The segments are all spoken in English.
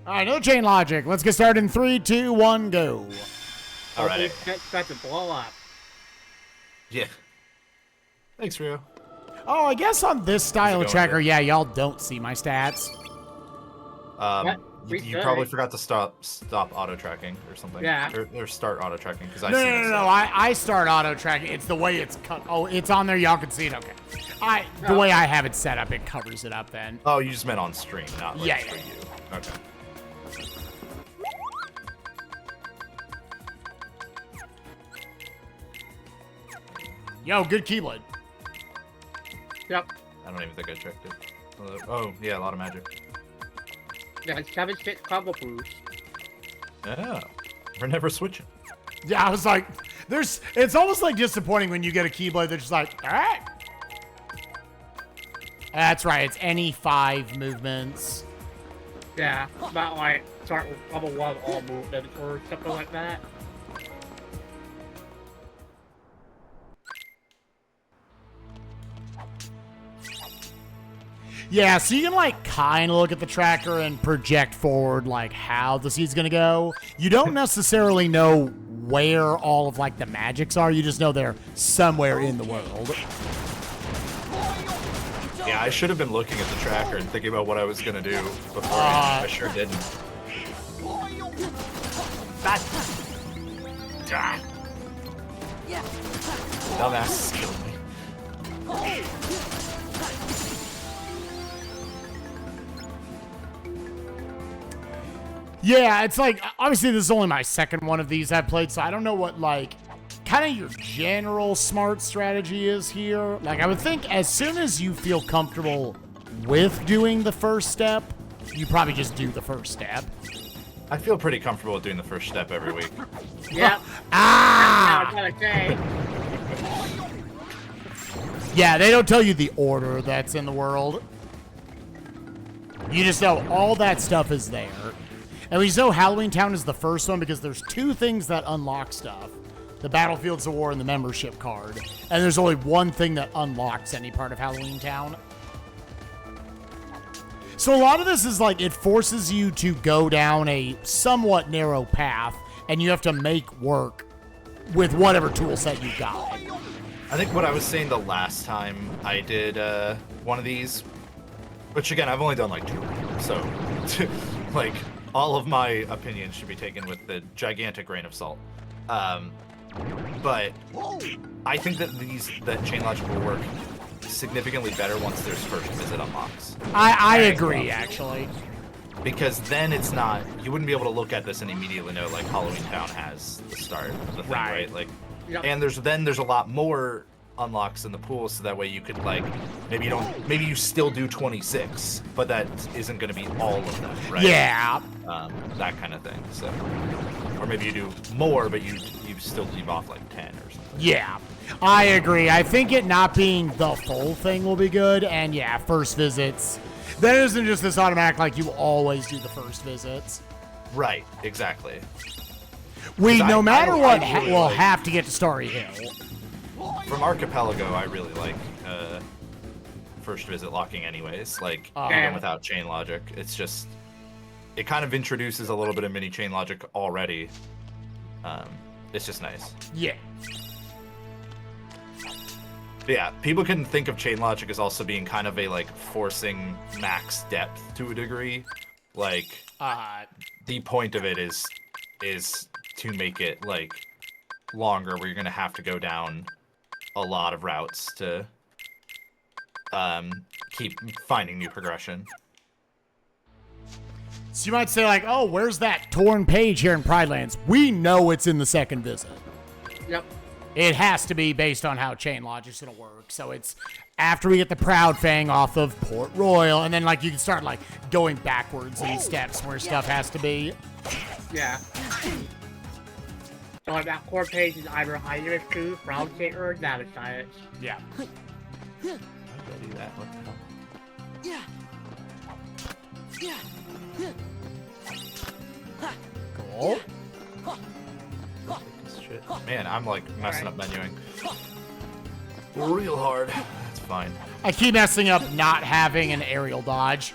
All right, no chain logic. Let's get started in 3, 2, 1, go. Alright. Start to blow up. Yeah. Thanks, Rio. Oh, I guess on this style going tracker, good? yeah, y'all don't see my stats. You probably forgot to stop auto tracking or something. Yeah. Or start auto tracking because I No, see no, this no, no. stuff. I start auto tracking. It's the way it's cut. Oh, it's on there. Y'all can see it. Okay. The way I have it set up, it covers it up then. Oh, you just meant on stream, not like Yeah, for yeah. you. Okay. Yo, good keyblade. Yep. I don't even think I checked it. Oh, yeah, a lot of magic. Yeah, it's 7-6 combo boost. Yeah. We're never switching. Yeah, I was like, it's almost like disappointing when you get a keyblade that's just like, all right. That's right. It's any 5 movements. Yeah, not like start with level 1 all movements or something like that. Yeah, so you can like kind of look at the tracker and project forward like how the seed's gonna go. You don't necessarily know where all of like the magics are. You just know they're somewhere in the world. Yeah, I should have been looking at the tracker and thinking about what I was gonna do before. I sure didn't. Dumbass killed me. Yeah, it's like, obviously this is only my second one of these I've played, so I don't know what like kind of your general smart strategy is here. Like I would think as soon as you feel comfortable with doing the first step, you probably just do the first step. I feel pretty comfortable with doing the first step every week. Yeah. Ah! I was gonna say. Yeah, they don't tell you the order that's in the world. You just know all that stuff is there. And we know Halloween Town is the first one because there's 2 things that unlock stuff. The Battlefields of War and the membership card. And there's only one thing that unlocks any part of Halloween Town. So a lot of this is like, it forces you to go down a somewhat narrow path, and you have to make work with whatever tool set you got. I think what I was saying the last time I did one of these, which again, I've only done like 2, so like all of my opinions should be taken with the gigantic grain of salt. But I think that chain logic will work significantly better once there's first visit unlocks. I agree, actually. Because then it's not, you wouldn't be able to look at this and immediately know like Halloween Town has the start of the thing, right? Like, Yep. and there's a lot more unlocks in the pool, so that way you could like maybe you still do 26, but that isn't going to be all of them, right? Yeah. That kind of thing. So, or maybe you do more, but you still leave off like 10 or something. Yeah, I agree. I think it not being the full thing will be good, and yeah, first visits. That isn't just this automatic like you always do the first visits. Right. Exactly. No matter what, I really we'll like- have to get to Starry Hill. From Archipelago, I really like first visit locking anyways, like even Yeah. without chain logic. It's just, it kind of introduces a little bit of mini chain logic already. It's just nice. Yeah. But yeah, people can think of chain logic as also being kind of a like forcing max depth to a degree. Like the point of it is to make it like longer, where you're gonna have to go down a lot of routes to keep finding new progression. So you might say like, oh, where's that torn page here in Pride Lands? We know it's in the second visit. Yep. It has to be based on how chain logic's gonna work. So it's after we get the Proud Fang off of Port Royal, and then like you can start like going backwards in steps where stuff has to be. Yeah. So like that core page is either Hydra 2, Proud State, or Data Science. Yeah. How did I do that? What the hell? Cool. Shit. Man, I'm like messing up menuing real hard. That's fine. I keep messing up not having an aerial dodge.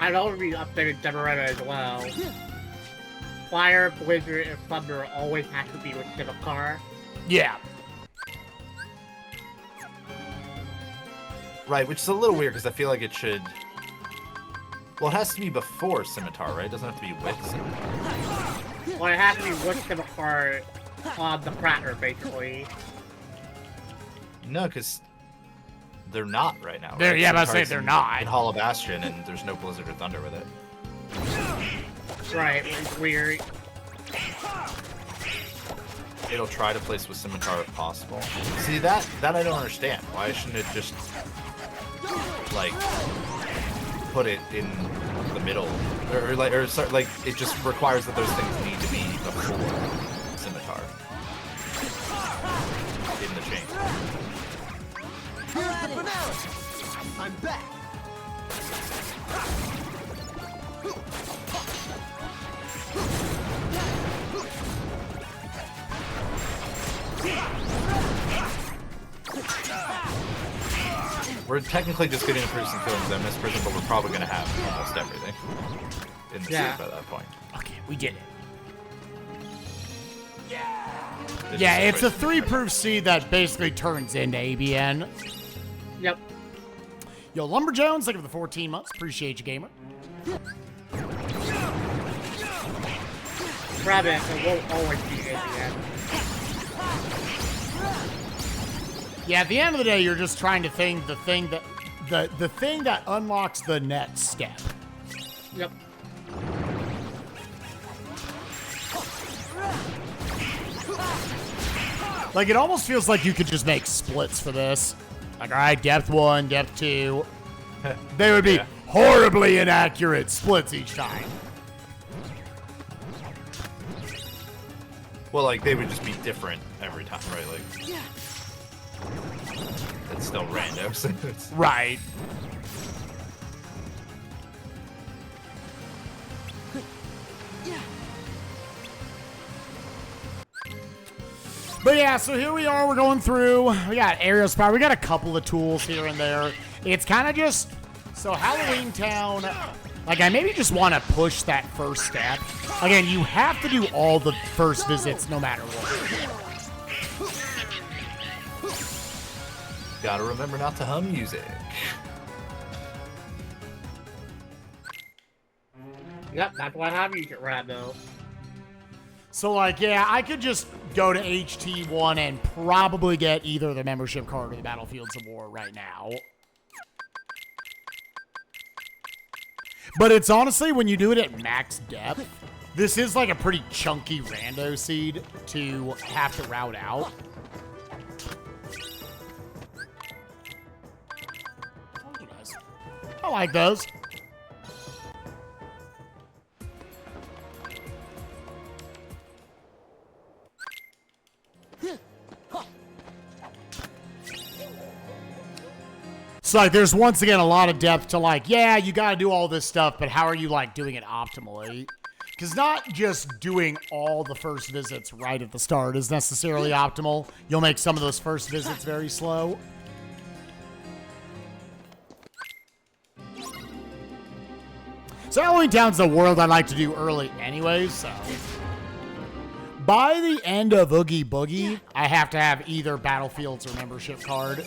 I'd already updated generator as well. Fire, blizzard, and thunder always have to be with Scimitar. Yeah. Right, which is a little weird because I feel like it should. Well, it has to be before Scimitar, right? It doesn't have to be with Scimitar. Well, it has to be with Scimitar on the Prattner, basically. No, because they're not right now. They're, right? yeah, I was about to say Scimitar's they're not. in Hall of Bastion, and there's no Blizzard or Thunder with it. Right, it's weird. It'll try to place with Scimitar if possible. See, that I don't understand. Why shouldn't it just, like, put it in the middle? Or it just requires that those things need to be before Scimitar in the chain. Here's the finale. I'm back. We're technically just getting a Prison Killing Xemnas Prison, but we're probably going to have almost everything in the suit by that point. Okay, we did it. It's Yeah, just it's a question. 3-proof seed that basically turns into ABN. Yep. Yo, Lumber Jones, thank you for the 14 months. Appreciate you, gamer. Rabbit, it won't always be ABN. Yeah, at the end of the day, you're just trying to think the thing that unlocks the next step. Yep. Like, it almost feels like you could just make splits for this. Like, all right, depth 1, depth 2. They would be horribly inaccurate splits each time. Well, like, they would just be different every time, right? Like, it's still random. So it's... Right. But yeah, so here we are. We're going through. We got aerial spot. We got a couple of tools here and there. It's kind of just so Halloween Town. Like, I maybe just want to push that first step. Again, you have to do all the first visits no matter what. Gotta remember not to hum music. Yep, that's what I use it right now. So, like, yeah, I could just go to HT1 and probably get either the membership card or the Battlefields of War right now. But it's honestly, when you do it at max depth, this is like a pretty chunky rando seed to have to route out. I like those. So, like, there's once again a lot of depth to, like, yeah, you got to do all this stuff, but how are you, like, doing it optimally? Because not just doing all the first visits right at the start is necessarily optimal. You'll make some of those first visits very slow. So Halloween Town's the world I like to do early anyways, so. By the end of Oogie Boogie, I have to have either Battlefields or membership card.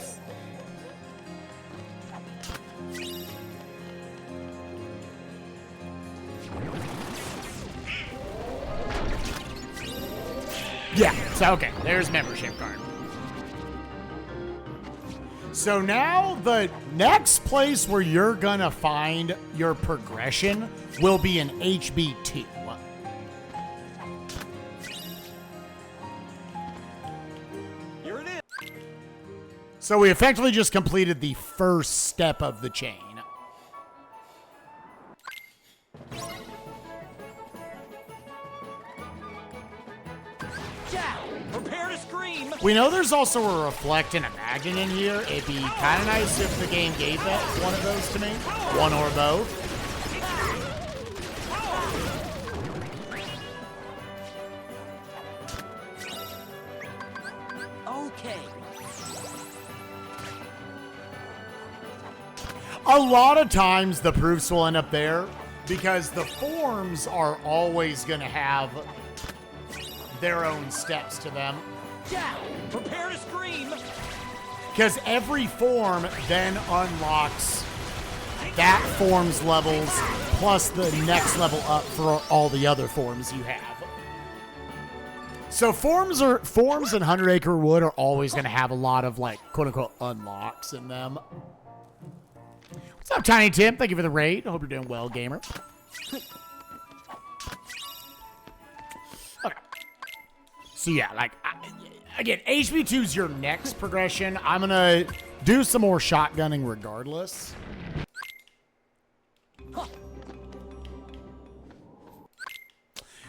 Yeah, so okay, there's membership card. So now the next place where you're gonna find your progression will be in HB2. Here it is. So we effectively just completed the first step of the chain. Prepare to scream. We know there's also a Reflect and Imagine in here. It'd be kind of nice if the game gave that one of those to me. One or both. Okay. A lot of times the proofs will end up there because the forms are always going to have their own steps to them. Yeah, prepare to scream. Because every form then unlocks that form's levels plus the next level up for all the other forms you have. So forms in 100 Acre Wood are always going to have a lot of like quote unquote unlocks in them. What's up, Tiny Tim? Thank you for the raid. Hope you're doing well, gamer. Okay. So yeah, like again, HB2 is your next progression. I'm gonna do some more shotgunning regardless.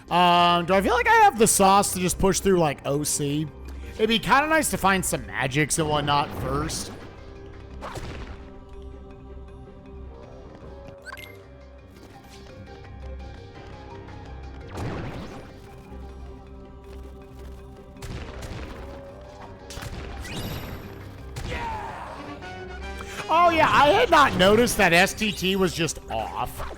Do I feel like I have the sauce to just push through like OC? It'd be kind of nice to find some magics and whatnot first. Oh yeah, I had not noticed that STT was just off.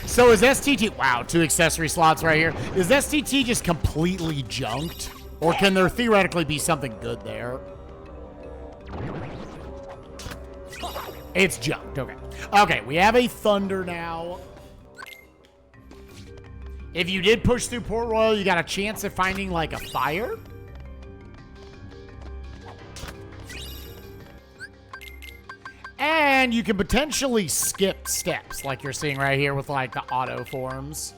So is STT, wow, 2 accessory slots right here. Is STT just completely junked? Or can there theoretically be something good there? It's junked, okay. Okay, we have a Thunder now. If you did push through Port Royal, you got a chance of finding like a fire. And you can potentially skip steps, like you're seeing right here with, like, the auto forms.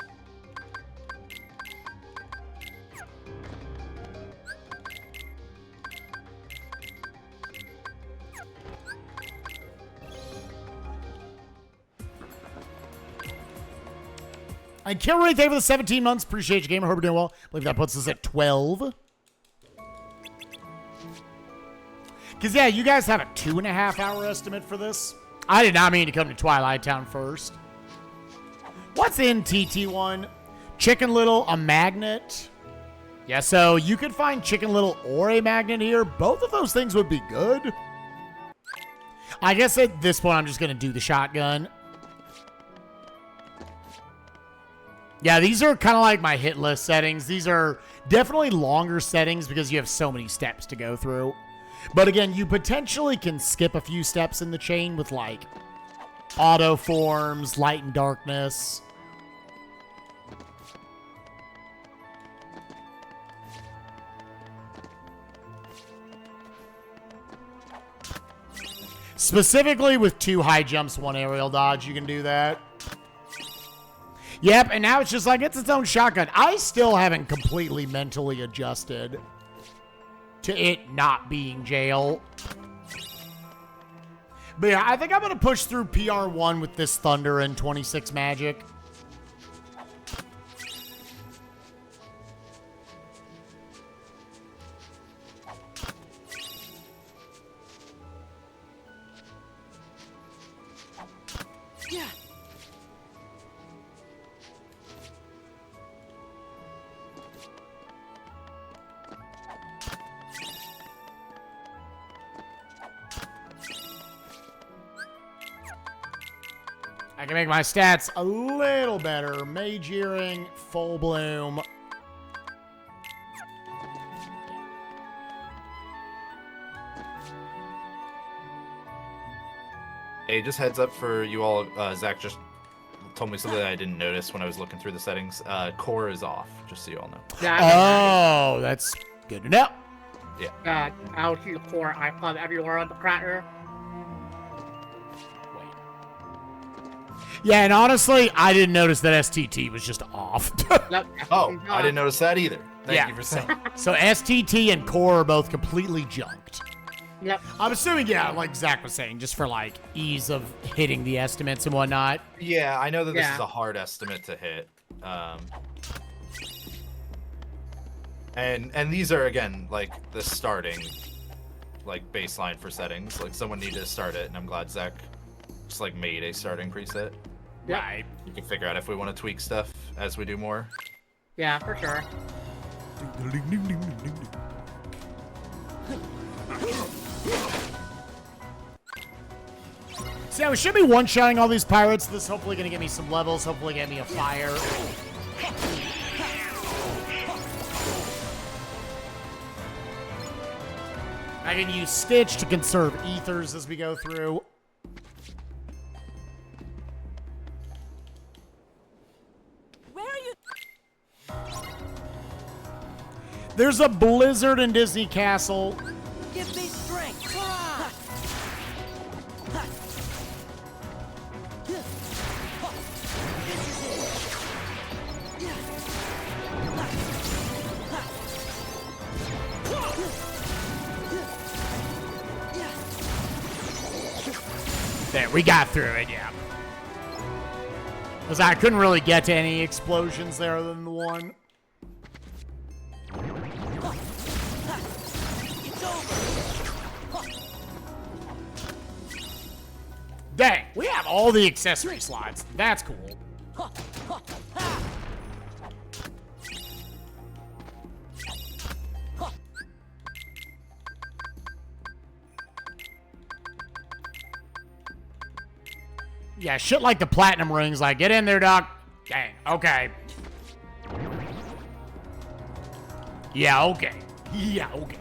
And Kill Ray, thank you for the 17 months. Appreciate you, gamer. Hope you're doing well. I believe that puts us at 12. Because, yeah, you guys have a 2.5-hour estimate for this. I did not mean to come to Twilight Town first. What's in TT1? Chicken Little, a magnet. Yeah, so you could find Chicken Little or a magnet here. Both of those things would be good. I guess at this point, I'm just going to do the shotgun. Yeah, these are kind of like my hit list settings. These are definitely longer settings because you have so many steps to go through. But again, you potentially can skip a few steps in the chain with like auto forms, light and darkness. Specifically with 2 high jumps, 1 aerial dodge, you can do that. Yep, and now it's just like it's its own shotgun. I still haven't completely mentally adjusted to it not being jail. But yeah, I think I'm going to push through PR1 with this Thunder and 26 magic. Yeah. I can make my stats a little better. Mage Earring, Full Bloom. Hey, just heads up for you all. Zach just told me something that I didn't notice when I was looking through the settings. Core is off, just so you all know. Yeah, Oh, that's good to know. Yeah. I'll see the core icon everywhere on the cracker. Yeah, and honestly, I didn't notice that STT was just off. Oh, I didn't notice that either. Thank you for so, saying. so STT and Core are both completely junked. Yep. I'm assuming, yeah, like Zach was saying, just for like ease of hitting the estimates and whatnot. Yeah, I know that this is a hard estimate to hit. And these are again like the starting like baseline for settings. Like someone needed to start it, and I'm glad Zach just like made a starting preset. Yep. Right. You can figure out if we want to tweak stuff as we do more. Yeah, for sure. So yeah, we should be one-shotting all these pirates. This is hopefully going to get me some levels, hopefully get me a fire. I can use Stitch to conserve ethers as we go through. Where are you? There's a blizzard in Disney Castle. Give me strength. There, we got through it, yeah. Because I couldn't really get to any explosions there other than the one. It's over. Dang, we have all the accessory slots. That's cool. Yeah, shit like the platinum rings, like, get in there, Doc. Dang, okay. Yeah, okay. Yeah, okay.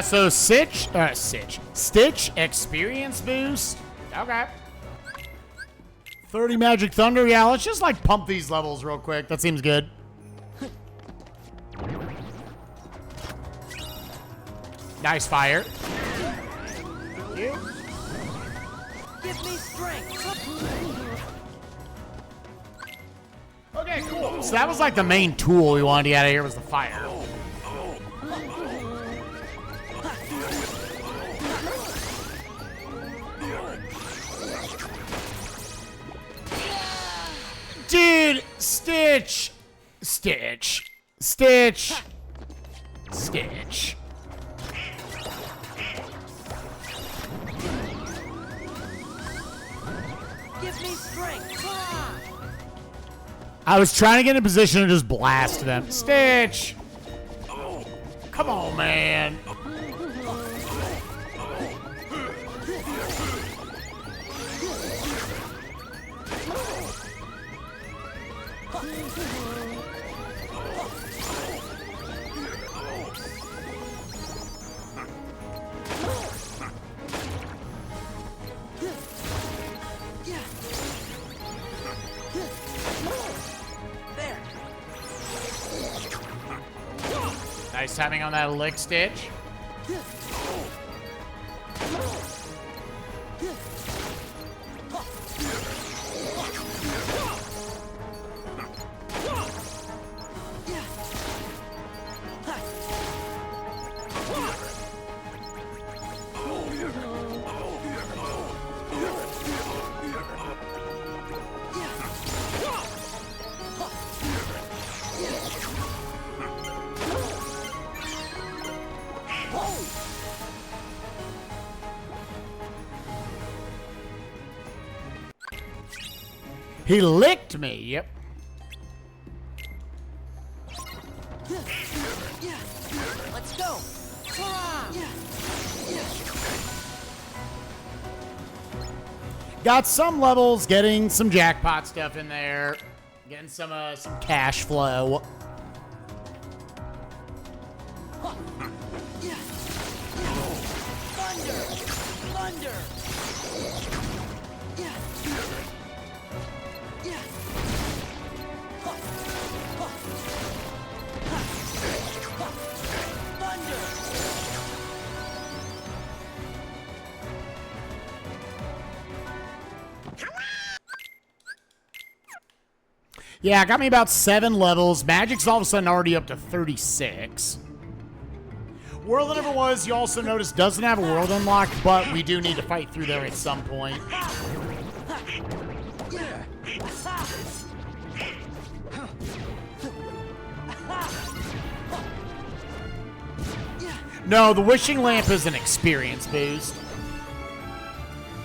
So Stitch experience boost. Okay. 30 magic thunder. Yeah, let's just like pump these levels real quick. That seems good. Nice fire. Thank you. Give me strength. Okay, cool. So that was like the main tool we wanted to get out of here was the fire. Dude, Stitch. Stitch. Stitch. Stitch. Give me strength. I was trying to get in a position to just blast them. Stitch. Come on, man. Nice timing on that lick, Stitch. He licked me, yep. Let's go. Got some levels, getting some jackpot stuff in there, getting some cash flow. Thunder. Yeah, got me about 7 levels. Magic's all of a sudden already up to 36. World number was, you also notice, doesn't have a world unlocked, but we do need to fight through there at some point. No, the wishing lamp is an experience boost.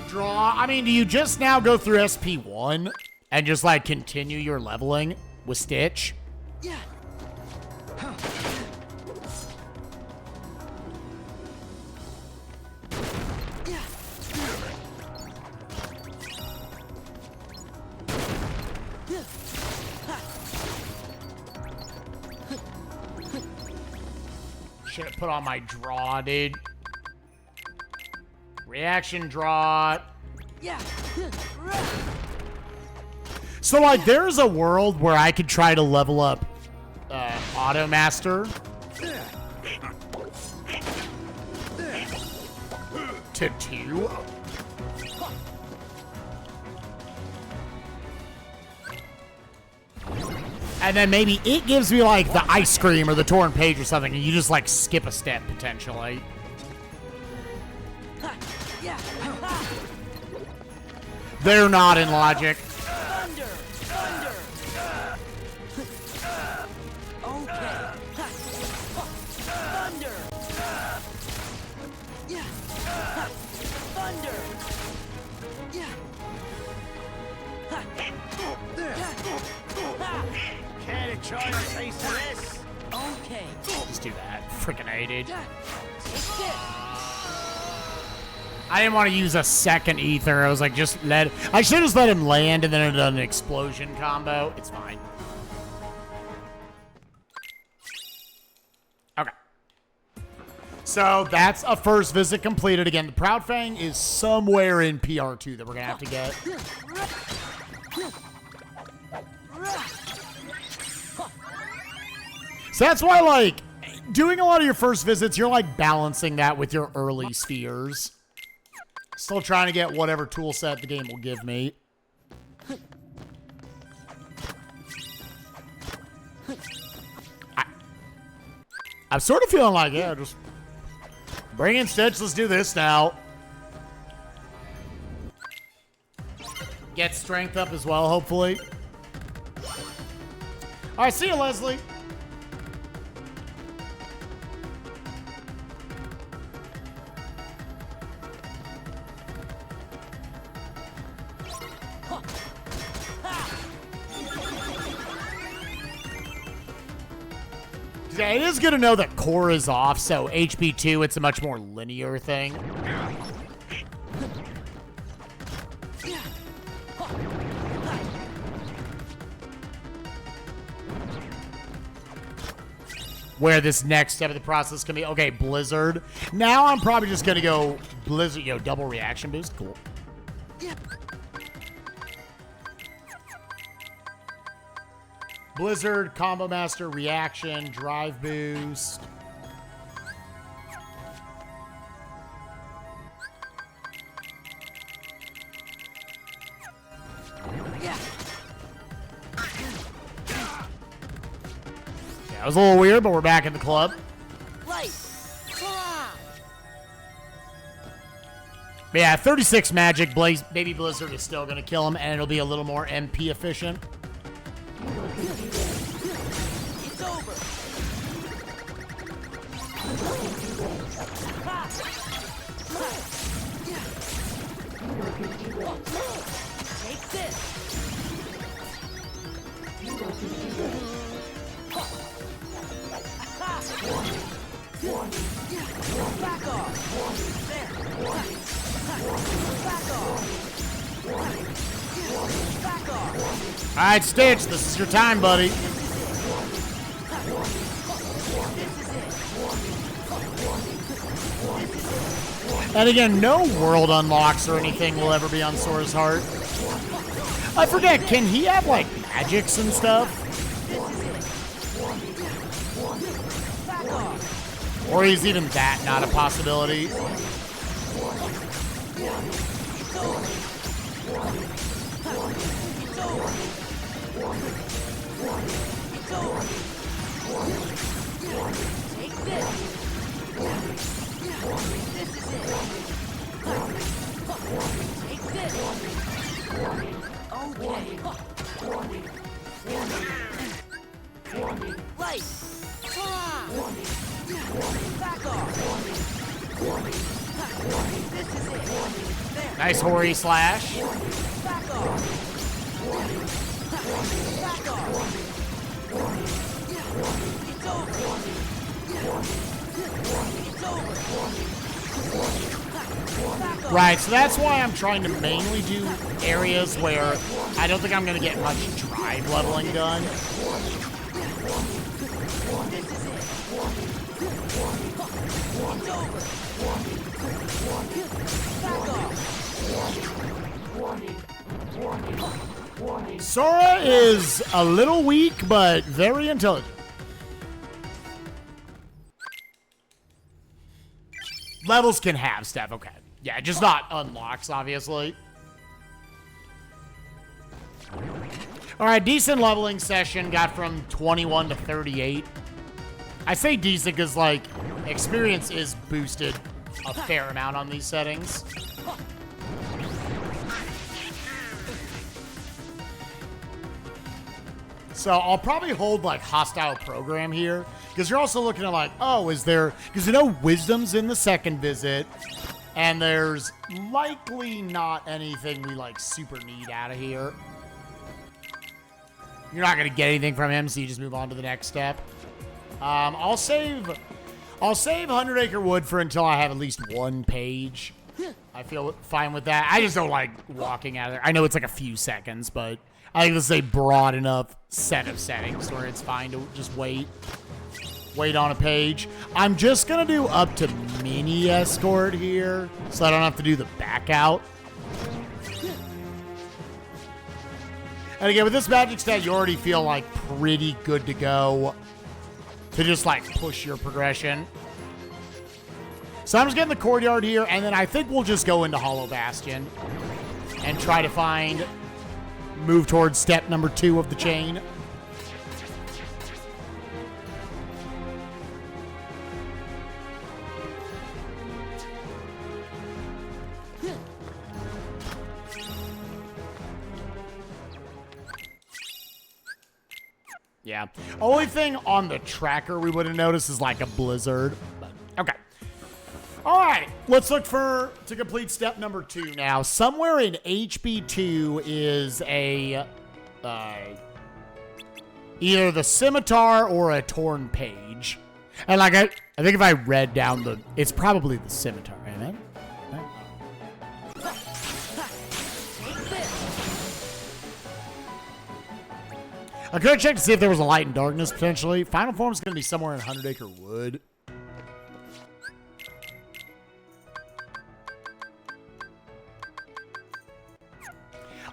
Draw. I mean, do you just now go through SP1 and just like continue your leveling with Stitch? Yeah. Should have put on my draw, dude. Reaction draw. Yeah. So, like, there's a world where I could try to level up Auto Master to 2. And then maybe it gives me, like, the ice cream or the torn page or something, and you just, like, skip a step, potentially. Yeah. They're not in logic. Thunder. Okay. Thunder. Yeah. Thunder. Yeah. Care to try a taste of this? Okay. Just do that. Freaking A, dude. Take this. I didn't want to use a second ether. I was like, just let... I should have just let him land and then it done an explosion combo. It's fine. Okay. So that's a first visit completed. Again, the Proud Fang is somewhere in PR2 that we're going to have to get. So that's why, like, doing a lot of your first visits, you're, like, balancing that with your early spheres. Still trying to get whatever tool set the game will give me. I'm sort of feeling like, yeah, just bring in Stitch. Let's do this now. Get strength up as well, hopefully. All right, see you, Leslie. Yeah, it is good to know that core is off, so HP 2, it's a much more linear thing. Where this next step of the process can be, okay, Blizzard. Now I'm probably just gonna go Blizzard, double reaction boost, cool. Blizzard, Combo Master, Reaction, Drive Boost. Yeah. Yeah, it was a little weird, but we're back in the club. Light. Hurrah. But yeah, 36 magic, Baby Blizzard is still going to kill him, and it'll be a little more MP efficient. It's over. Take this. Back off. There. Back off. Back off. All right, Stitch, this is your time, buddy. And again, no world unlocks or anything will ever be on Sora's Heart. I forget, can he have, like, magics and stuff? Or is even that not a possibility? Take this. This is it. Take this. Okay. Light. Hurrah! Back off. This is it. There. Nice Hori slash. Back off. Back off. It's over. It's over. Back off. Right, so that's why I'm trying to mainly do areas where I don't think I'm going to get much drive leveling done. This is it. It's over. Back off. Sora is a little weak, but very intelligent. Levels can have stuff, okay. Yeah, just not unlocks, obviously. All right, decent leveling session. Got from 21 to 38. I say decent because, like, experience is boosted a fair amount on these settings. So I'll probably hold, like, hostile program here. Because you're also looking at, like, oh, is there... Because you know Wisdom's in the second visit. And there's likely not anything we, like, super need out of here. You're not going to get anything from him, so you just move on to the next step. I'll save 100 Acre Wood for until I have at least one page. I feel fine with that. I just don't like walking out of there. I know it's like a few seconds, but I think this is a broad enough set of settings where it's fine to just wait on a page. I'm just going to do up to mini escort here, so I don't have to do the back out. And again, with this magic stat, you already feel like pretty good to go to just like push your progression. So I'm just getting the courtyard here, and then I think we'll just go into Hollow Bastion and try to move towards step number 2 of the chain. Yeah. Only thing on the tracker we would have noticed is like a blizzard. But, okay. All right. Let's look to complete step number 2 now. Somewhere in HB2 is a either the scimitar or a torn page. And like I think if I read down it's probably the scimitar, right? I could have checked to see if there was a light and darkness, potentially. Final form is going to be somewhere in 100 Acre Wood.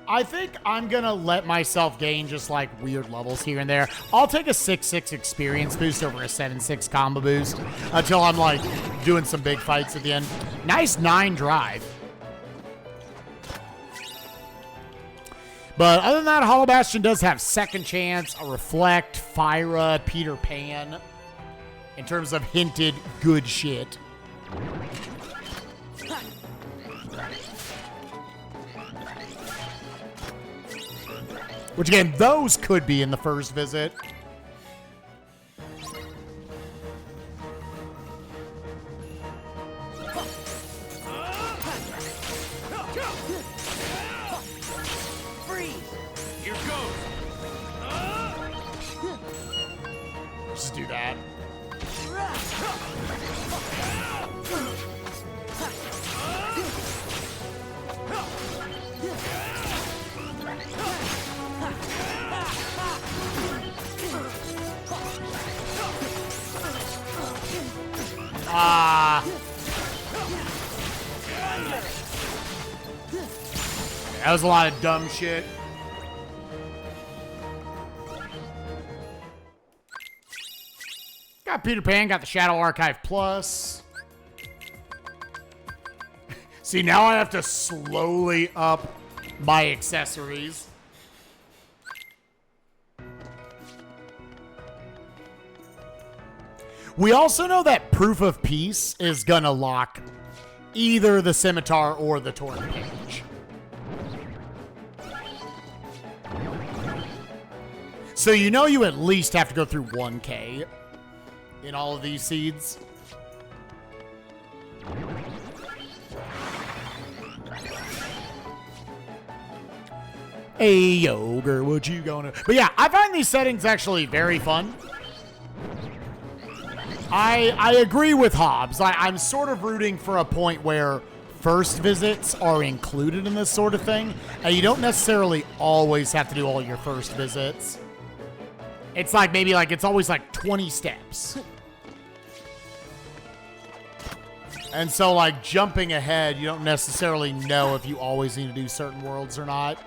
I think I'm going to let myself gain just, like, weird levels here and there. I'll take a 6-6 experience boost over a 7-6 combo boost until I'm, like, doing some big fights at the end. Nice 9 drive. But other than that, Hollow Bastion does have Second Chance, a Reflect, Fyra, Peter Pan, in terms of hinted good shit. Which again, those could be in the first visit. Just do that. That was a lot of dumb shit. Got Peter Pan, got the Shadow Archive Plus. See, now I have to slowly up my accessories. We also know that Proof of Peace is gonna lock either the scimitar or the torn page. So you know you at least have to go through 1K in all of these seeds. Hey, Yogurt, what you gonna... But yeah, I find these settings actually very fun. I agree with Hobbs. I'm sort of rooting for a point where first visits are included in this sort of thing, and you don't necessarily always have to do all your first visits. It's like maybe like it's always like 20 steps. And so like jumping ahead, you don't necessarily know if you always need to do certain worlds or not.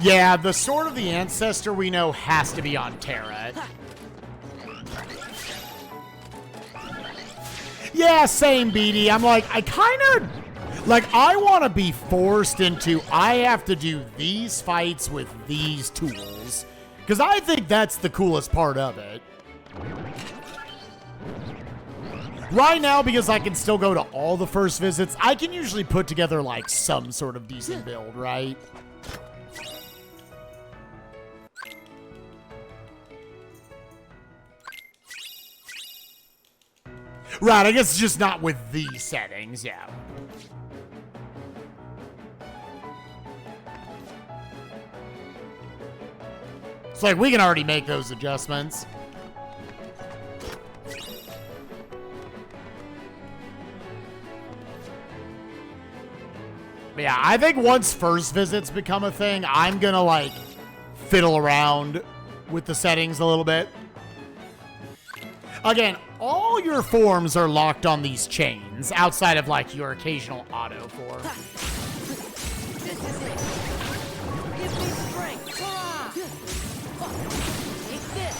Yeah, the Sword of the Ancestor we know has to be on Terra. Yeah, same, BD. I'm like, I kind of... Like, I want to be forced into, I have to do these fights with these tools. Because I think that's the coolest part of it. Right now, because I can still go to all the first visits, I can usually put together, like, some sort of decent build, right? Right, I guess it's just not with these settings, yeah. It's like we can already make those adjustments. But yeah, I think once first visits become a thing, I'm gonna like fiddle around with the settings a little bit. Again, all your forms are locked on these chains, outside of, like, your occasional auto form. This is it. Give me strength. Take this.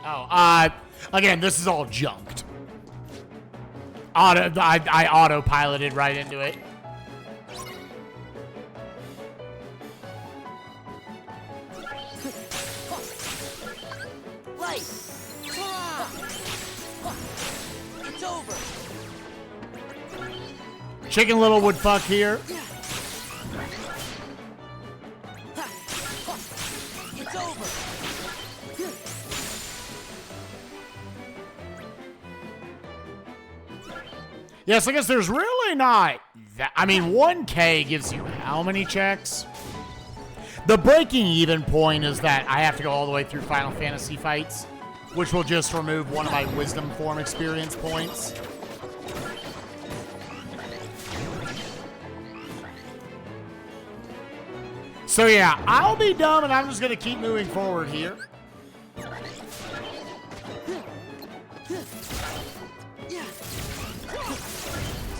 Oh, again, this is all junked. I auto-piloted right into it. Light. It's over. Chicken Little would fuck here. It's over. Yes, I guess there's really not that. I mean, 1K gives you how many checks? The breaking even point is that I have to go all the way through Final Fantasy fights, which will just remove one of my Wisdom Form experience points. So yeah, I'll be dumb and I'm just gonna keep moving forward here.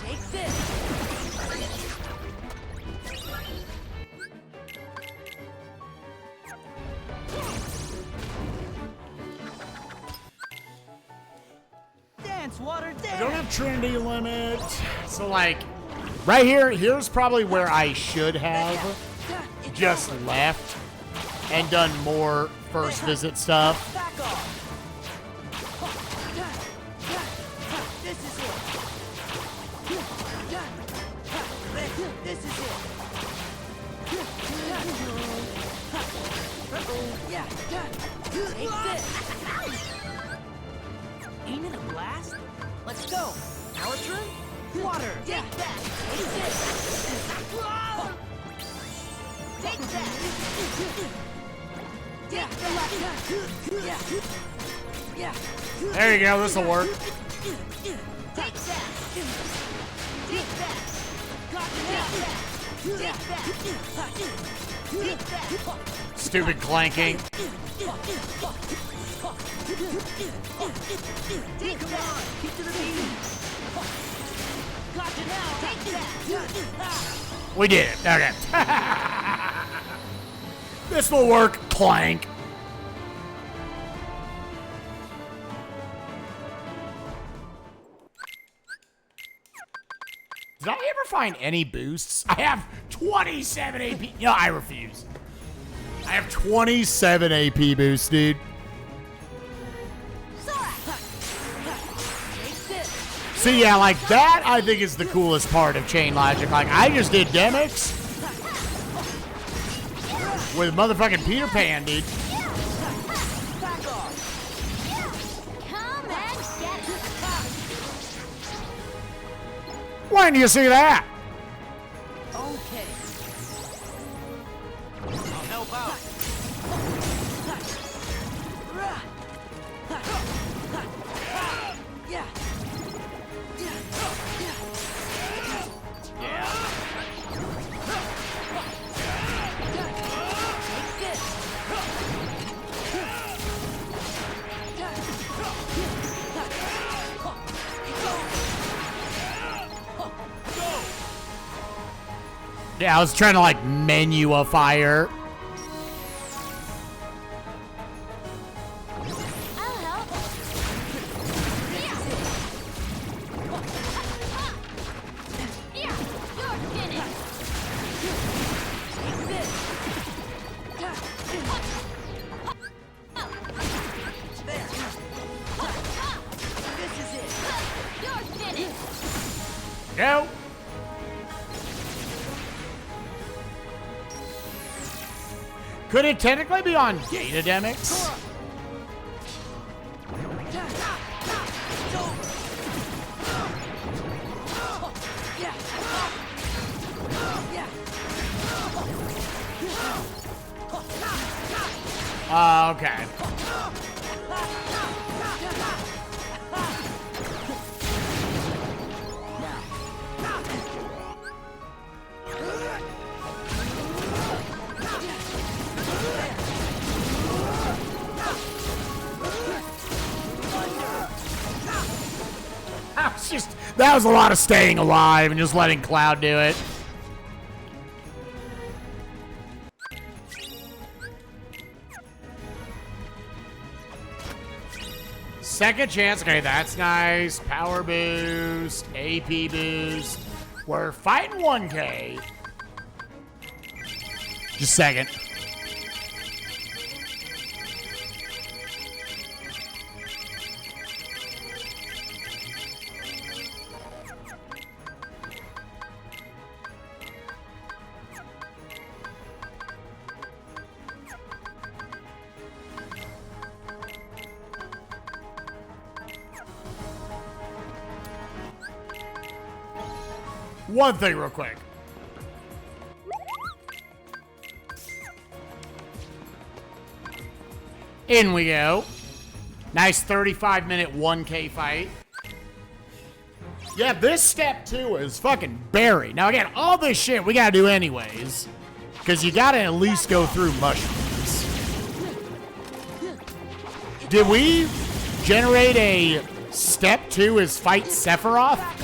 Take this. Dance, water, I dance. don't have Trinity limit. So like, right here, here's probably where I should have just left and done more first visit stuff. Back off. This is it. This is it. Yeah. Take this. Ain't it a blast? Let's go. Power turn? Water. Take that. Take this. Take that. Take that. Yeah. There you go, this'll work. Take that. Take that. Got that. Take that. Take that. Stupid clanking. Take come on. Keep to the beat. Got you now. Take that. We did it. Okay. This will work. Clank. Did I ever find any boosts? I have 27 AP. No, I refuse. I have 27 AP boosts, dude. So yeah, like that I think is the coolest part of Chain Logic. Like I just did Demix with motherfucking Peter Pan, dude. When do you see that? Okay. I'll help out. Yeah, I was trying to like menu a fire. Go. Could it technically be on Datademics? Okay. That was a lot of staying alive and just letting Cloud do it. Second chance. Okay, that's nice. Power boost, AP boost. We're fighting 1K. Just a second. One thing real quick. In we go. Nice 35-minute 1K fight. Yeah, this step 2 is fucking buried. Now again, all this shit we gotta do anyways. Because you gotta at least go through mushrooms. Did we generate a step 2 is fight Sephiroth?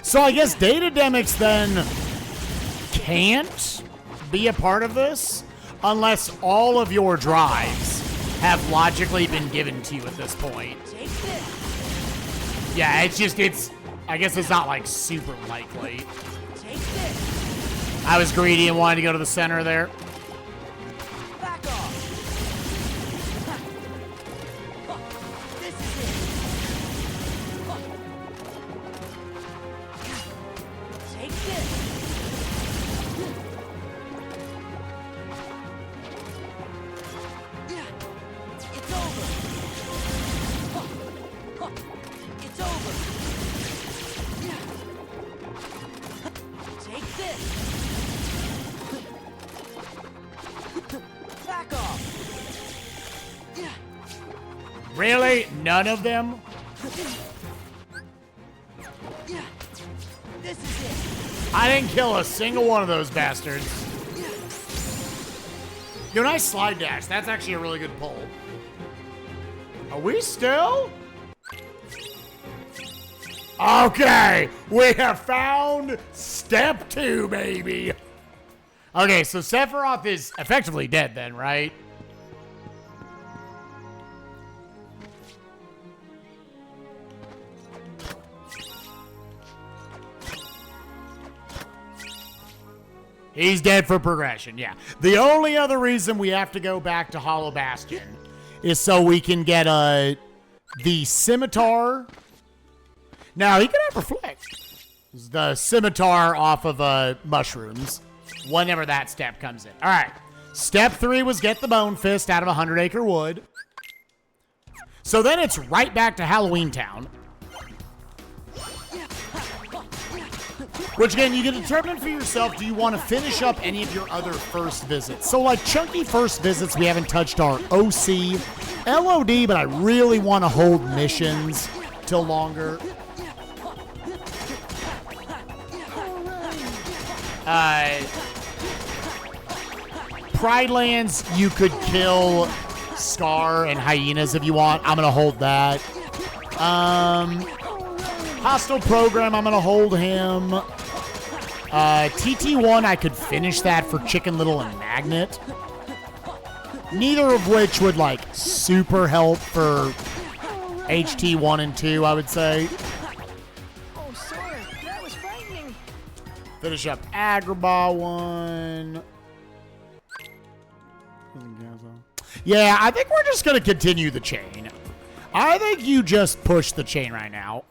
So I guess Datademics then can't be a part of this unless all of your drives have logically been given to you at this point. Yeah, I guess it's not like super likely. I was greedy and wanted to go to the center there. Really? None of them? This is it. I didn't kill a single one of those bastards. Yo, nice slide dash. That's actually a really good pull. Are we still? Okay, we have found step 2, baby. Okay, so Sephiroth is effectively dead then, right? He's dead for progression, yeah. The only other reason we have to go back to Hollow Bastion is so we can get the scimitar. Now, he could have reflect. The scimitar off of mushrooms whenever that step comes in. All right. Step 3 was get the bone fist out of 100-acre wood. So then it's right back to Halloween Town. Which, again, you can determine for yourself, do you want to finish up any of your other first visits? So, like, chunky first visits, we haven't touched our OC, LOD, but I really want to hold missions till longer. Pride Lands, you could kill Scar and Hyenas if you want. I'm going to hold that. Hostile Program, I'm going to hold him. TT1, I could finish that for Chicken Little and Magnet. Neither of which would, like, super help for HT1 and 2, I would say. Oh, sorry. That was frightening. Finish up Agrabah 1. Yeah, I think we're just going to continue the chain. I think you just push the chain right now.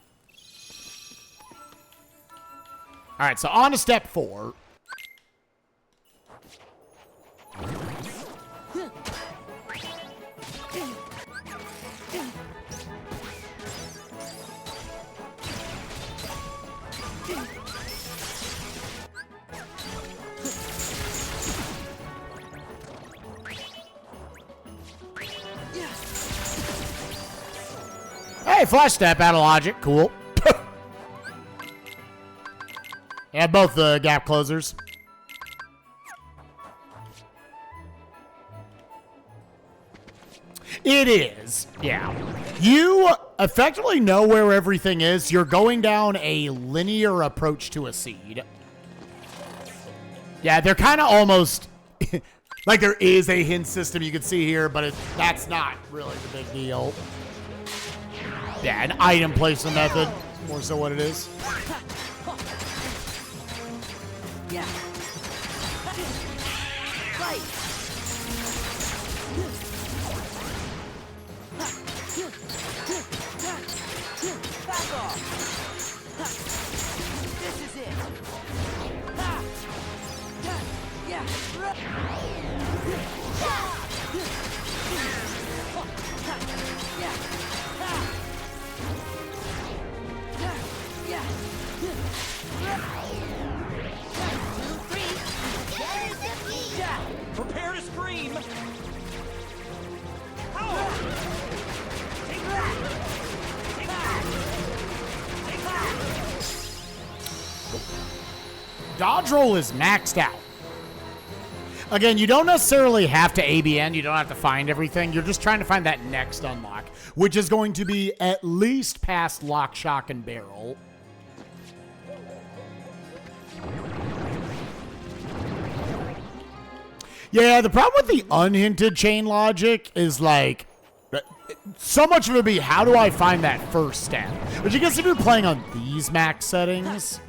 All right, so on to step 4. Hey, flash step out of logic. Cool. Yeah, both the gap closers. It is, yeah. You effectively know where everything is. You're going down a linear approach to a seed. Yeah, they're kind of almost... like there is a hint system you can see here, but that's not really the big deal. Yeah, an item placement method. More so what it is. Yeah. Right. Back off. This is it. Yeah. Prepare to scream! Take that! Take that! Take that! Dodge roll is maxed out. Again, you don't necessarily have to ABN. You don't have to find everything. You're just trying to find that next unlock, which is going to be at least past Lock, Shock, and Barrel. Yeah, the problem with the unhinted chain logic is, like, so much of it would be, how do I find that first step? Which I guess if you're playing on these max settings,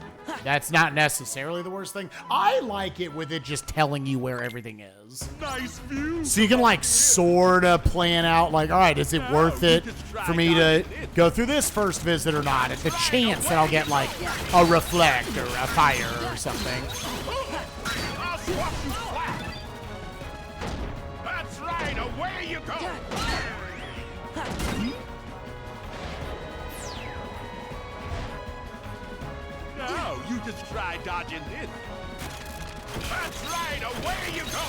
that's not necessarily the worst thing. I like it with it just telling you where everything is. Nice view! So you can, like, sort of plan out, like, all right, is it worth it for me to go through this first visit or not? At the chance that I'll get, like, a reflect or a fire or something. I'll swap you flat! That's right, away you go! Now you just try dodging this. That's right, away you go!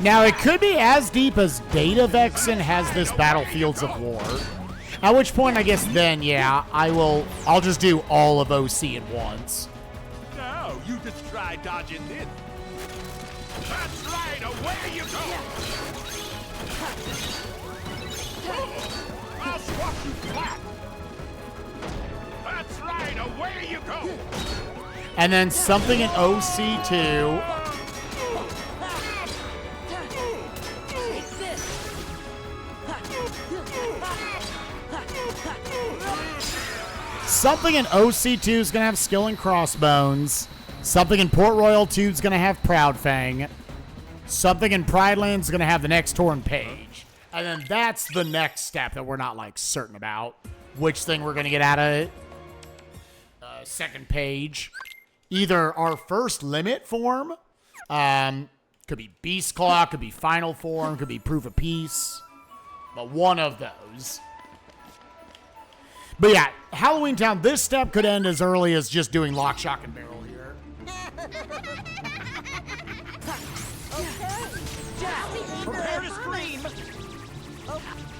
Now, it could be as deep as Data Vexen has this Battlefields of War. At which point, I guess then, yeah, I'll just do all of OC at once. No, you just try dodging this. That's right, away you go! I'll swap you flat! That's right, away you go! And then something in OC2. Something in OC2 is going to have Skill and Crossbones. Something in Port Royal 2 is going to have Proudfang. Something in Pride Land is going to have the next Torn Page. And then that's the next step that we're not, like, certain about. Which thing we're going to get out of it. Second page. Either our first limit form. Could be Beast Claw, could be Final Form, could be Proof of Peace. But one of those. But yeah, Halloween Town, this step could end as early as just doing Lock, Shock, and Barrel here. Prepare to scream!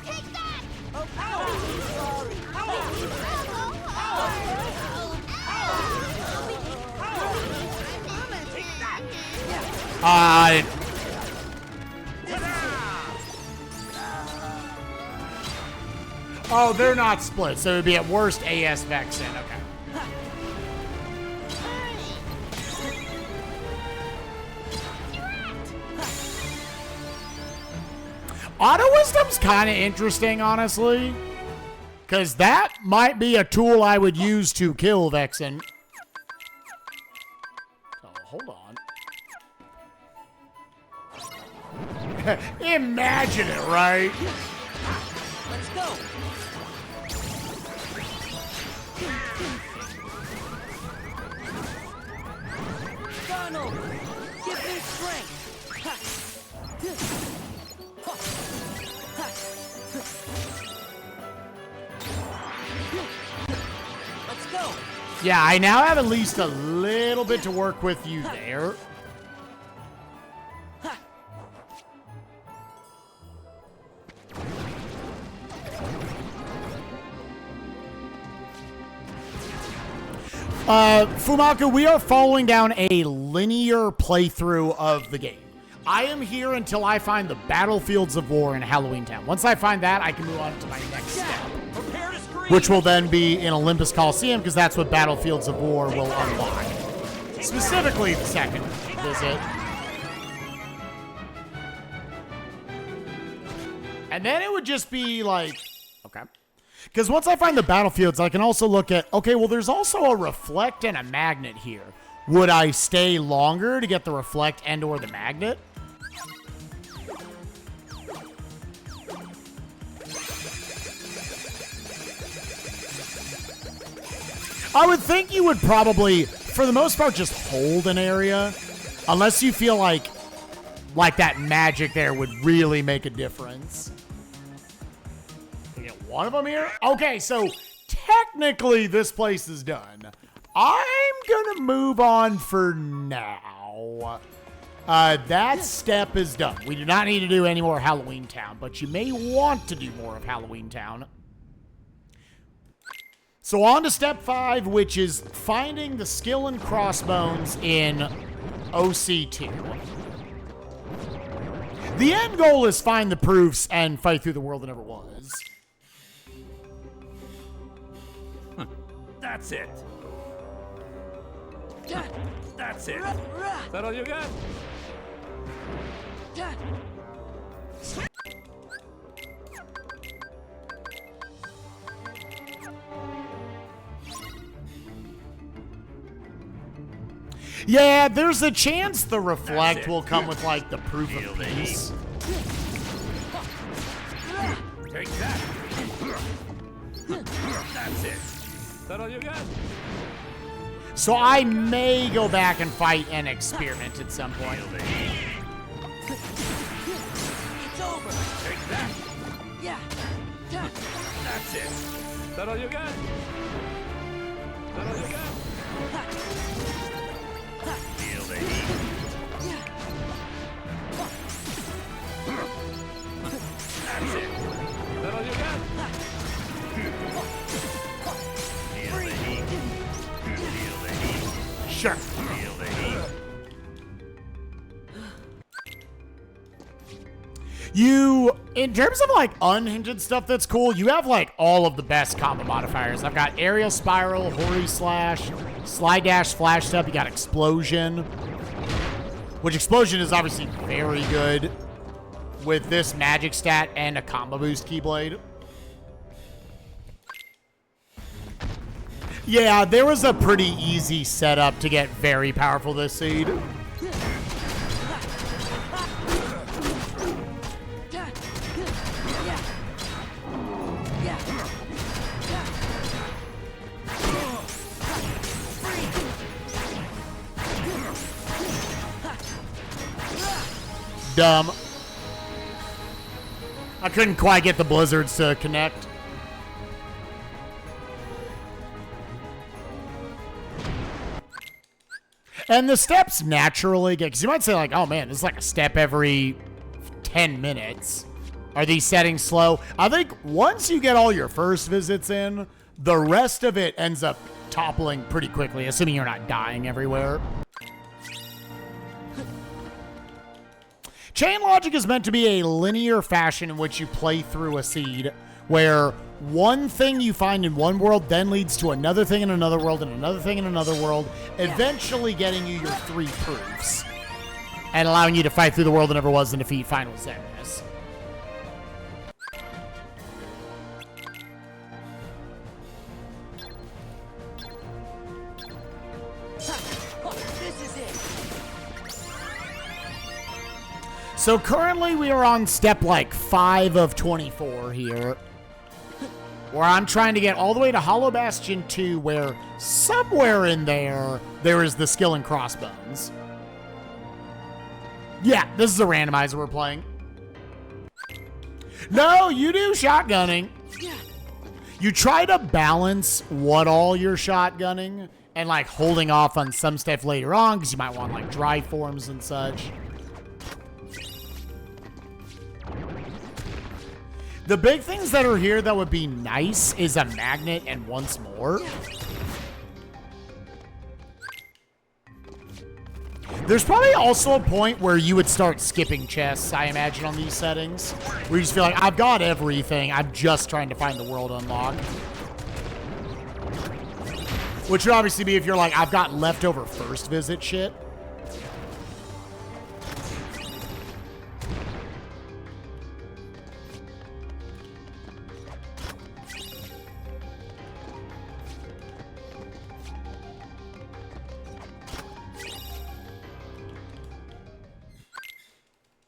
Take that! Oh, they're not split, so it would be at worst AS Vexen. Okay. Auto Wisdom's kind of interesting, honestly. Because that might be a tool I would use to kill Vexen. Oh, hold on. Imagine it, right? Let's go! Donald, give me strength! Let's go! Yeah, I now have at least a little bit to work with you there. Fumaku, we are following down a linear playthrough of the game. I am here until I find the Battlefields of War in Halloween Town. Once I find that, I can move on to my next step, which will then be in Olympus Coliseum, because that's what Battlefields of War will unlock. Specifically, the second visit. And then it would just be like, okay. Because once I find the battlefields, I can also look at, okay, well, there's also a reflect and a magnet here. Would I stay longer to get the reflect and or the magnet? I would think you would probably, for the most part, just hold an area. Unless you feel like that magic there would really make a difference. One of them here? Okay, so technically this place is done. I'm gonna move on for now. That step is done. We do not need to do any more Halloween Town, but you may want to do more of Halloween Town. So on to step 5, which is finding the skill and crossbones in OC2. The end goal is find the proofs and fight through the world that never was. That's it. That's it. Is that all you got? Yeah, there's a chance the reflect will come with like the proof of peace. Take that. That's it. Is that all you got? So I may go back and fight and experiment at some point. It's over! Take that. Yeah! That's it. Is that all you got? Is that all you got? Feel the heat. Sure. Feel the heat. You, in terms of like unhinged stuff that's cool, you have like all of the best combo modifiers. I've got aerial spiral, hori slash, slide dash, flash step. You got explosion, which explosion is obviously very good with this magic stat and a combo boost keyblade. Yeah, there was a pretty easy setup to get very powerful this seed. Dumb. I couldn't quite get the blizzards to connect. And the steps naturally get, because you might say like, oh man, this is like a step every 10 minutes. Are these settings slow? I think once you get all your first visits in, the rest of it ends up toppling pretty quickly, assuming you're not dying everywhere. Chain logic is meant to be a linear fashion in which you play through a seed, where one thing you find in one world then leads to another thing in another world and another thing in another world, eventually getting you your 3 proofs and allowing you to fight through the world that never was and defeat Final Xemnas. This is it. So currently we are on step like 5 of 24 here, where I'm trying to get all the way to Hollow Bastion 2, where somewhere in there is the skill in crossbones. Yeah, this is a randomizer we're playing. No, you do shotgunning. You try to balance what all you're shotgunning and like holding off on some stuff later on because you might want like dry forms and such. The big things that are here that would be nice is a magnet and once more. There's probably also a point where you would start skipping chests, I imagine, on these settings. Where you just feel like, I've got everything. I'm just trying to find the world unlock. Which would obviously be if you're like, I've got leftover first visit shit.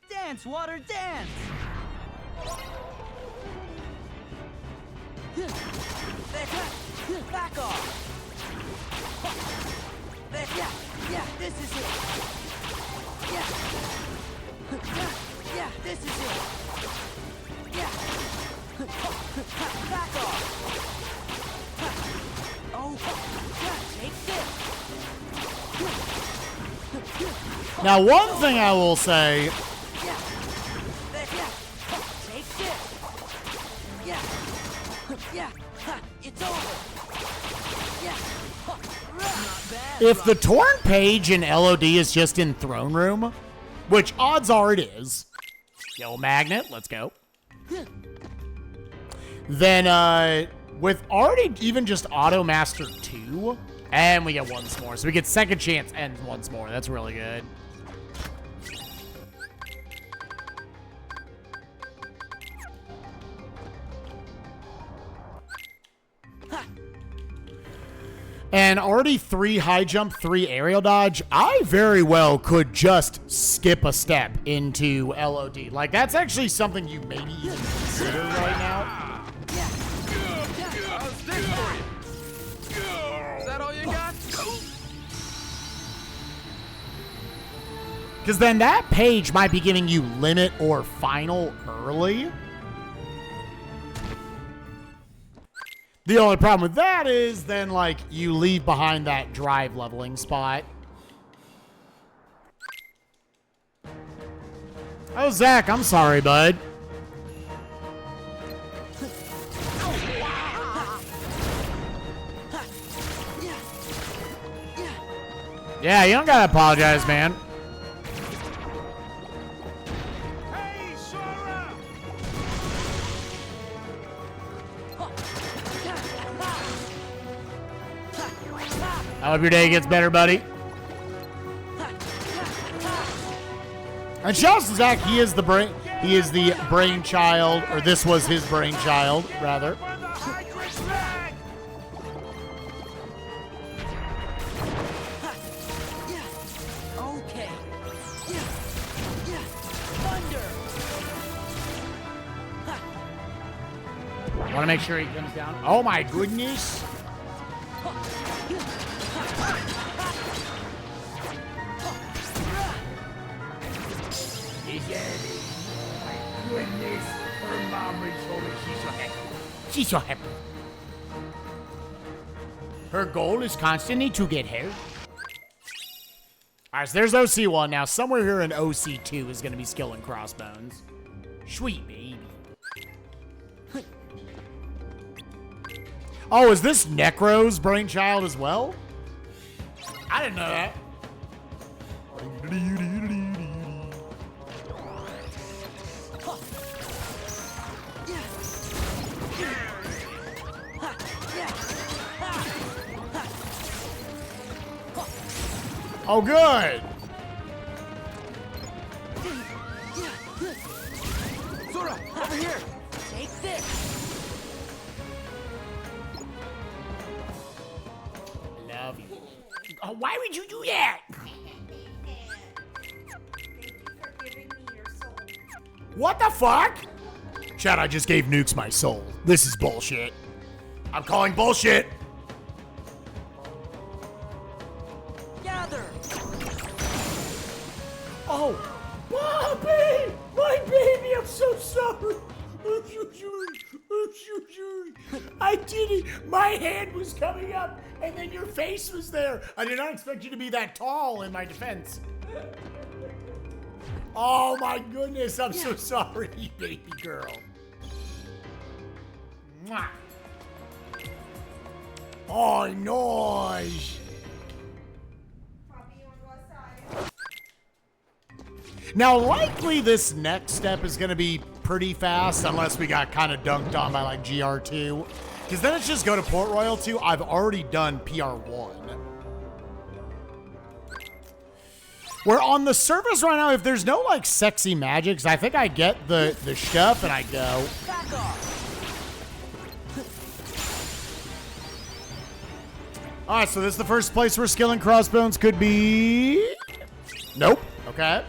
Dance, water, dance! Back off! Yeah, this is it! Yeah, this is it! Yeah! Back off! Oh, yeah, take this! Now, one thing I will say... It's over. If the torn page in LOD is just in throne room, which odds are it is, yellow magnet, let's go. Then with already even just auto master 2, and we get once more, so we get second chance and once more. That's really good. And already 3 high jump, 3 aerial dodge. I very well could just skip a step into LOD. Like, that's actually something you maybe even consider right now. How's this for you? Is that all you got? Because then that page might be giving you limit or final early. The only problem with that is then, like, you leave behind that drive leveling spot. Oh, Zach, I'm sorry, bud. Yeah, you don't gotta apologize, man. Hey, Sora! I hope your day gets better, buddy. And shouts to Zach, he is the brainchild, or this was his brainchild, rather. For the Hydra flag! Okay. Thunder. Want to make sure he comes down. Oh my goodness. Goodness, her mom told me she's so happy. She's so happy. Her goal is constantly to get hair. All right, so there's OC1. Now, somewhere here in OC2 is going to be skill and crossbones. Sweet baby. Oh, is this Necro's brainchild as well? I didn't know that. Oh, good. Sora, over here. Take this. Love you. Oh, why would you do that? What the fuck? Chad, I just gave Nukes my soul. This is bullshit. I'm calling bullshit. Gather. Oh, Bobby! My baby, I'm so sorry. I'm so sorry. I'm so sorry. I did it. My hand was coming up, and then your face was there. I did not expect you to be that tall in my defense. Oh my goodness, I'm so sorry, baby girl. Mwah. Oh, nice. Now, likely this next step is going to be pretty fast, unless we got kind of dunked on by like GR2. Because then it's just go to Port Royal 2. I've already done PR1. We're on the surface right now. If there's no like sexy magics, I think I get the stuff and I go. Back off. All right, so this is the first place where skill and crossbones could be. Nope. Okay.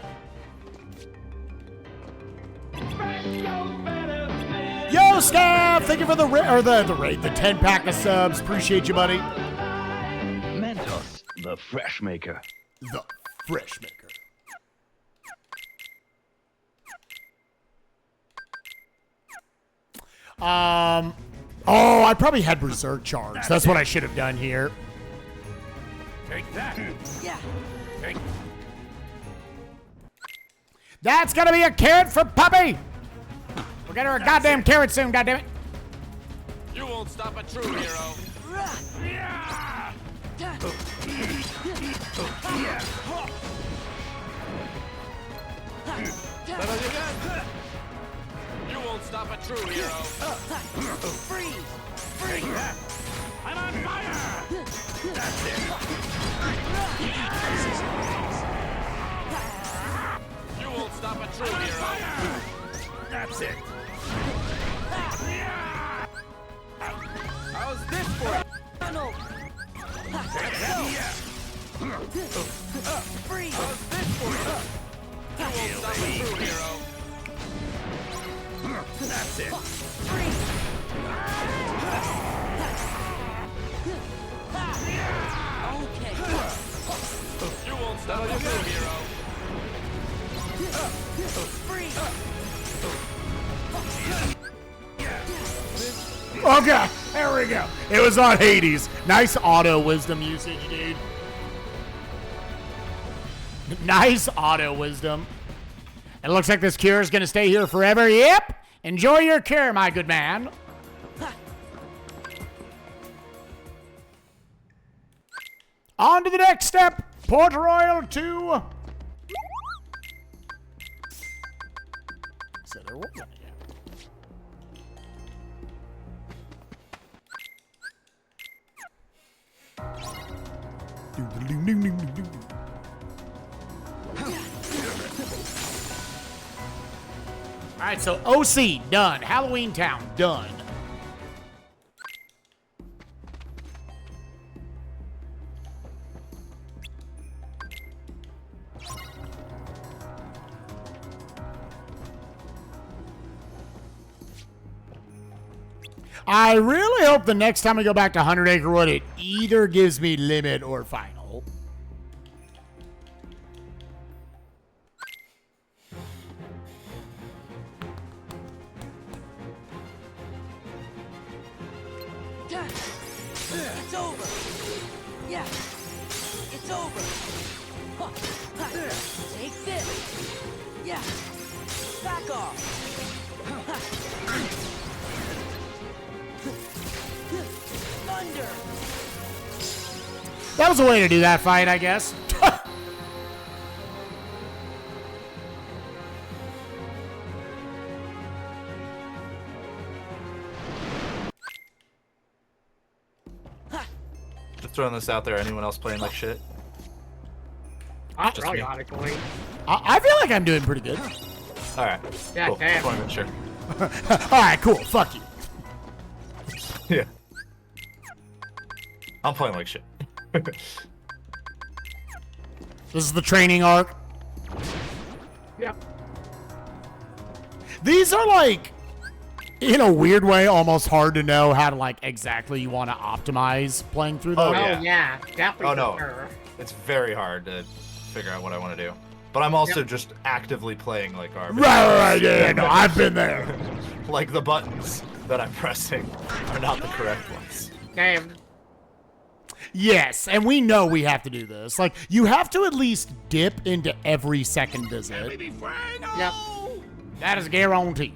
Yo, Scav! Thank you for the raid, the 10 pack of subs. Appreciate you, buddy. Mentos, the fresh maker. The fresh maker. Oh, I probably had Berserk charge. That's what I should have done here. Take that! Yeah. Take That's gonna be a carrot for Puppy. We'll get her a goddamn carrot soon, goddammit. You won't stop a true hero. Yeah! You won't stop a true hero. Freeze. Take that! I'm on fire! That's it! You won't stop a true hero. That's it! How's this for you? Tunnel. Freeze. How's this for you? You won't stop a true hero. That's it! Freeze. Okay. You won't stop a true hero. Freeze. Okay, there we go. It was on Hades. Nice auto wisdom usage, dude. Nice auto wisdom. It looks like this cure is going to stay here forever. Yep. Enjoy your cure, my good man. On to the next step. Port Royal 2. So there was one, yeah. All right, so OC done. Halloween Town done. I really hope the next time I go back to 100 Acre Wood, it either gives me limit or final. It's over. Yeah. It's over. Take this. Yeah. Back off. Thunder. That was a way to do that fight, I guess. Just throwing this out there. Anyone else playing like shit? Not Just really, me. honestly. I feel like I'm doing pretty good. All right. Yeah, cool. damn. Just wanted to make sure. All right, cool. Fuck you. Yeah. I'm playing like shit. This is the training arc. Yep. These are like, in a weird way, almost hard to know how to like exactly you want to optimize playing through Oh, those. Oh, yeah. yeah. Definitely. Oh, no. for sure. It's very hard to figure out what I want to do. But I'm also just actively playing like garbage. Right, yeah, no, I've been there. Like the buttons that I'm pressing are not the correct ones. Damn. Yes, and we know we have to do this. Like, you have to at least dip into every second visit. Yep. That is guaranteed.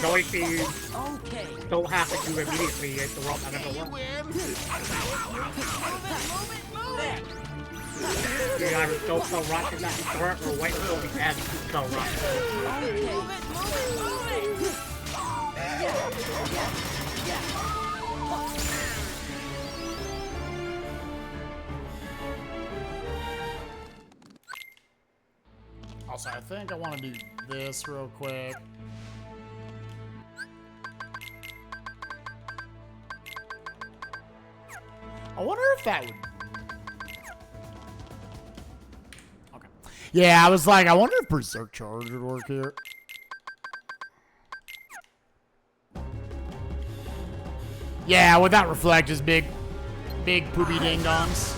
Going to Okay. don't have to do immediately is the wrong number one. There. You either go so rush and not start or wait until the end to go rush. Okay. Also, I think I want to do this real quick. I wonder if that would... Okay. Yeah, I was like, I wonder if Berserk Charge would work here. Yeah, without reflect his big poopy ding-dongs.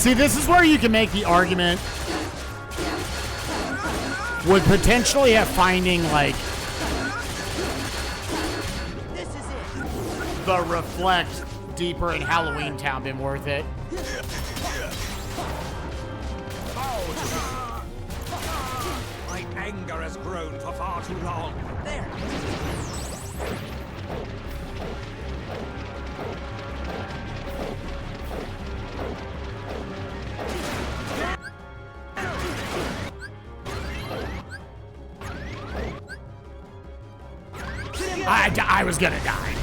See, this is where you can make the argument would potentially have finding, like, This is it. the reflect deeper in Halloween Town been worth it. My anger has grown for far too long. There. I was gonna die.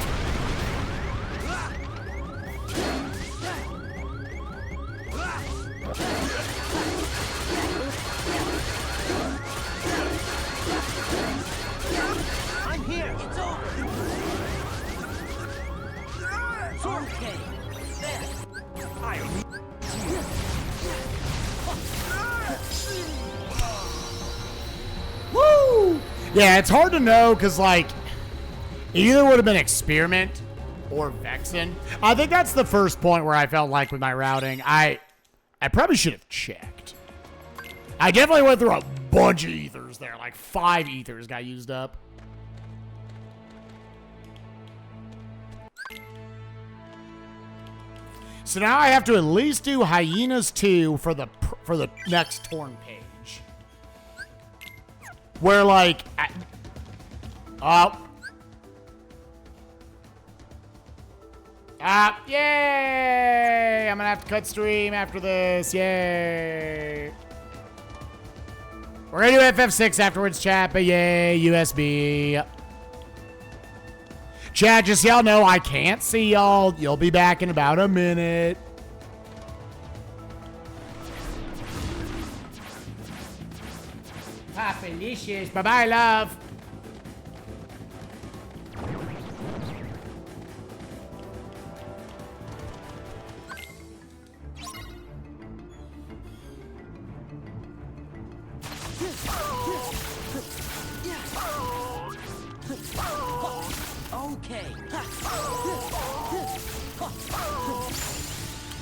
I'm here. It's over. Okay. There. Woo! Yeah, it's hard to know because, like, it either would have been Experiment or Vexen. I think that's the first point where I felt like with my routing, I probably should have checked. I definitely went through a bunch of ethers there. Like 5 ethers got used up. So now I have to at least do Hyenas 2 for the next Torn page. Where like, yay! I'm gonna have to cut stream after this. Yay! We're gonna do FF6 afterwards, chat, but yay, USB. Chat, just so y'all know, I can't see y'all. You'll be back in about a minute. Popalicious. Bye-bye, love.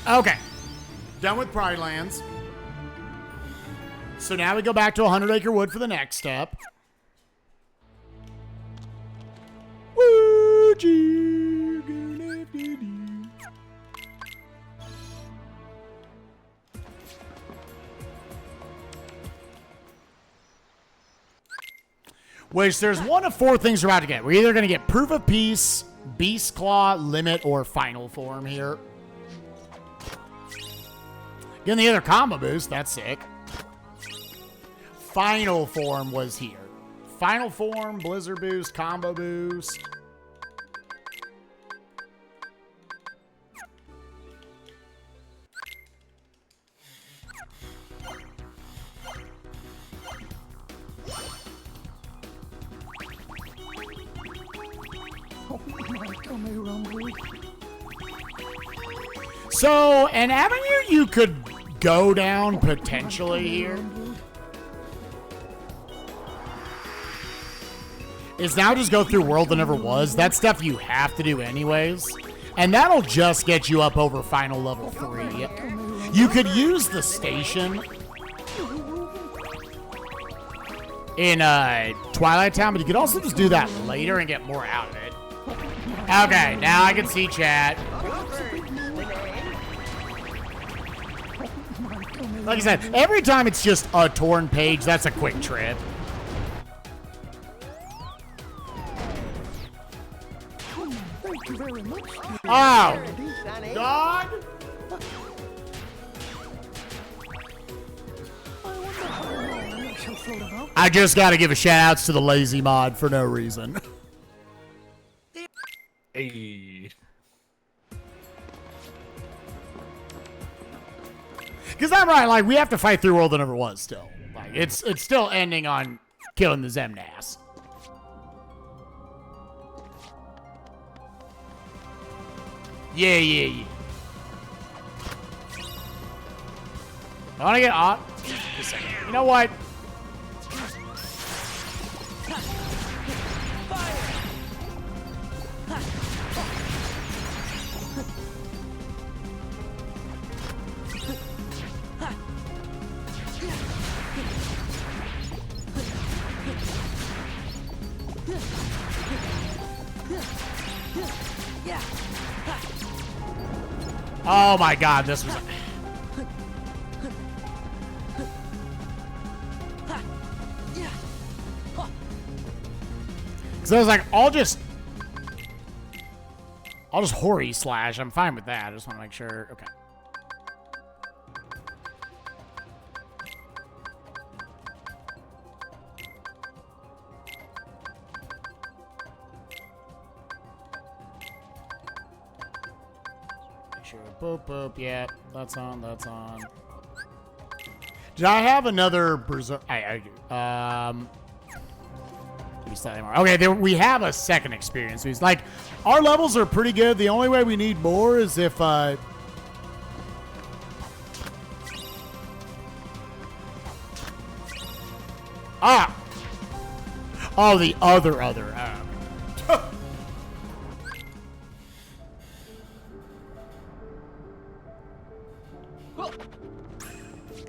Okay. Done with Pride Lands. So now we go back to 100 Acre Wood for the next step. Would you gonna have to do? Which there's one of 4 things we're about to get. We're either going to get Proof of Peace, Beast Claw, Limit, or Final Form here. Getting the other combo boost, that's sick. Final Form was here. Final Form, Blizzard boost, combo boost. So, an avenue you could go down potentially here is now just go through World That Never Was. That stuff you have to do anyways. And that'll just get you up over final level 3. You could use the station in Twilight Town, but you could also just do that later and get more out of it. Okay, now I can see chat. Like I said, every time it's just a torn page, that's a quick trip. Thank you very much. Oh, dog. I just got to give a shout outs to the lazy mod for no reason. Hey. Because I'm right, like, we have to fight through World That Never Was still. Like, it's still ending on killing the Xemnas. Yeah. I want to get on. You know what? Oh my god, this was... So I was like, I'll just Hori slash. I'm fine with that. I just want to make sure. Okay. Boop, boop, yeah, that's on. Did I have another Berserk? I do. Maybe slightly more. Okay, we have a second experience. It's like, our levels are pretty good. The only way we need more is if, Oh, the other.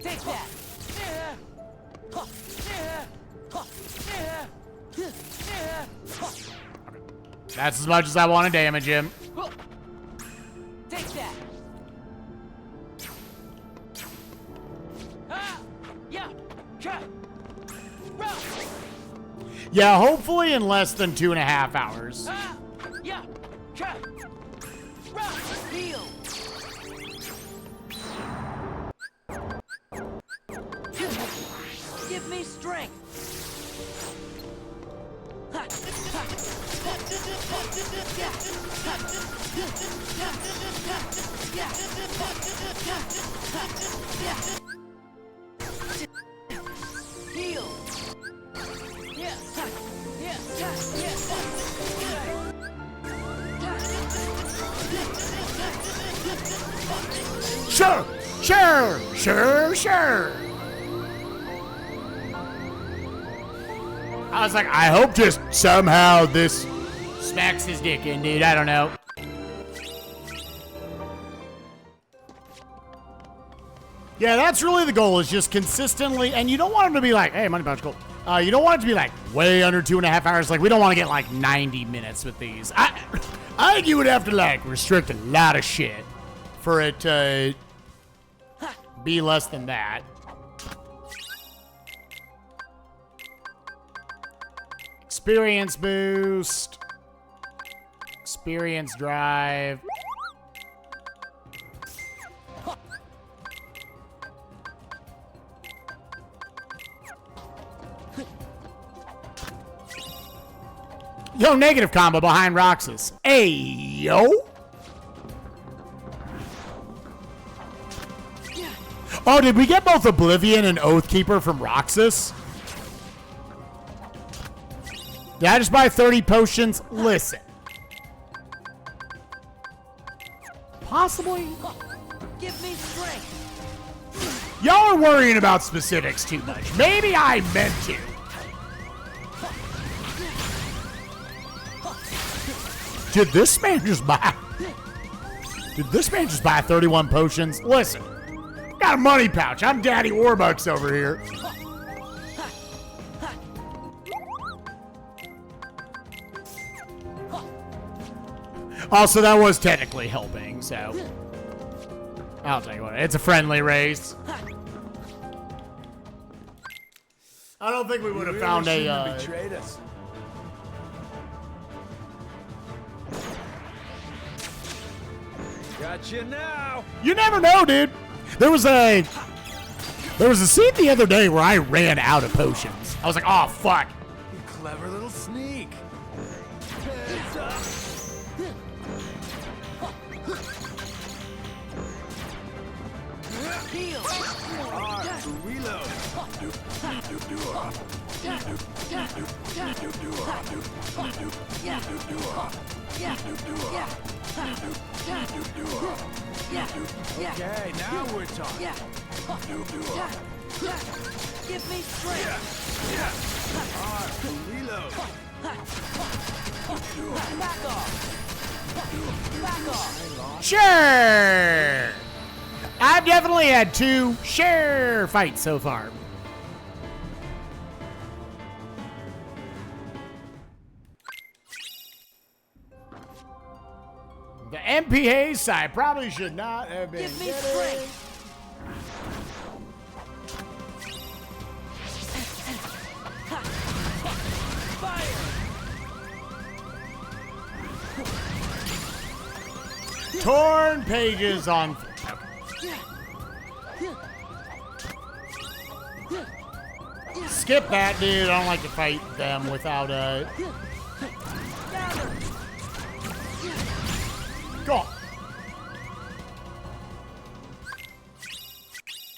Take that. That's as much as I want to damage him. Take that. Yeah. Yeah, hopefully in less than 2.5 hours. Yeah. Heal. Give me strength. Heal. Sure. I was like, I hope just somehow this smacks his dick in, dude. I don't know. Yeah, that's really the goal, is just consistently, and you don't want him to be like, hey, money pouch, gold. You don't want it to be like way under 2.5 hours. Like, we don't want to get like 90 minutes with these. I think you would have to like restrict a lot of shit for it to be less than that. Experience boost. Experience drive. Yo, negative combo behind Roxas. Hey, yo. Oh, did we get both Oblivion and Oathkeeper from Roxas? Did I just buy 30 potions? Listen. Possibly. Give me strength. Y'all are worrying about specifics too much. Maybe I meant to. Did this man just buy 31 potions? Listen, got a money pouch. I'm Daddy Warbucks over here. Also, that was technically helping, so I'll tell you what, it's a friendly race. I don't think we would have found a betrayed us. Gotcha now. You never know, dude. There was a scene the other day where I ran out of potions. I was like, oh fuck. You clever little sneak. Heads up. Heal. Reload. Okay, now we're talking. Give me strength. Reload. Back off. Back off. Sure. I've definitely had 2 fights so far. The MPA side probably should not have been. Give me strength. Torn pages on. Skip that, dude. I don't like to fight them without a. Go on.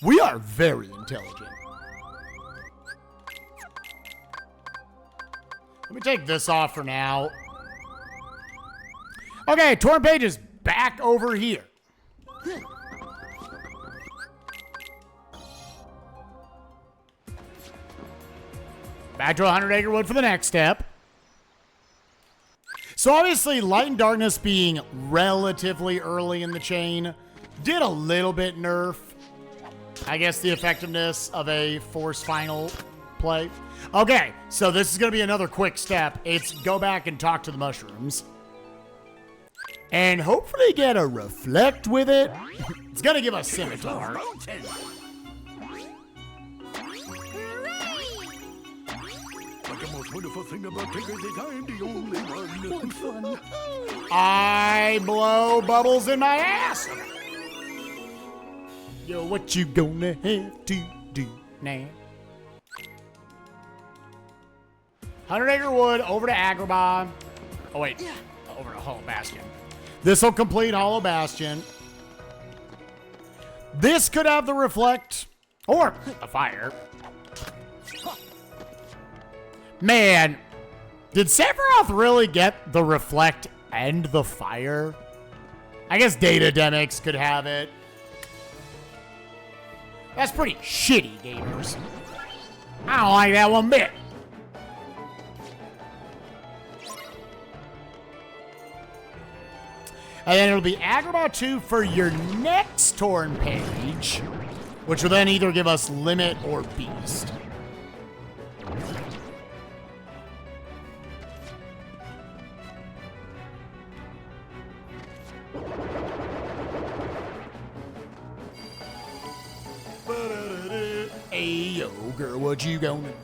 We are very intelligent. Let me take this off for now. Okay, torn pages back over here. Back to 100 Acre Wood for the next step. So obviously, Light and Darkness being relatively early in the chain did a little bit nerf, I guess, the effectiveness of a Force Final play. Okay, so this is going to be another quick step. It's go back and talk to the mushrooms. And hopefully get a reflect with it. It's going to give us scimitar. But the most wonderful thing about Tigger is I'm the only one. Fun. I blow bubbles in my ass. Yo, what you gonna have to do now? 100-acre wood, over to Agrabah. Oh, wait. Over to Hollow Bastion. This will complete Hollow Bastion. This could have the reflect or a fire. Man, did Sephiroth really get the reflect and the fire? I guess Datademics could have it. That's pretty shitty, gamers. I don't like that one bit. And then it'll be Agrabah 2 for your next Torn page, which will then either give us Limit or Beast. Hey, yo, girl, what you gonna do?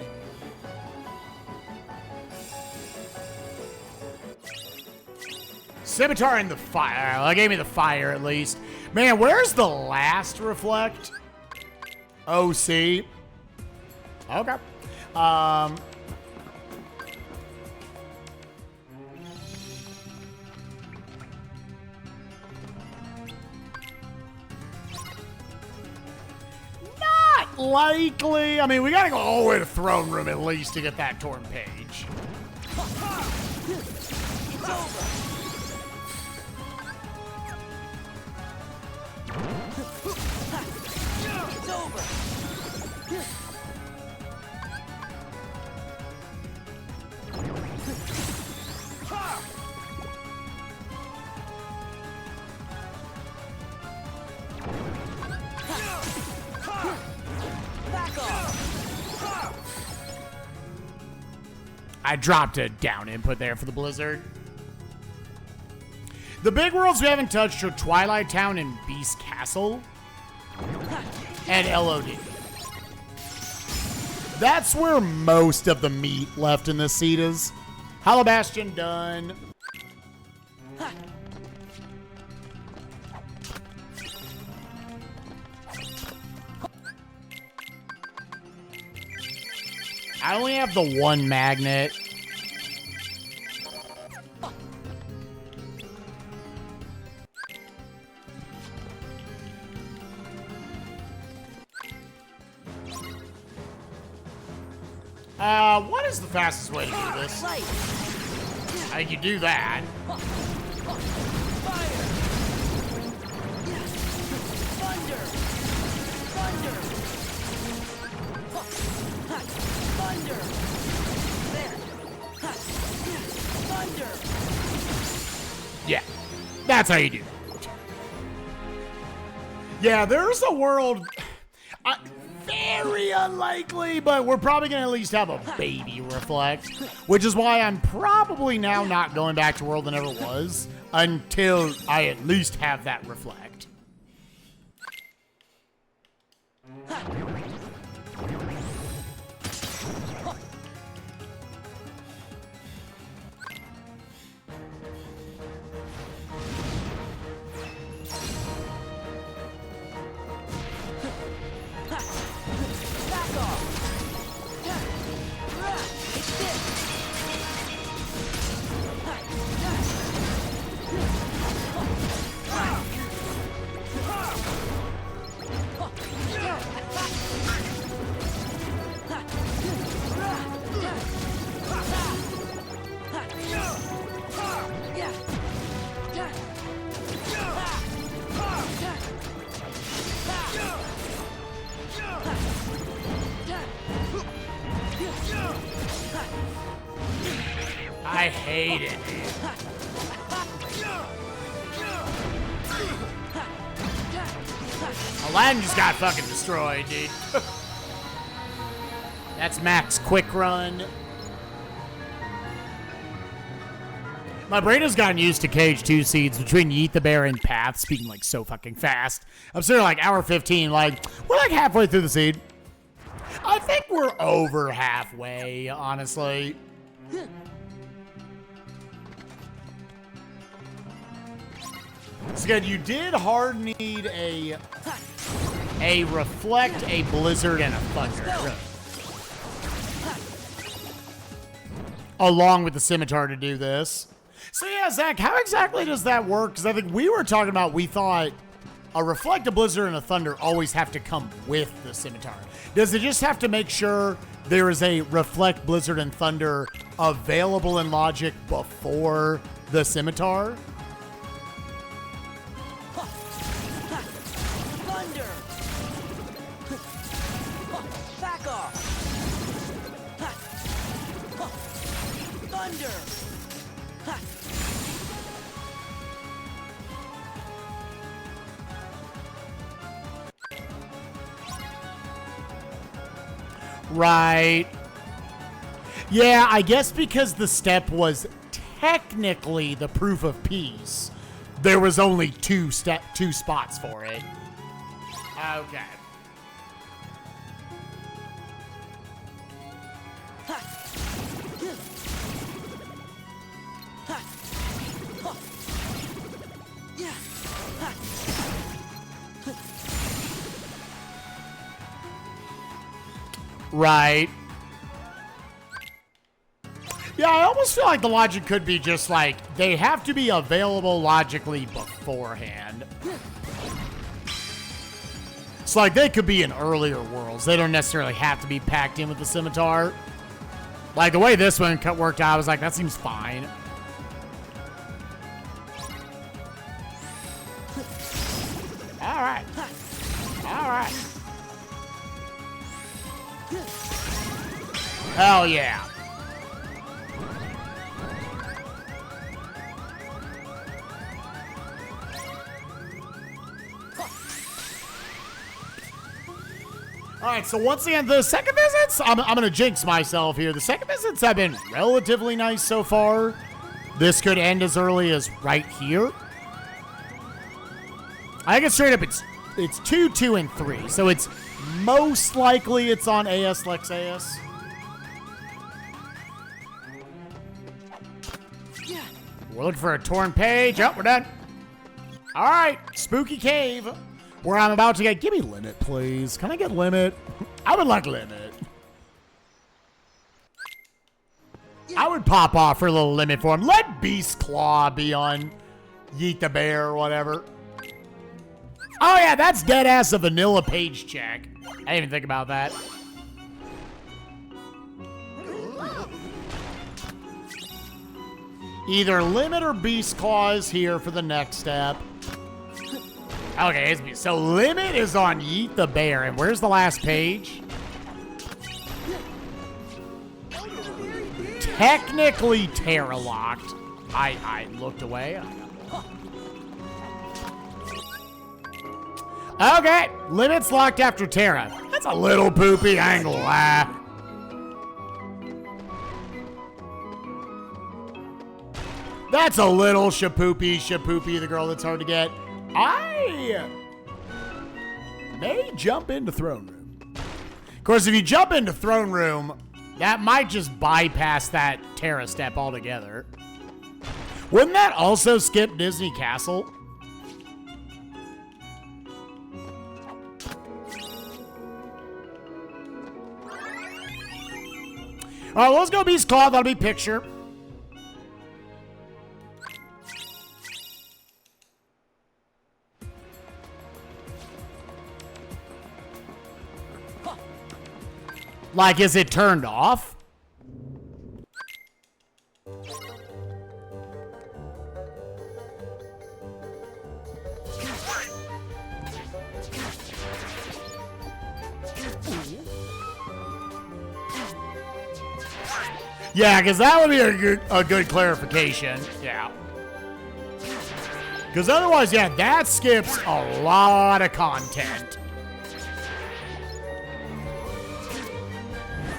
Scimitar and the fire. That gave me the fire at least. Man, where's the last reflect? OC. Okay. Not likely. I mean, we gotta go all the way to Throne Room at least to get that Torn page. It's over. It's over. Back off. I dropped a down input there for the Blizzard. The big worlds we haven't touched are Twilight Town and Beast Castle. And LOD. That's where most of the meat left in this seed is. Hollow Bastion done. I only have the one magnet. What is the fastest way to do this? I can do that. Fire! Thunder! Thunder! Thunder! There! Thunder! Yeah, that's how you do it. Yeah, there's a world... very unlikely, but we're probably going to at least have a baby reflect, which is why I'm probably now not going back to World That Never Was until I at least have that reflect. I hate it, dude. Aladdin just got fucking destroyed, dude. That's max quick run. My brain has gotten used to KH2 seeds between Yeet the Bear and Path, speaking like so fucking fast. I'm sitting like hour 15, like, we're like halfway through the seed. I think we're over halfway, honestly. So again, you did hard need a Reflect, a Blizzard, and a Thunder. Along with the Scimitar to do this. So yeah, Zach, how exactly does that work? Because I think we were talking about, we thought a Reflect, a Blizzard, and a Thunder always have to come with the Scimitar. Does it just have to make sure there is a Reflect, Blizzard, and Thunder available in Logic before the Scimitar? Thunder! Back off! Thunder! Right. Yeah, I guess because the step was technically the proof of peace, there was only two spots for it. Okay. Right. Yeah, I almost feel like the logic could be just like, they have to be available logically beforehand. It's like they could be in earlier worlds. They don't necessarily have to be packed in with the Scimitar. Like the way this one worked out, I was like, that seems fine. All right. All right. Hell yeah. All right, so once again, the second visits, I'm going to jinx myself here. The second visits have been relatively nice so far. This could end as early as right here. I guess straight up, it's 2, 2, and 3. So it's most likely it's on AS Lex AS. We're looking for a torn page. Oh, we're done. All right, Spooky Cave, where I'm about to get. Give me limit, please. Can I get limit? I would like limit. I would pop off for a little limit for him. Let Beast Claw be on Yeet the Bear or whatever. Oh yeah, that's dead ass a vanilla page check. I didn't even think about that. Either limit or Beast Claw is here for the next step. Okay, so limit is on Yeet the Bear, and where's the last page? Technically Terra locked. I looked away. Okay, limit's locked after Terra. That's a little poopy, I ain't gonna lie. That's a little shapoopy, the girl that's hard to get. I may jump into Throne Room. Of course, if you jump into Throne Room, that might just bypass that Terra step altogether. Wouldn't that also skip Disney Castle? All right, let's go Beast Claw. That'll be picture. Like, is it turned off? Yeah, because that would be a good clarification. Yeah. Because otherwise, yeah, that skips a lot of content.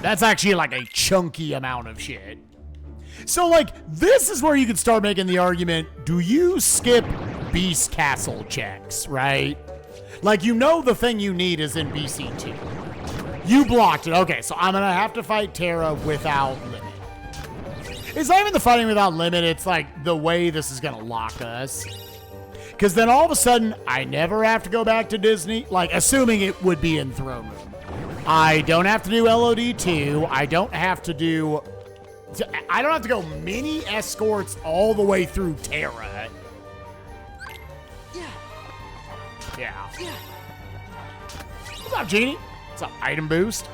That's actually like a chunky amount of shit. So, like, this is where you could start making the argument, do you skip Beast Castle checks, right? Like, you know the thing you need is in BC2. You blocked it. Okay, so I'm going to have to fight Terra without limit. It's not even the fighting without limit. It's like the way this is going to lock us. Because then all of a sudden, I never have to go back to Disney. Like, assuming it would be in Throne Room. I don't have to do LOD2. I don't have to do... I don't have to go mini escorts all the way through Terra. Yeah. What's up, Genie? What's up, item boost?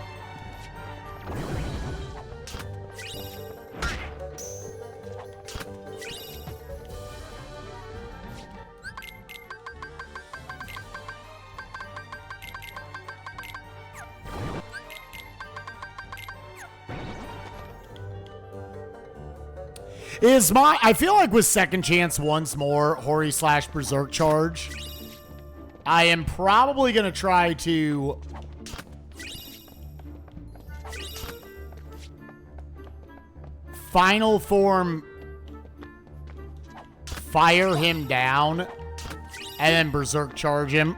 I feel like with second chance once more, Hori / Berserk charge, I am probably going to try to final form fire him down and then Berserk charge him.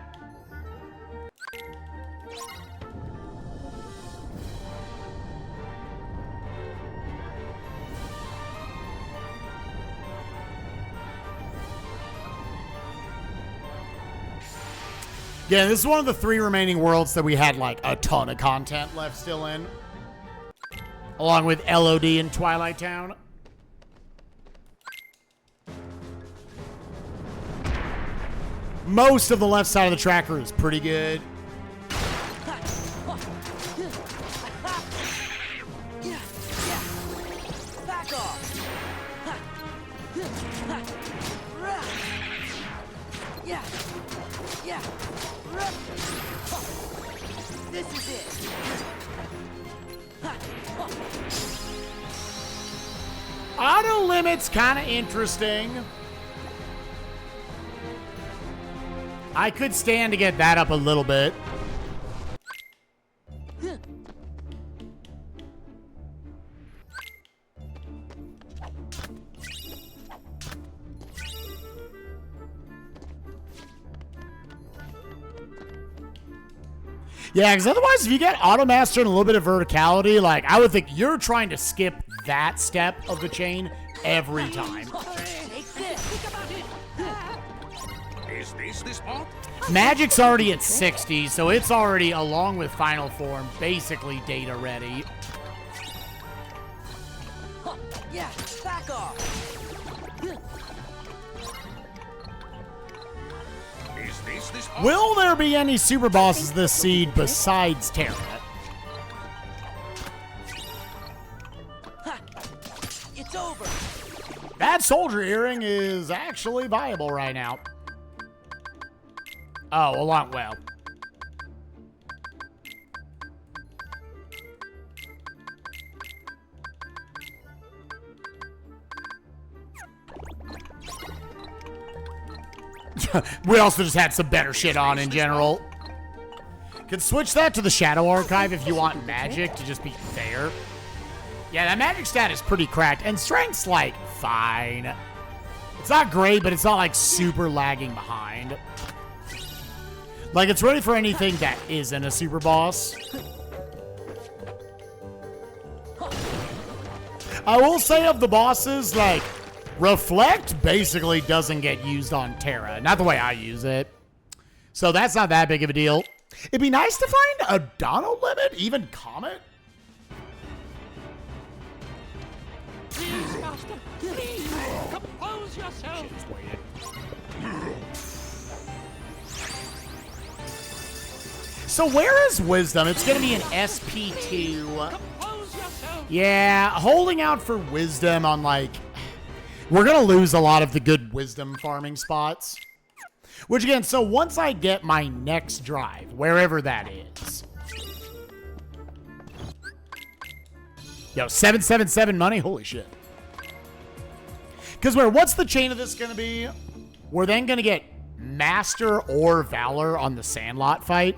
Yeah, this is one of the 3 remaining worlds that we had, like, a ton of content left still in. Along with LOD and Twilight Town. Most of the left side of the tracker is pretty good. Back off. Yeah. This is it. Auto limit's kind of interesting. I could stand to get that up a little bit. Yeah, because otherwise, if you get Auto Master and a little bit of verticality, like, I would think you're trying to skip that step of the chain every time. Is this the spot? Magic's already at 60, so it's already, along with Final Form, basically data ready. Yeah, back off. Is this the spot? Will there be any super bosses this seed besides Terra? It's over. That soldier earring is actually viable right now. Oh, well. We also just had some better shit on in general. Could switch that to the Shadow Archive if you want magic to just be there. Yeah, that magic stat is pretty cracked. And strength's, like, fine. It's not great, but it's not, like, super lagging behind. Like, it's ready for anything that isn't a super boss. I will say of the bosses, like, Reflect basically doesn't get used on Terra. Not the way I use it. So that's not that big of a deal. It'd be nice to find a Dono limit, even Comet. Please, Master, please, compose yourself. Just waited. So where is Wisdom? It's going to be an SP2. Compose yourself. Yeah, holding out for Wisdom on, like... We're going to lose a lot of the good Wisdom farming spots. Which, again, so once I get my next drive, wherever that is... Yo, 777 money? Holy shit. Because what's the chain of this going to be? We're then going to get Master or Valor on the Sandlot fight.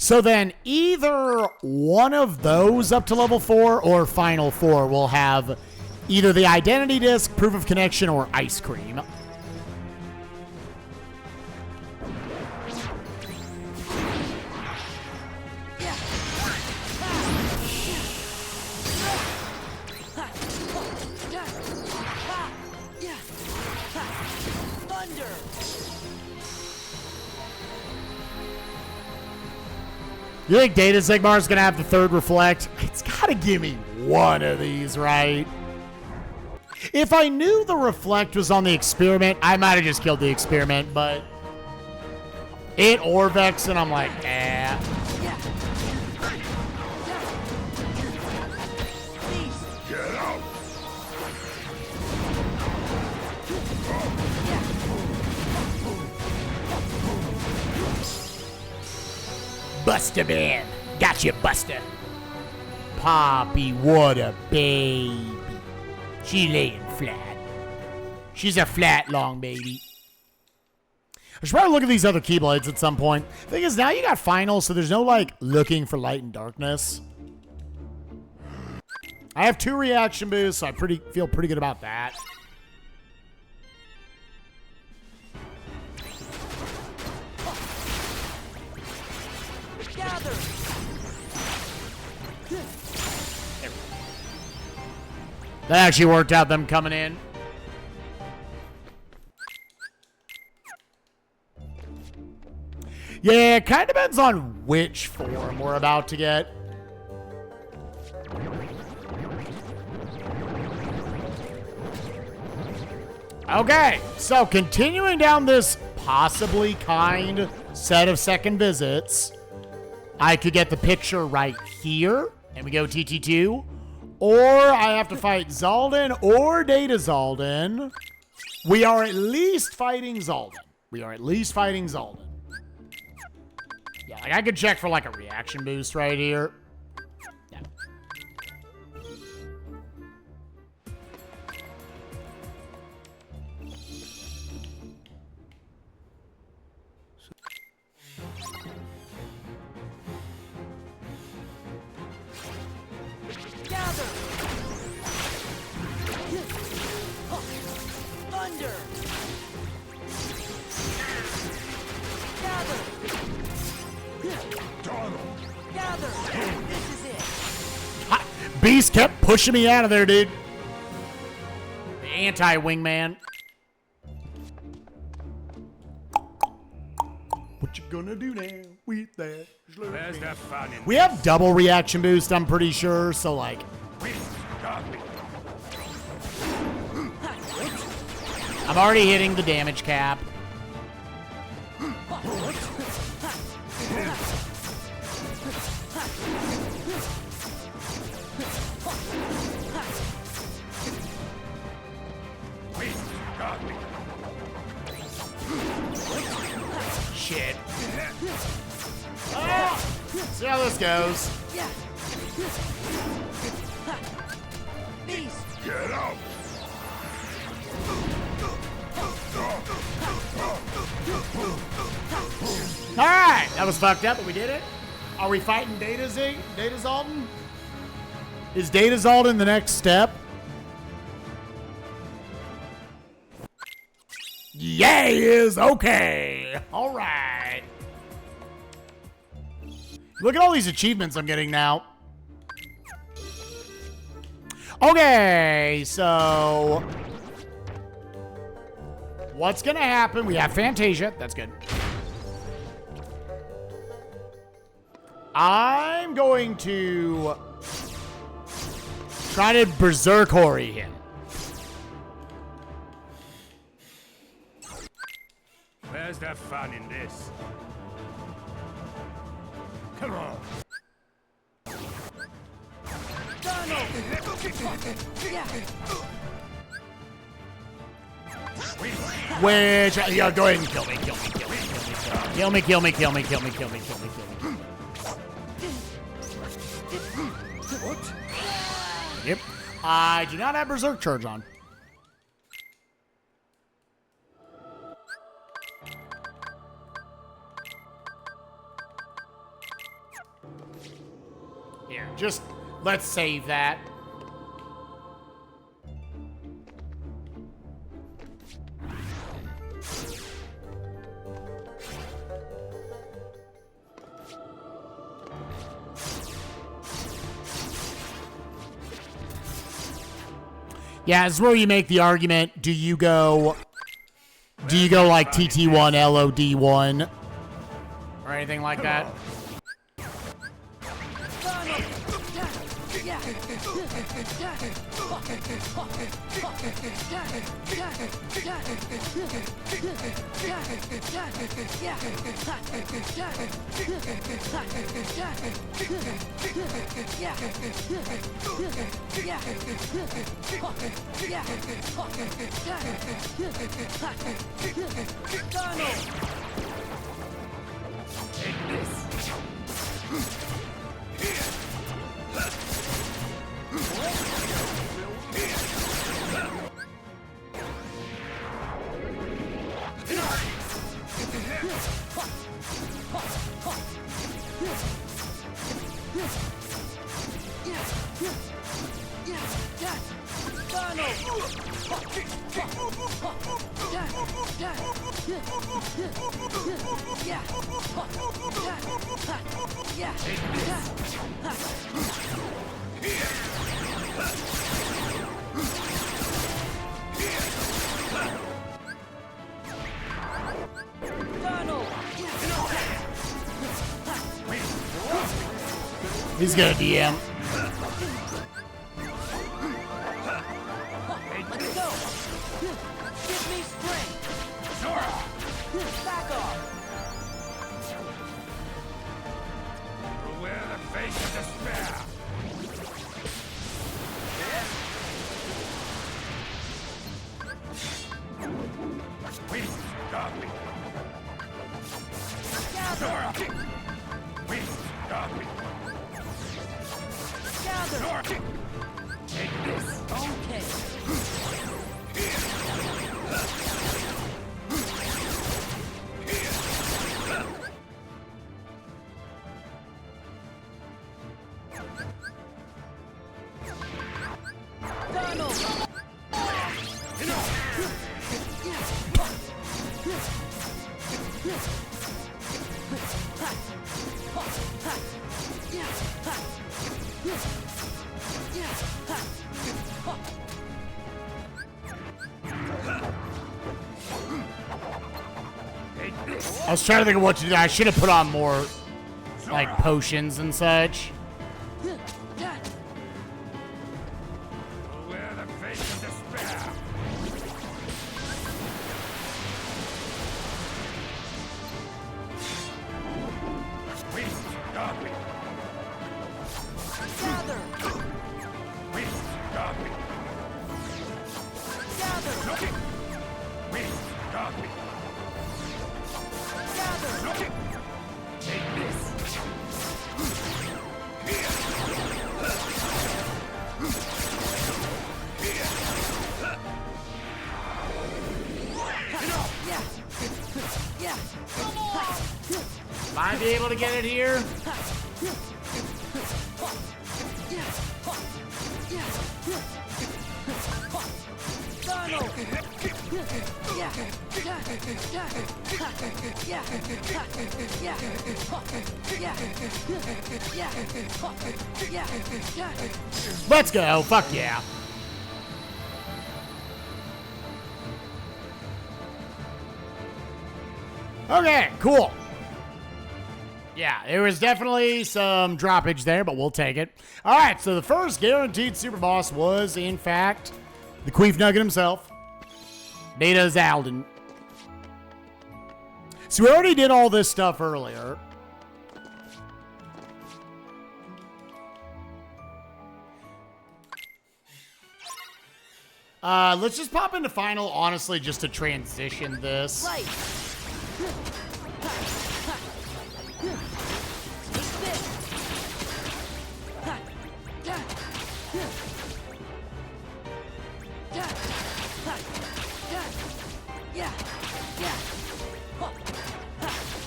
So then either one of those up to level 4 or Final 4 will have either the identity disc, proof of connection, or ice cream. You think Data Sigmar's gonna have the third reflect? It's gotta give me one of these, right? If I knew the reflect was on the experiment, I might have just killed the experiment, but it Orvex and I'm like, eh. Get out! Buster Man. Got you, Buster. Poppy, what a baby. She laying flat. She's a flat, long baby. I should probably look at these other Keyblades at some point. Thing is, now you got Final, so there's no, like, looking for light and darkness. I have 2 reaction boosts, so I feel pretty good about that. Gather. That actually worked out, them coming in. Yeah, it kind of depends on which form we're about to get. Okay, so continuing down this possibly kind set of second visits, I could get the picture right here, and we go TT2, or I have to fight Zaldin or Data Zaldin. We are at least fighting Zaldin. Yeah, like I could check for like a reaction boost right here. Yeah. Gather. Thunder. Gather. Gather. This is it. Beast kept pushing me out of there, dude. The anti-wingman. What you gonna do now with that? Where's the fun in We have double reaction boost, I'm pretty sure, so like... I'm already hitting the damage cap. Shit. Ah! See how this goes. Beast. Get out! Alright, that was fucked up, but we did it. Are we fighting Data Zaldin? Is Data Zaldin the next step? Yeah, he is. Okay. Alright. Look at all these achievements I'm getting now. Okay, so... what's gonna happen? We have Fantasia. That's good. I'm going to try to Berserk Hori him. Where's the fun in this? Come on. Which, yeah, go ahead and kill me, kill me, kill me, kill me, kill me, kill me, kill me, kill me, kill me, kill me, kill me. Yep. I do not have Berserk Charge on. Here, just let's save that. Yeah, it's where you make the argument, do you go like TT1, LOD1, or anything like that? He's gonna DM. Let's go. Give me strength. Back off. Wear the face of despair. Please stop me. Gather. Please stop me. Gather. Take this. Okay. I was trying to think of what to do. I should have put on more, like, potions and such. Wear the face of despair. Please stop me. Gather. Please stop me. Gather. Please stop me. Gather. Take this. Yeah. Might be able to get it here. Let's go. Fuck yeah. Okay, cool. Yeah, there was definitely some droppage there, but we'll take it. All right, so the first guaranteed super boss was, in fact, the Queef Nugget himself, Beta Zaldin. So we already did all this stuff earlier. Let's just pop into Final, honestly, just to transition this. Right.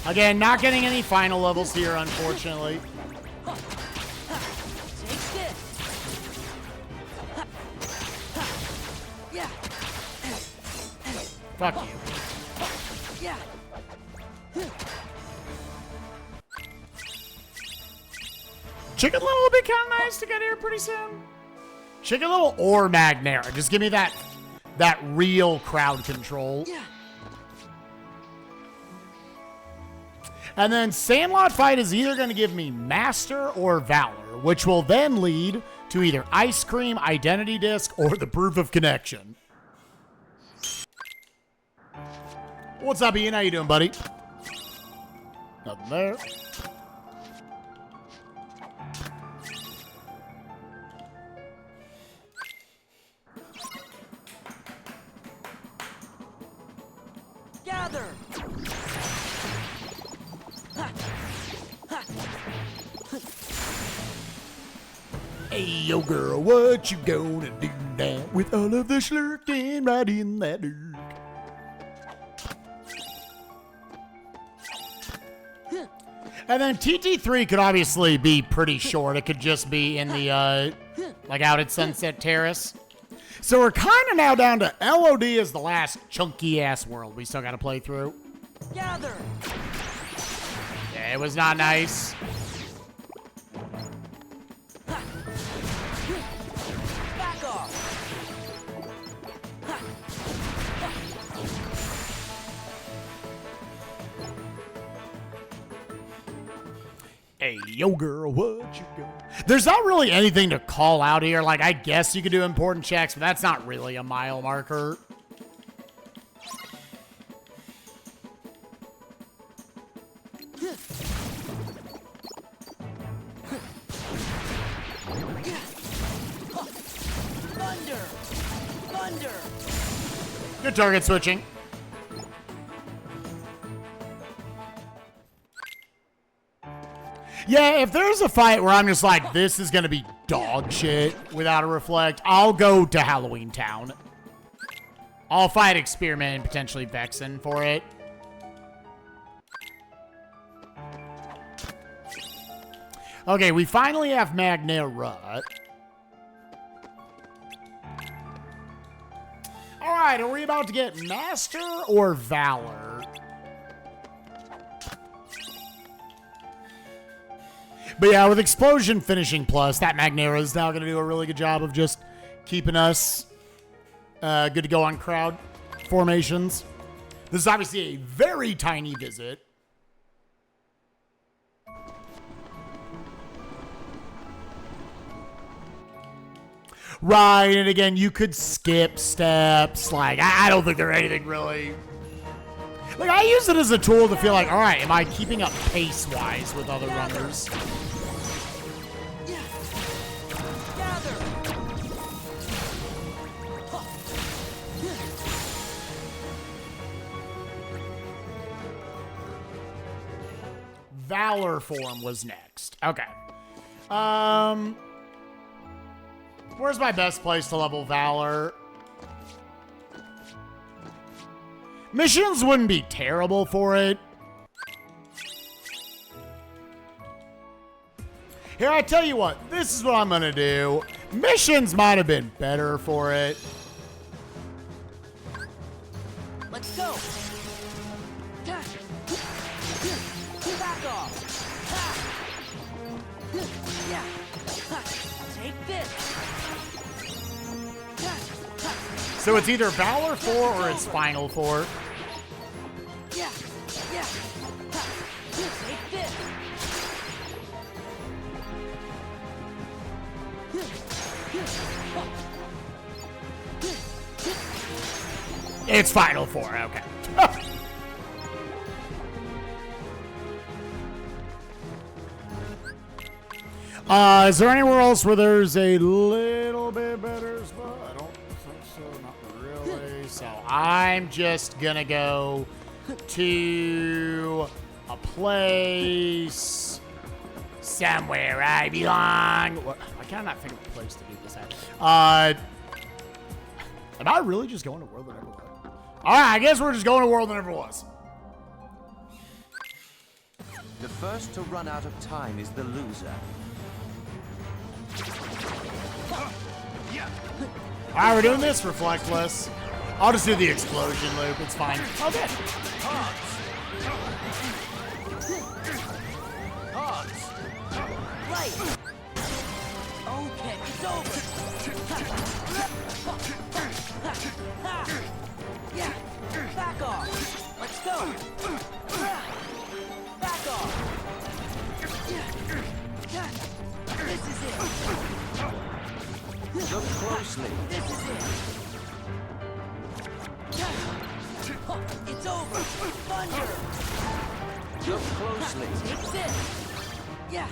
Again, not getting any final levels here, unfortunately. Fuck you. Yeah. Chicken Little will be kind of nice to get here pretty soon. Chicken Little or Magnera. Just give me that real crowd control. Yeah. And then Sandlot Fight is either going to give me Master or Valor, which will then lead to either Ice Cream, Identity Disc, or the Proof of Connection. What's up, Ian? How you doing, buddy? Nothing there. Gather. Hey, yo, girl, what you gonna do now with all of the slurking right in that dirt? And then TT3 could obviously be pretty short. It could just be in the, like, out at Sunset Terrace. So we're kind of now down to LOD as the last chunky-ass world we still got to play through. Gather. Yeah, it was not nice. Back off. Hey, yo, girl, what you go? There's not really anything to call out here. Like, I guess you could do important checks, but that's not really a mile marker. Thunder. Thunder. Good target switching. Yeah, if there's a fight where I'm just like, this is going to be dog shit without a reflect, I'll go to Halloween Town. I'll fight Experiment and potentially Vexen for it. Okay, we finally have Magnera. Alright, are we about to get Master or Valor? But yeah, with Explosion finishing plus, that Magnera is now going to do a really good job of just keeping us good to go on crowd formations. This is obviously a very tiny visit. Right, and again, you could skip steps. Like, I don't think they're anything really... Like, I use it as a tool to feel like, all right, am I keeping up pace-wise with other runners? Gather. Valor form was next. Okay. Where's my best place to level Valor? Missions wouldn't be terrible for it. Here, I tell you what, this is what I'm gonna do. Missions might have been better for it. Let's go. Back off. Yeah. Take this. So it's either Valor 4 or it's Final 4. Yeah. Yeah. Take this. It's Final 4, okay. Is there anywhere else where there's a little bit better spot? I don't think so, not really. So I'm just gonna go to a place somewhere I belong. What? I cannot think of a place to do this at. Am I really just going to World That Never Was? All right, I guess we're just going to World That Never Was. The first to run out of time is the loser. All right, we're doing this reflectless. I'll just do the explosion loop. It's fine. Okay. Right. Okay, it's over. Yeah, back off. Let's go. Back off. This is it. Look closely. This is it. It's over. Thunder. Look closely. Take this. Yeah.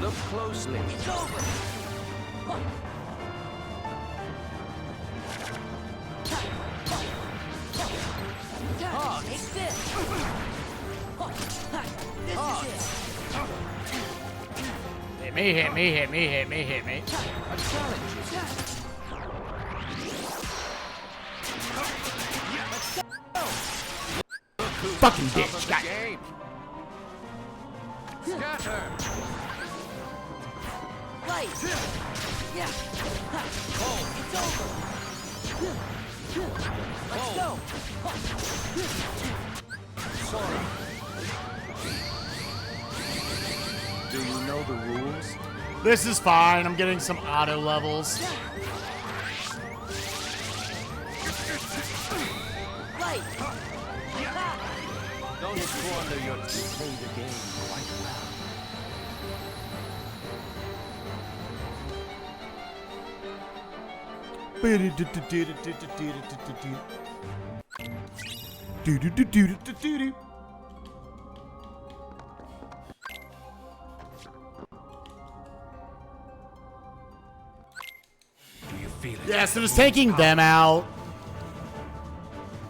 Look closely. It's over. Take this. This is it. Hit me, hit me, hit me, hit me, hit me. A challenge. Fucking bitch. Got it. Scatter. Right. Yeah. It's over. Let's go. Sora. Do you know the rules? This is fine. I'm getting some auto levels. Right. Don't squander your play the game quite well. Yeah, so just taking them out.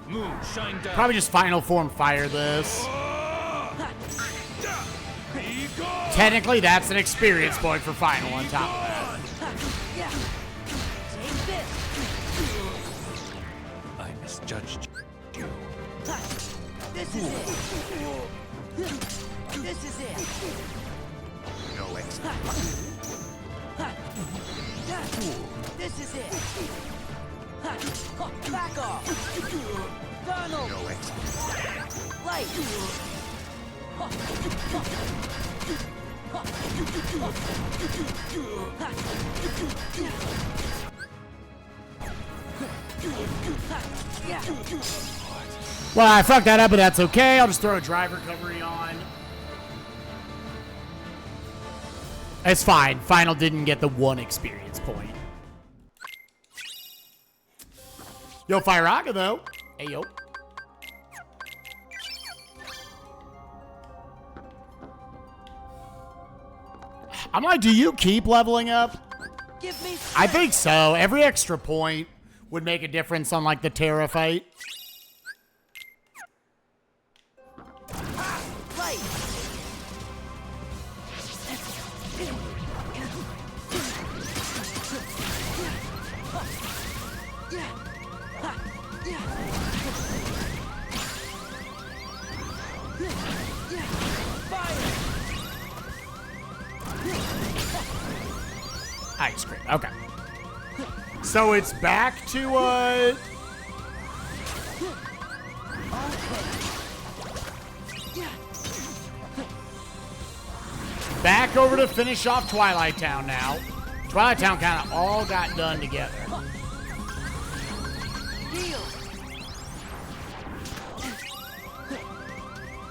Moon, shine down. Probably just final form fire this. Technically, that's an experience point for final on top of that. Yeah. Take this. I misjudged you. This is it. This is it. No expert. This is it. Back off. Donald. No expert. Light. Yeah. Well, I fucked that up, but that's okay. I'll just throw a drive recovery on. It's fine. Final didn't get the one experience point. Yo, Firaga, though. Hey, yo. I'm like, do you keep leveling up? Give me I think so. Every extra point would make a difference on, like, the Terra fight. light. Ice cream. Okay. So it's back to, back over to finish off Twilight Town now. Twilight Town kind of all got done together.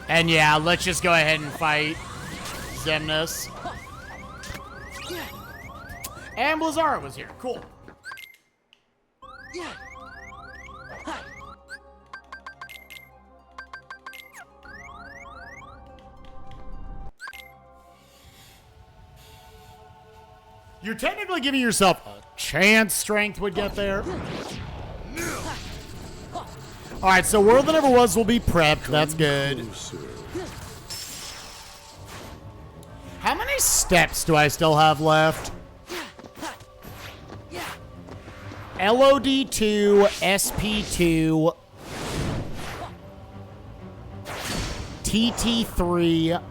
And yeah, let's just go ahead and fight Xemnas. And Blizzara was here. Cool. You're technically giving yourself a chance strength would get there. Alright, so World That Never Was will be prepped. That's good. How many steps do I still have left? LOD2, SP2, TT3.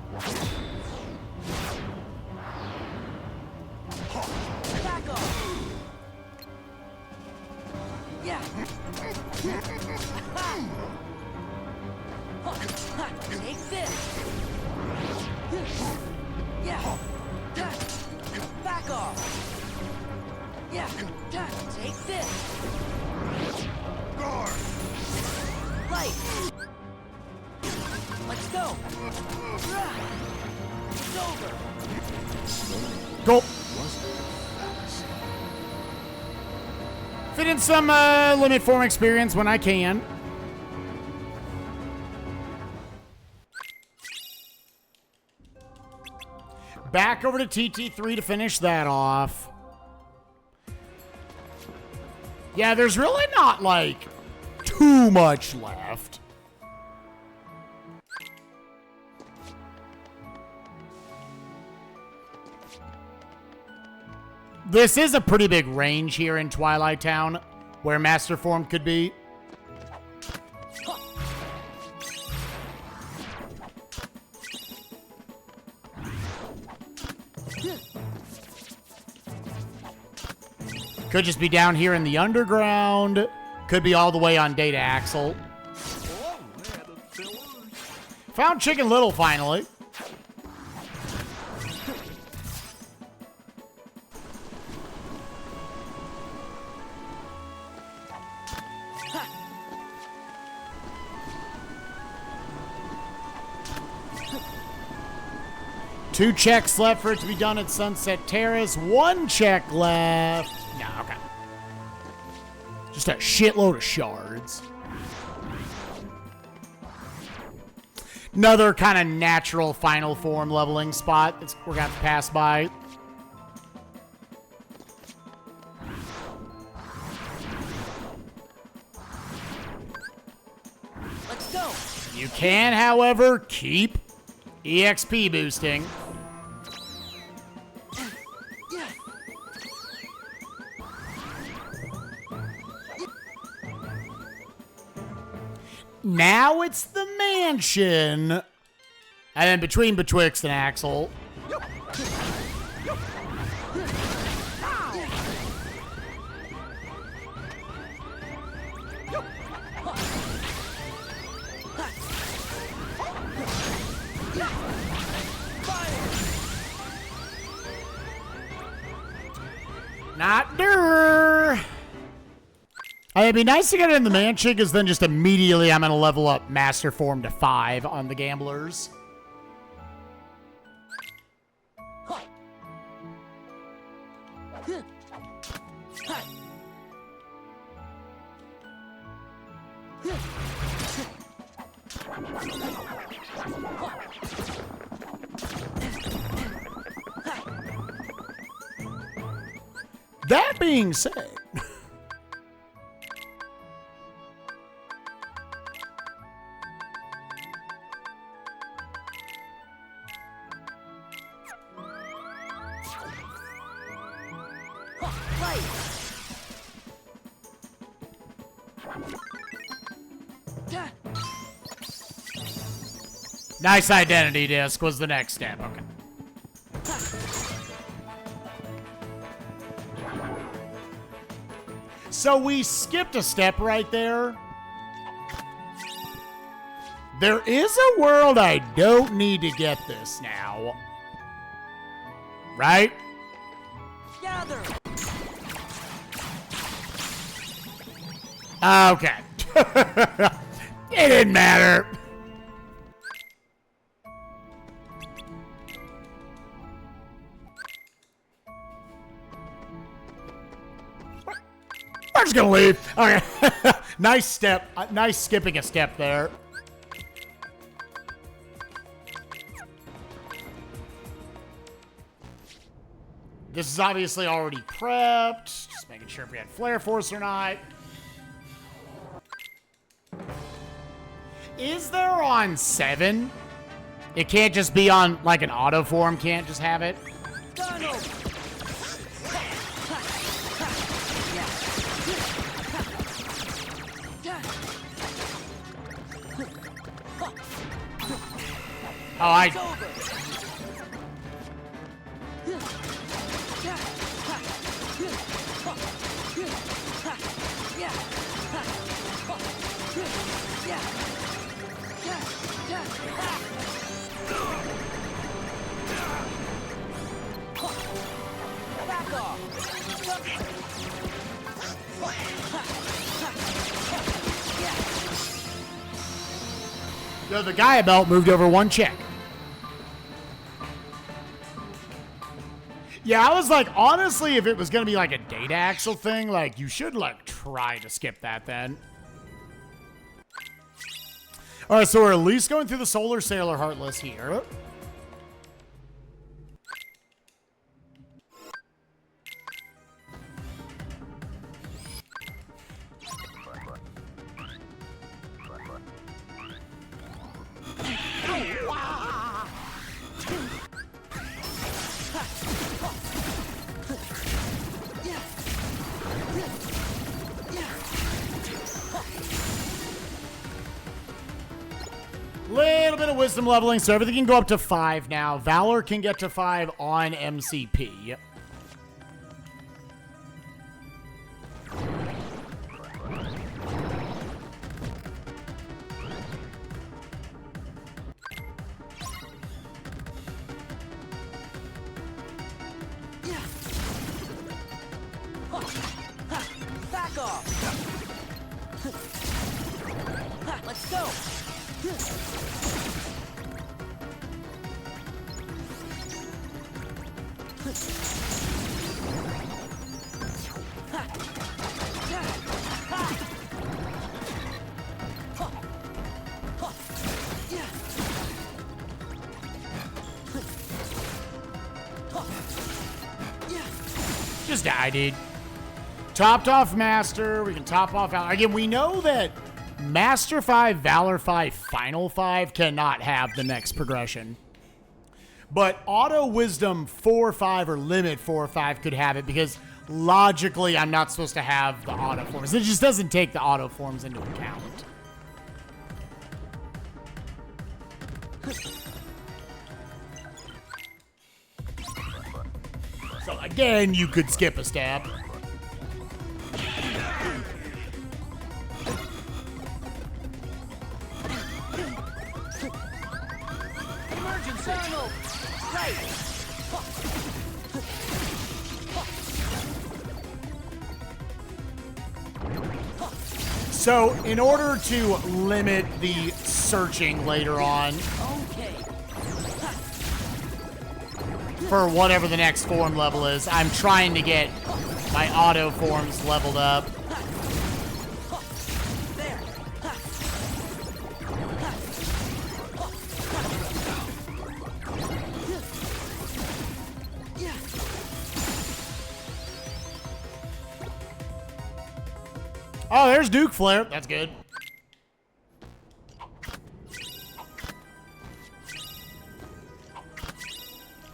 It's over. Go. Fit in some limit form experience when I can. Back over to TT3 to finish that off. Yeah, there's really not, like, too much left. This is a pretty big range here in Twilight Town, where Master Form could be. Could just be down here in the underground. Could be all the way on Data Axle. Found Chicken Little finally. Two checks left for it to be done at Sunset Terrace. One check left. No, okay. Just a shitload of shards. Another kind of natural final form leveling spot that we're going to have to pass by. Let's go. You can, however, keep EXP boosting. Now it's the mansion. And then between Betwixt and Axel. Not der. It'd be nice to get it in the mansion, because then just immediately I'm going to level up Master Form to 5 on the Gamblers. That being said... Nice identity disc was the next step. Okay. So we skipped a step right there. There is a world I don't need to get this now. Right? Gather. Okay. It didn't matter. We're just gonna leave. Okay. Nice step. Nice skipping a step there. This is obviously already prepped. Just making sure if we had Flare Force or not. Is there on 7? It can't just be on, like, an auto form, can't just have it? Oh, Yo, the Gaia belt moved over one check. Yeah, I was like, honestly, if it was going to be like a data axle thing, like, you should, like, try to skip that then. All right, so we're at least going through the Solar Sailor Heartless here. Little bit of wisdom leveling, so everything can go up to 5 now. Valor can get to 5 on MCP. Back off. Let's go. Just die, dude. Topped off Master. We can top off Valor. Again, we know that Master 5, Valor 5, Final 5 cannot have the next progression. But Auto Wisdom 4-5 or Limit 4-5 could have it because logically I'm not supposed to have the auto forms. It just doesn't take the auto forms into account. So again, you could skip a step. So, in order to limit the searching later on, for whatever the next form level is, I'm trying to get my auto forms leveled up. Oh, there's Duke Flare. That's good.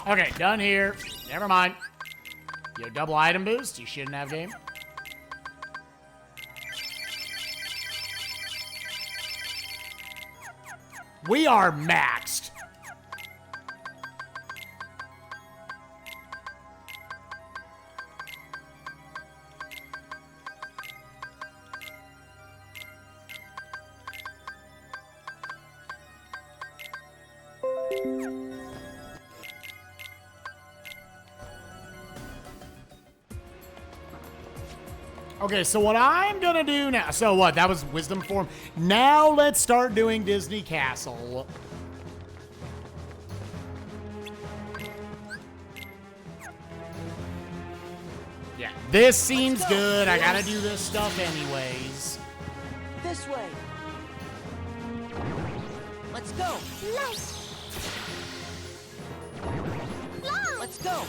Okay, done here. Never mind. Yo, double item boost. You shouldn't have game. We are maxed. Okay, so what I'm gonna do now, so what, that was Wisdom Form. Now let's start doing Disney Castle. Yeah, this seems good. I gotta do this stuff anyways. This way. Let's go. Let's go.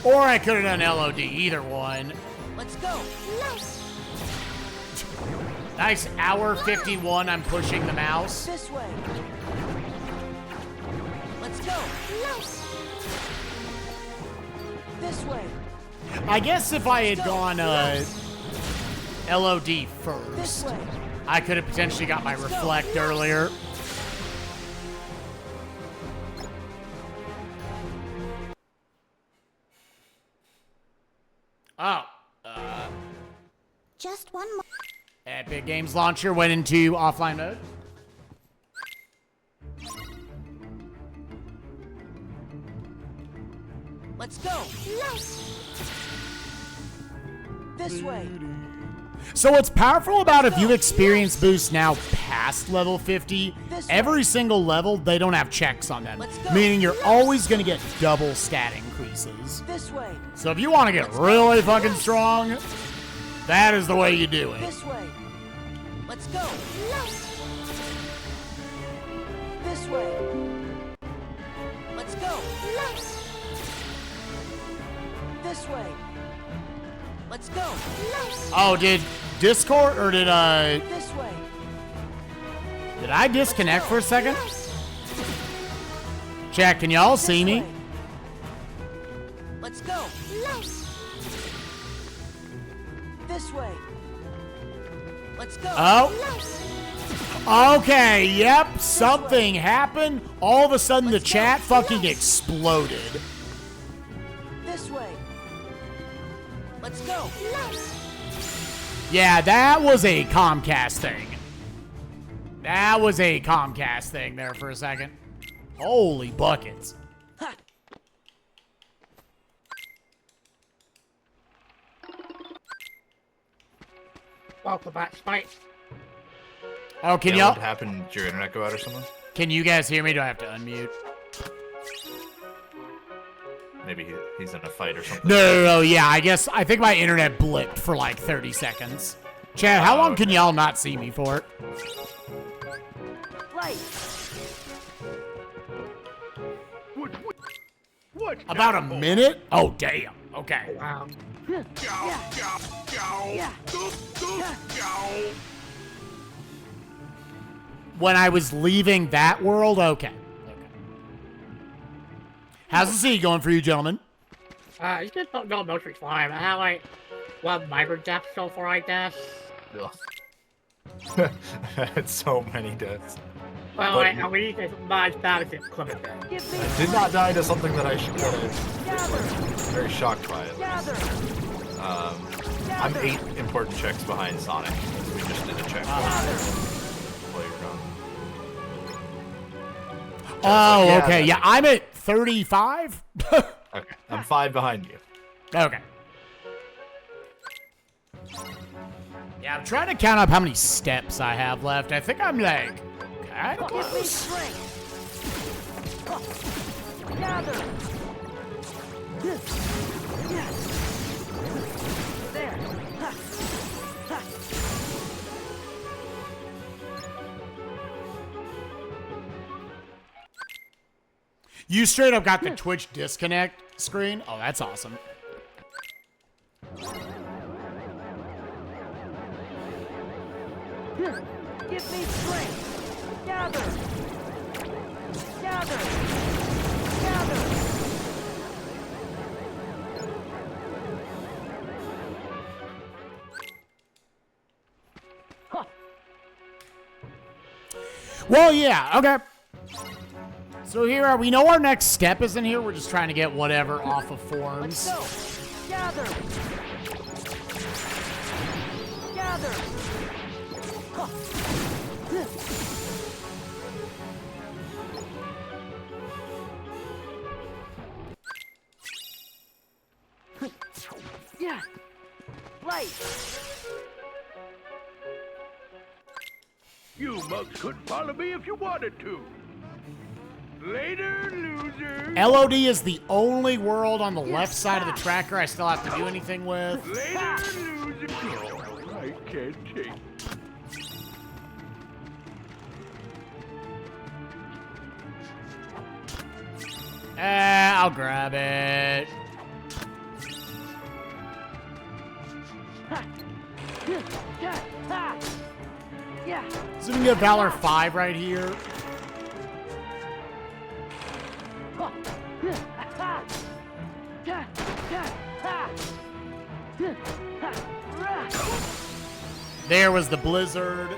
Or I could have done LOD, either one. Let's go. Nice, hour 51, I'm pushing the mouse. This way. Let's go. This way. I guess if I had gone LOD first, I could have potentially got my Reflect earlier. Oh. Just one more. Epic Games Launcher went into offline mode. Let's go. This way. So what's powerful about if you experience boost now past level 50 every single level, they don't have checks on them, Let's go. meaning you're always going to get double stat increases. This way. So if you want to get really fucking strong, that is the way you do it. This way. Let's go. This way. Let's go. This way. Let's go. Oh, did Discord, or did This way. I disconnect for a second? Chat, can y'all see me? Let's go. This way. Let's go. Oh. Okay, yep, something happened. All of a sudden, the chat fucking exploded. This way. Let's go. Yeah, that was a Comcast thing. That was a Comcast thing there for a second. Holy buckets. Welcome back, Spike. Oh, can Yeah, y'all? what happened? Did your internet go out or something? Can you guys hear me? Do I have to unmute? Maybe he's in a fight or something. No, yeah, I think my internet blipped for like 30 seconds. Chad, how long can y'all not see me for? Right. What? About a minute? Oh, damn. Okay. Wow. Go, go, go. Go, go, go. When I was leaving that world, okay. How's the sea going for you, gentlemen? You just don't know mostly fine. I have like one micro death so far, I guess. Ugh. Had so many deaths. Well, But- at least it's not as bad as it could have been. I did not die to something that I should have. Very shocked by it. I'm 8 important checks behind Sonic. We just did a check. While you're gone. Oh, yeah, okay. that- Yeah, I'm at 35. Okay, I'm 5 behind you. Okay. Yeah, I'm trying to count up how many steps I have left. I think I'm like kind of Give me close. strength. Gather. There. You straight up got the Twitch disconnect screen? Oh, that's awesome. Give me strength. Gather. Gather. Gather. Well, yeah, okay. So here, we know our next step isn't here. We're just trying to get whatever off of forms. Let's go. Gather. Gather. Yeah. Right. You mugs couldn't follow me if you wanted to. Later, loser. LOD is the only world on the left side of the tracker I still have to do anything with. Later, loser. I can't take. I'll grab it. So we can get Valor 5 right here. There was the blizzard.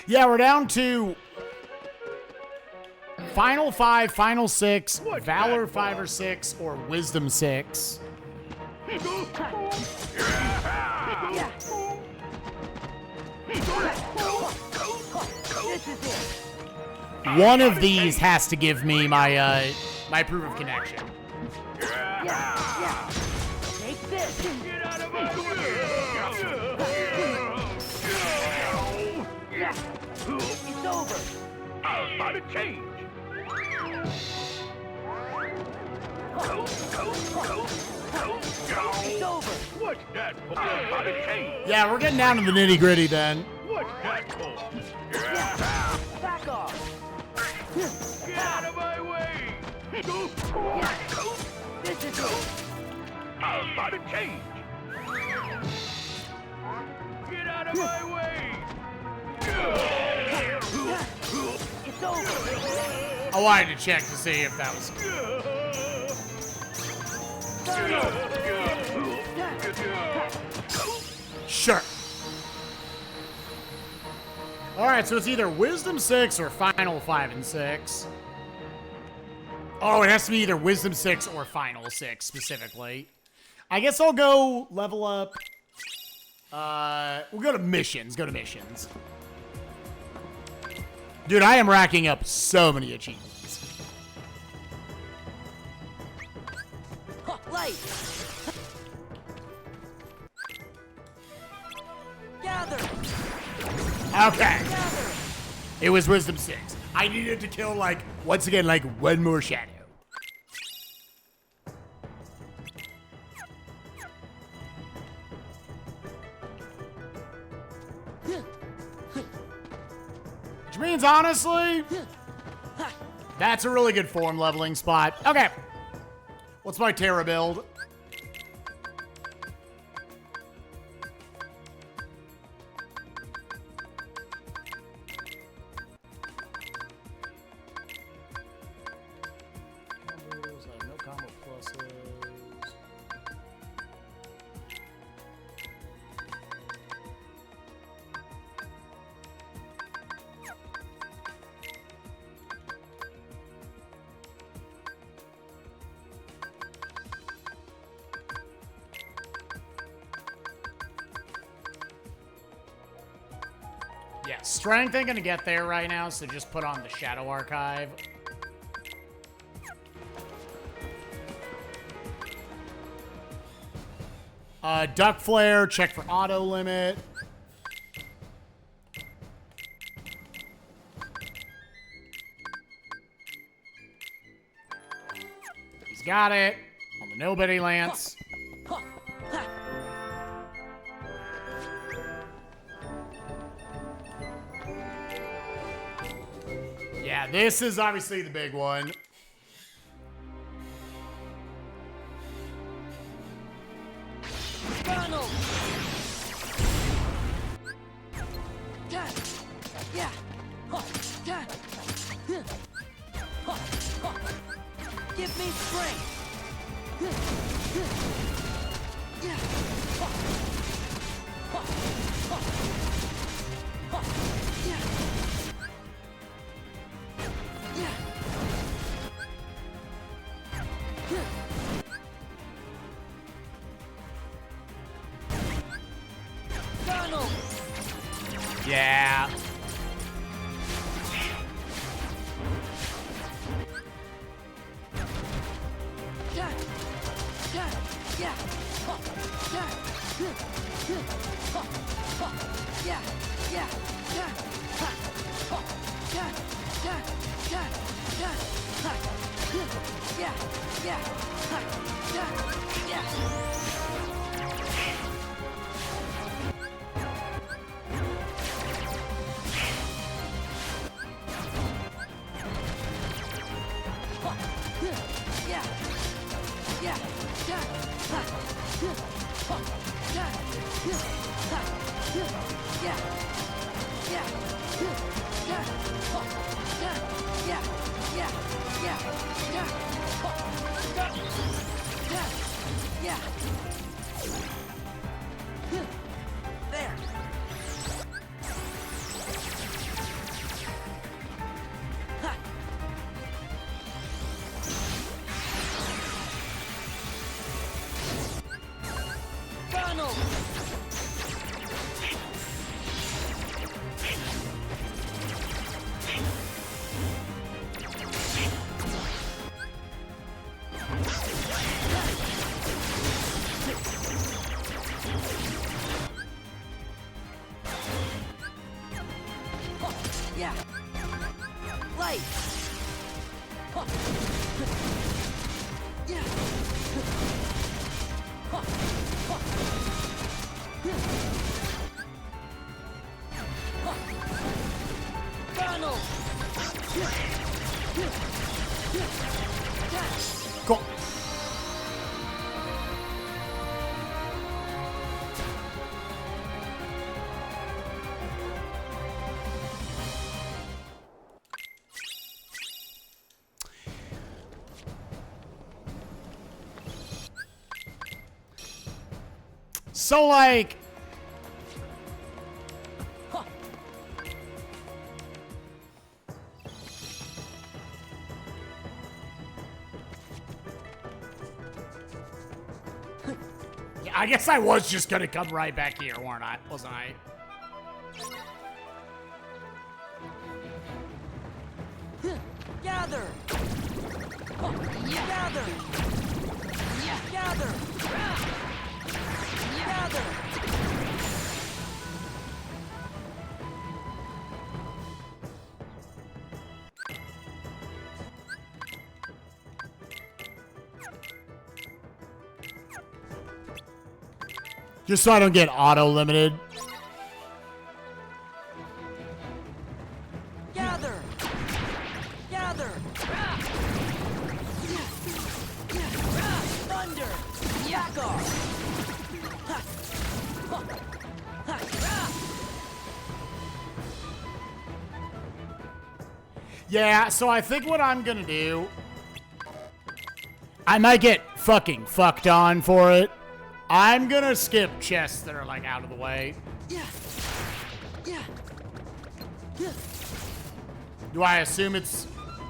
Yeah, we're down to Final 5, Final 6, Valor 5 or 6, or Wisdom 6. One of these has to give me my my proof of connection. Take this. About to change. It's over. What's that for? About to change. Yeah, we're getting down to the nitty gritty then. What's that for? Back off. Get out of my way. This is it. I'm about to change. Get out of my way. It's over. I wanted to check to see if that was. Sure. Alright, so it's either Wisdom 6 or Final 5 and 6. Oh, it has to be either Wisdom 6 or Final 6 specifically. I guess I'll go level up. We'll go to missions. Go to missions. Dude, I am racking up so many achievements. Light. Gather. Okay. Gather. It was Wisdom 6. I needed to kill, like, once again, like, one more shadow. Which means, honestly, that's a really good form leveling spot. Okay. What's my Terra build? No combo pluses. Yeah, strength ain't gonna get there right now, so just put on the Shadow Archive. Duck Flare, check for auto limit. He's got it on the Nobody Lance. Yeah, this is obviously the big one. Donald. Yeah. Give me strength. Yeah. Donald. Yeah. There. Donald. fight. Donald. Cool. So, like, yeah, I guess I was just gonna come right back here, weren't I? Wasn't I? Gather. Gather. Gather. Gather. Just so I don't get auto-limited. Gather. Gather. Thunder. Yakar. Yeah, so I think what I'm gonna do, I might get fucking fucked on for it. I'm gonna skip chests that are like out of the way. Do I assume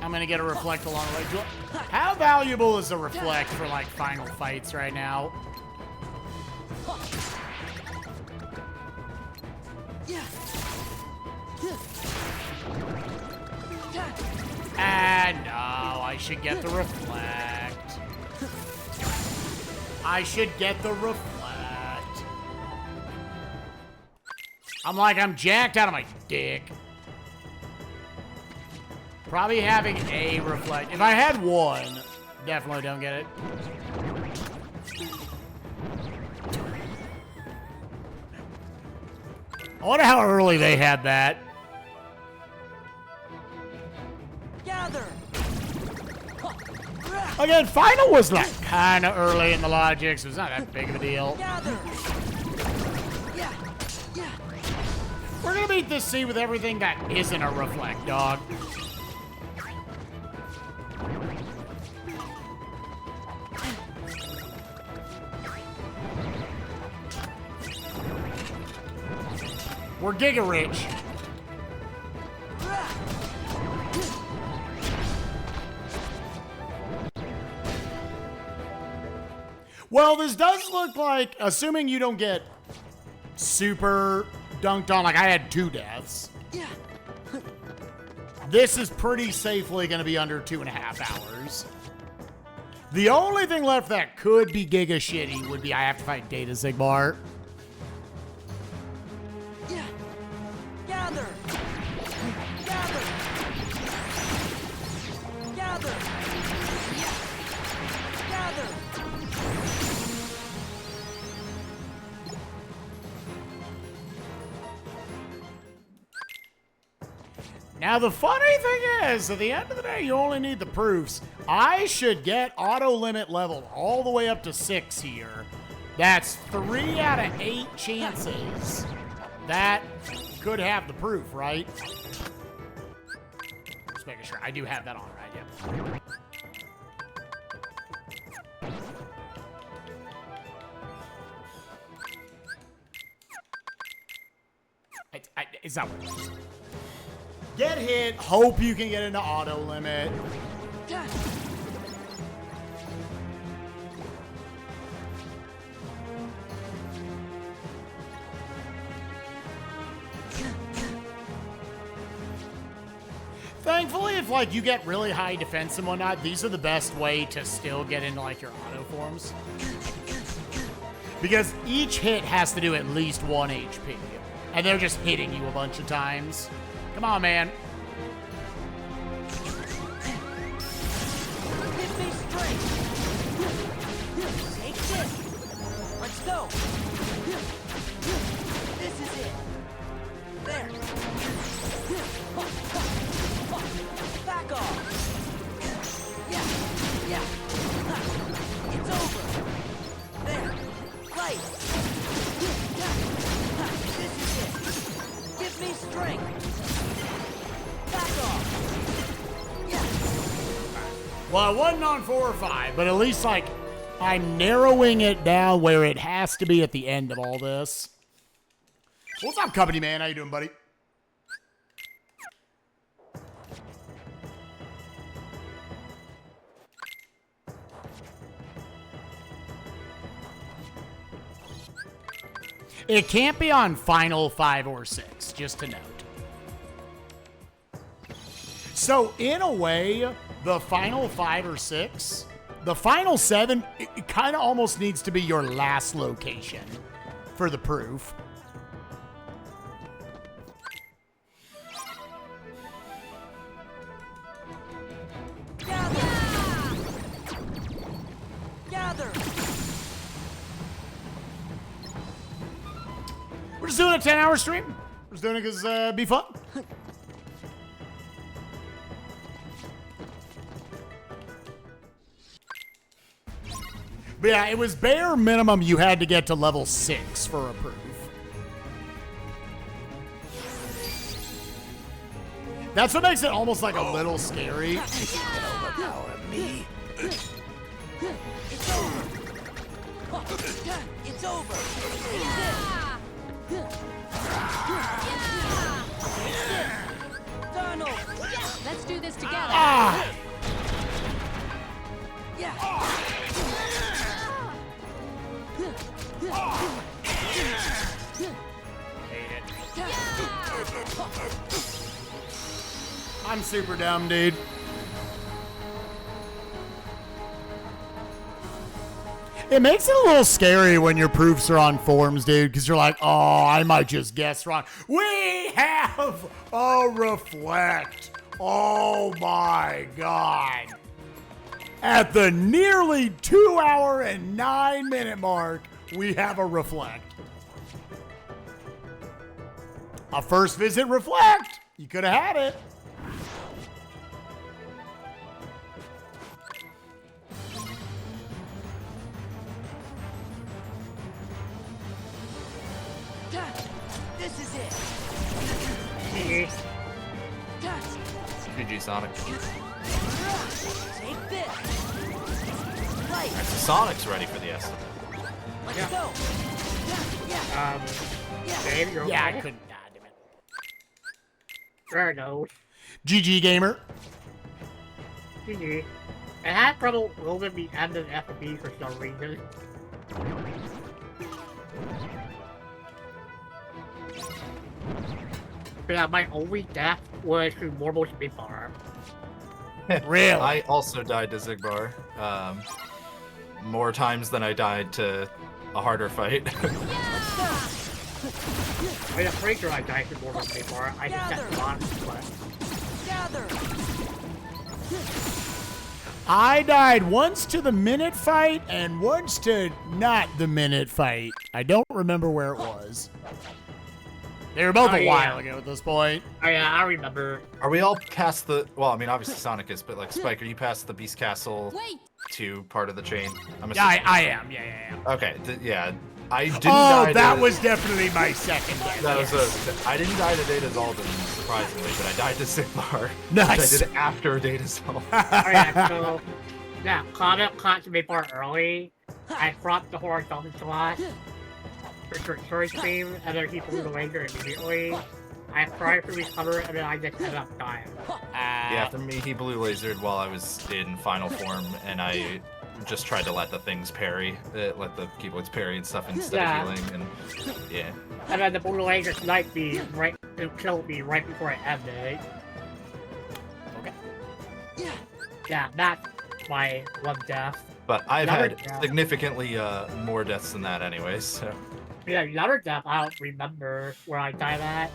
I'm gonna get a reflect along the way? How valuable is a reflect for like final fights right now? And no, I should get the reflect. I should get the reflect. I'm jacked out of my dick. Probably having a reflect. If I had one, definitely don't get it. I wonder how early they had that. Gather. Again, final was like kind of early in the logic, so it's not that big of a deal. Gather. We're gonna beat this scene with everything that isn't a reflect, dog. We're giga rich. Well, this does look like, assuming you don't get super dunked on, like I had 2 deaths. This is pretty safely going to be under 2.5 hours. The only thing left that could be giga shitty would be I have to fight Data Sigmar. Gather. Gather. Gather. Gather. Now, the funny thing is, at the end of the day, you only need the proofs. I should get auto-limit leveled all the way up to 6 here. That's 3 out of 8 chances. That could have the proof, right? Just making sure. I do have that on, right? Yep. Is that what? Get hit, hope you can get into auto limit. Thankfully, if like you get really high defense and whatnot, these are the best way to still get into like your auto forms. Because each hit has to do at least 1 HP. And they're just hitting you a bunch of times. Come on, man. go. This is it. There. Back off. Yeah. It's over. There. Right. This is it. Give me strength. Back off. Well, it wasn't on 4 or 5, but at least, like, I'm narrowing it down where it has to be at the end of all this. What's up, company man? How you doing, buddy? It can't be on Final 5 or 6, just to note. So, in a way, the Final 5 or 6, the Final 7, it kind of almost needs to be your last location for the proof. Gather. We're just doing a 10-hour stream. We're just doing it because it'd be fun. But yeah, it was bare minimum you had to get to level 6 for a proof. That's what makes it almost like a little scary. Overpower me. It's over. It's over. Donald. Let's do this together. Ah! I'm super dumb, dude. It makes it a little scary when your proofs are on forums, dude, because you're like, oh, I might just guess wrong. We have a reflect. Oh my God. At the nearly 2 hour and 9 minute mark, we have a reflect. A first visit reflect. You could have had it. This is it. GG Sonic. Take this. Right. Alright, so Sonic's ready for the estimate. Let's go. Dave, you're Yeah, I okay? couldn't. God damn it. There it goes. GG gamer. GG. I had trouble loading the end of FB for some reason. But yeah, my only death was through normal speed bar. Really? I also died to Zigbar. More times than I died to a harder fight. I mean, I'm pretty sure I died through normal speed bar. I just set the box, but... Gather. I died once to the minute fight and once to not the minute fight. I don't remember where it was. They were both a while ago at this point. Oh yeah, I remember. Are we all past the... Well, I mean, obviously Sonic is, but like, Spike, are you past the Beast Castle 2 part of the chain? I'm Yeah, I am. Yeah. Okay, yeah. I didn't die that to... was definitely my second death. That was I didn't die to Data Zaldin, surprisingly, but I died to Sigmar. Nice. Which I did after Data Zaldin. Oh yeah, so... Yeah, Comet caught the speed bar early. I dropped the horizontal slot. For story stream, and then he blew the laser immediately. I tried to recover, and then I just ended up dying. Yeah, for me, he blue lasered while I was in final form, and I just tried to let the things parry, let the keyblades parry and stuff instead of healing, and yeah. And then the blue laser sniped me right, it killed me right before I ended. Okay. Yeah, that's my one death. But I've Another had death. significantly more deaths than that anyways, so. Yeah, another death I don't remember where I died at.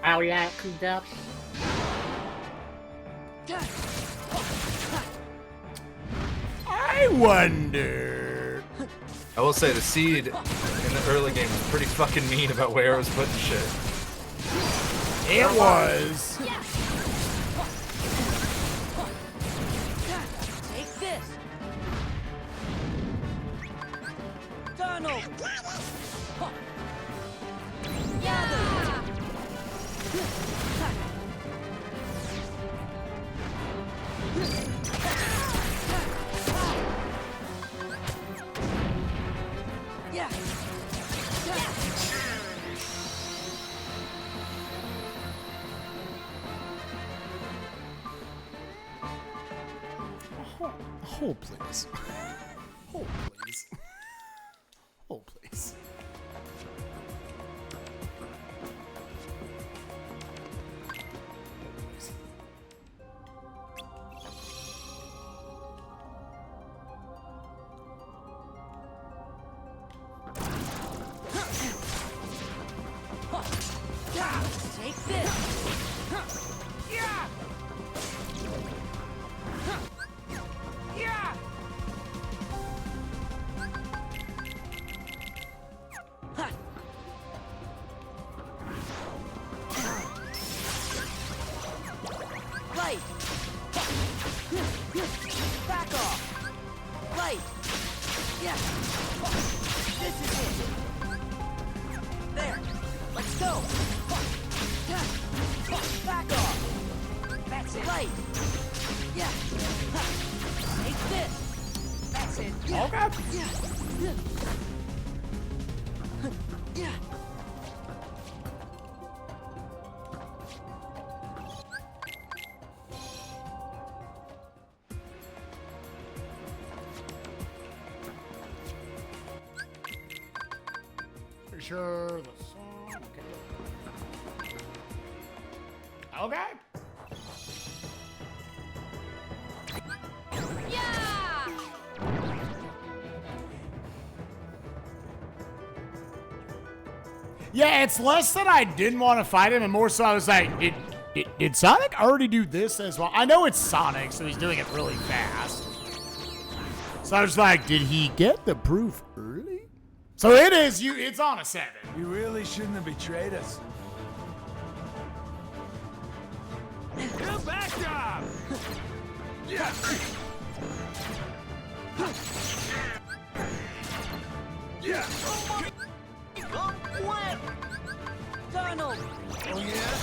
I only had 2 deaths. I wonder. I will say the seed in the early game was pretty fucking mean about where it was putting shit. It was. Take this. Donald. Gather. Yeah. Hold, please. Hold, please. Hold, please. Take this. Yeah. Yeah. Light. Back off. Light. Yeah. This is it. There. Let's go. Back off. That's it. Light. Yeah. Take this. That's it. Okay. Yeah. Yeah. For sure. The song. Okay. Yeah! Yeah, it's less that I didn't want to fight him, and more so I was like, did Sonic already do this as well? I know it's Sonic, so he's doing it really fast. So I was like, did he get the proof early? So it is, it's on a 7. You really shouldn't have betrayed us. Good back job! Yeah! Yeah! Come whip! Donald! Oh yeah?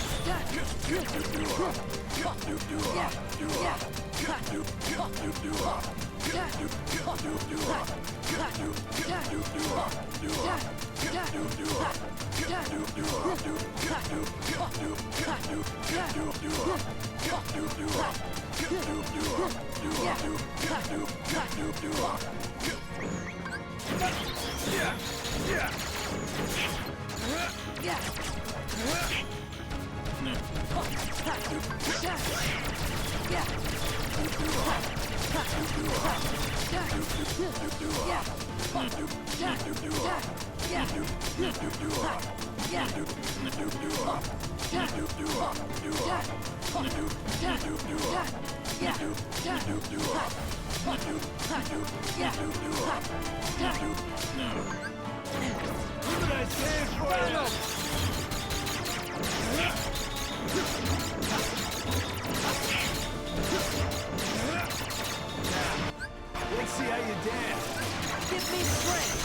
Let's see how you dance. Give me strength!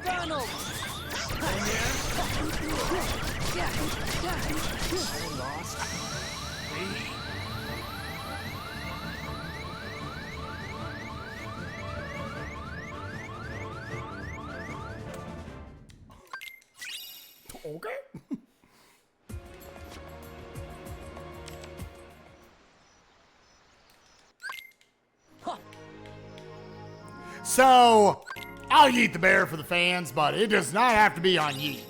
Donald! Okay. So, I'll yeet the bear for the fans, but it does not have to be on yeet.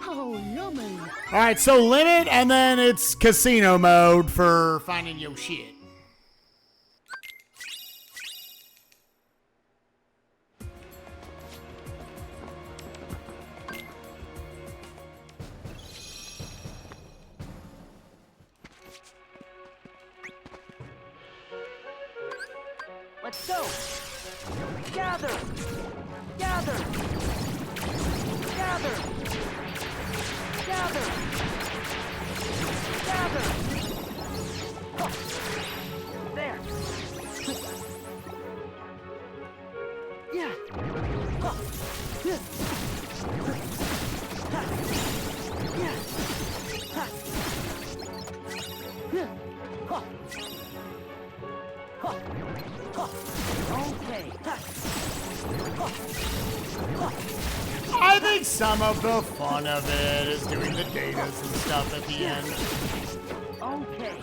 Oh, yummy. All right, so limit, and then it's casino mode for finding your shit. Let's go. Gather. Gather. Gather. Gather. Gather. Huh. There. Yeah. Huh. Yeah. Ha. Yeah. Ha. Yeah. Huh. Huh. Okay. I think some of the fun of it is doing the datas and stuff at the end. Okay.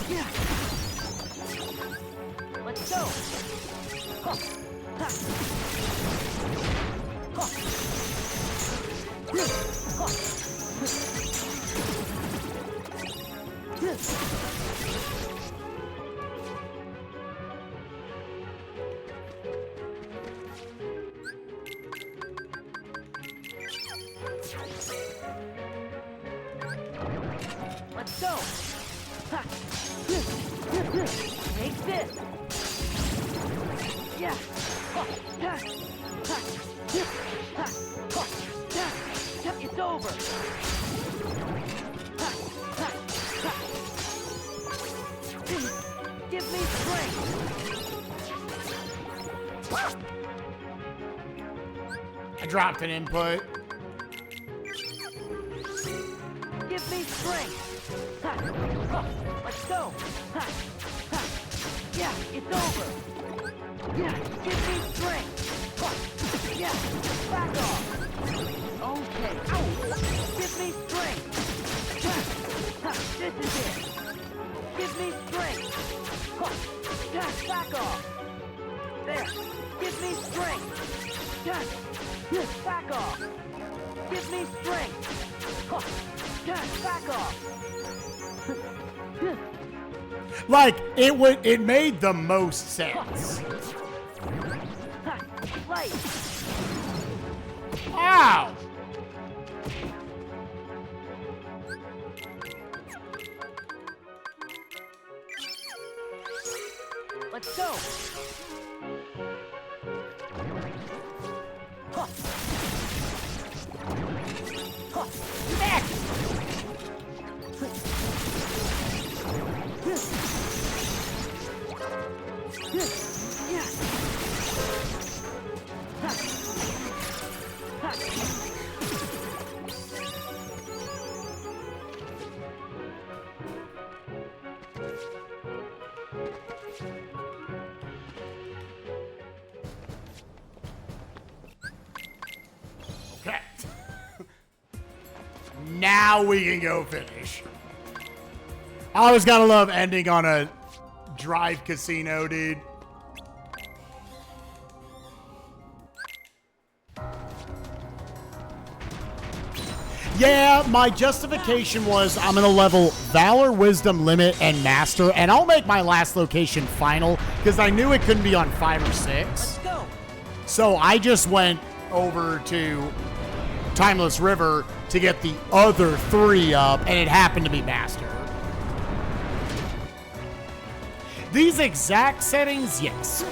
Yeah. Let's go. Let's go. Take this. Yeah. It's over. Give me strength. I dropped an input. Give me strength. Let's go. Yeah, it's over. Yeah, give me strength. Yeah, back off. Okay. Give me strength. This is it. Give me strength. Back off. There. Give me strength. Back off. Give me strength. Back off. Like, it made the most sense. Right. Ow! Let's go. Next. Okay. Now we can go finish. I always gotta love ending on a drive casino, dude. Yeah, my justification was I'm gonna level Valor, Wisdom, Limit, and Master, and I'll make my last location Final, because I knew it couldn't be on 5 or 6. Let's go. So I just went over to Timeless River to get the other 3 up, and it happened to be Master. These exact settings, yes.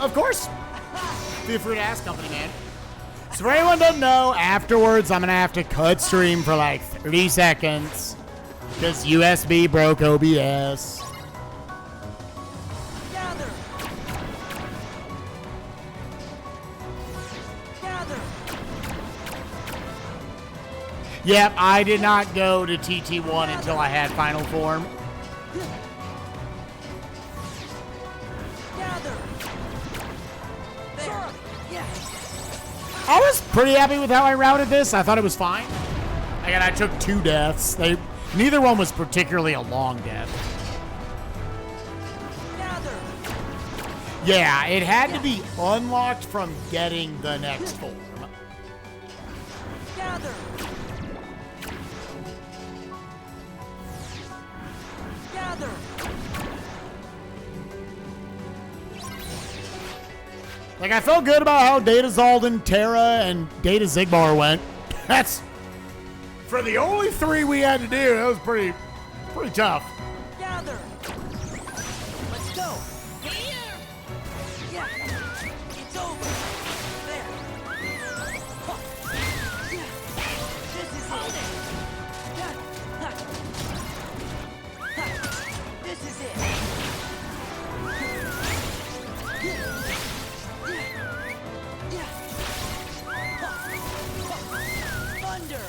Of course. Feel free to ask, company man. So for anyone who doesn't know, afterwards I'm gonna have to cut stream for like 30 seconds because USB broke OBS. Gather. Gather. Yep, I did not go to TT1 until I had final form. Gather. There. Yeah. I was pretty happy with how I routed this. I thought it was fine. Again, I took 2 deaths. Neither one was particularly a long death. Yeah, it had to be unlocked from getting the next form. Gather. Gather. Like, I felt good about how Data Zaldin, Terra, and Data Zigbar went. That's... For the only 3 we had to do, that was pretty tough. Gather. Let's go. Here. Yeah. It's over. There. This is it. This is it. Thunder.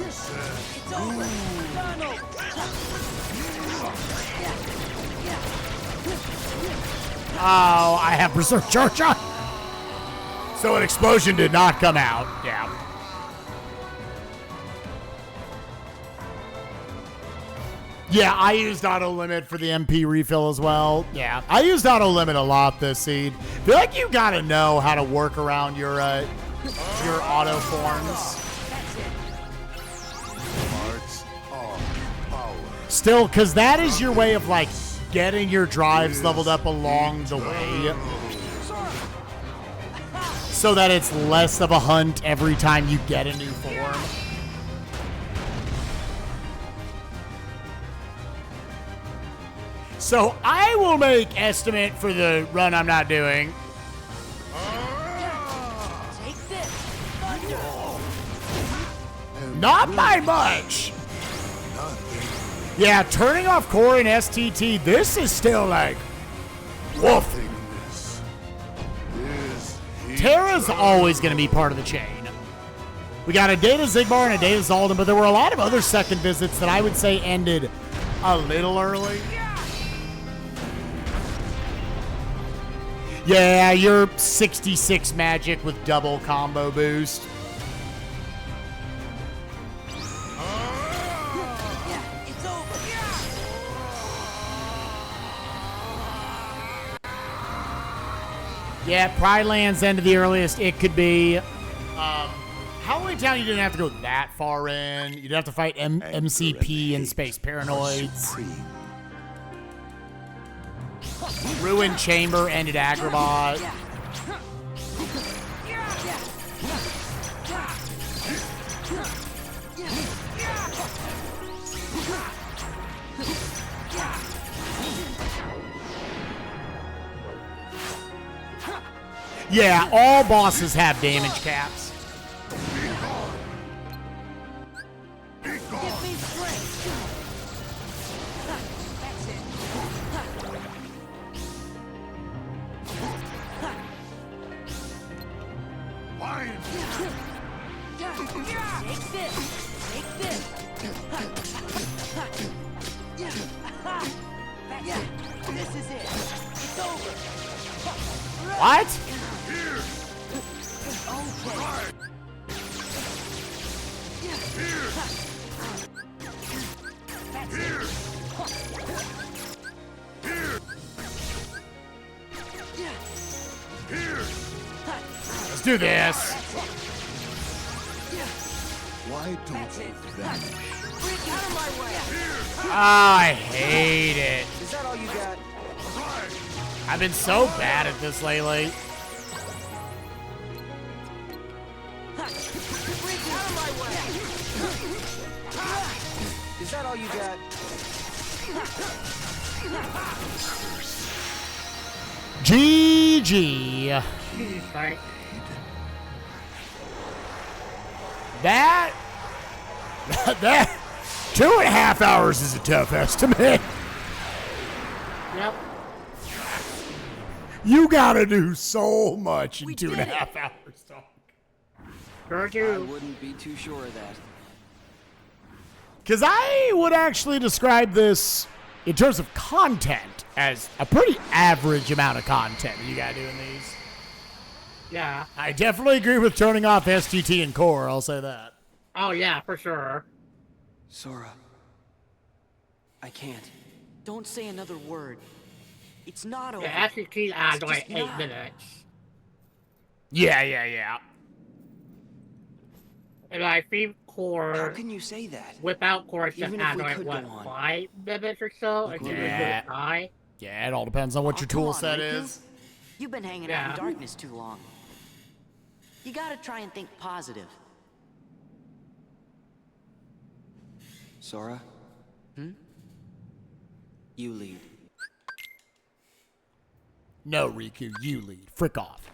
It's over. Donald. Oh, I have Berserk Charge on. So an explosion did not come out. Yeah. Yeah, I used auto limit for the MP refill as well. Yeah, I used auto limit a lot this seed. I feel like you gotta know how to work around your auto forms. Still, because that is your way of like getting your drives leveled up along the way, so that it's less of a hunt every time you get a new form. So I will make estimate for the run I'm not doing. Take this. Thunder. Not by much. Yeah, turning off core and STT, this is still like, woof. Terra's always going to be part of the chain. We got a Data Zigbar and a Data Zaldin, but there were a lot of other second visits that I would say ended a little early. Yeah, you're 66 magic with double combo boost. It's over. Yeah, Pride Land's end of the earliest it could be. Halloween Town, you didn't have to go that far in. You didn't have to fight MCP and Space Paranoids. Ruined Chamber ended Agrabah. Yeah, all bosses have damage caps. Give me strength. That's it. Take this. Take this. That's it. This is it. It's over. What? Let's do this. Why don't you vanish? Out of my way. I hate it. Is that all you got? I've been so bad at this lately. Out of my way. Is that all you got? GG. Sorry. That 2.5 hours is a tough estimate. Yep. You gotta do so much in 2.5 hours, dog. Sure I do. wouldn't be too sure of that. Because I would actually describe this in terms of content, as a pretty average amount of content you gotta do in these. Yeah. I definitely agree with turning off SGT and core, I'll say that. Oh, yeah, for sure. Sora. I can't. Don't say another word. It's not over. Yeah, SGT adds It's like just 8 not. minutes. Yeah. And I think core... How can you say that? Without core, it's just Even if adds we like, could what, go on. 5 minutes or so? It's Look, really yeah. good high. Yeah, it all depends on what your come tool on, set Riku. is. You've been hanging out in darkness too long. You gotta try and think positive. Sora? You lead. No, Riku, you lead. Frick off.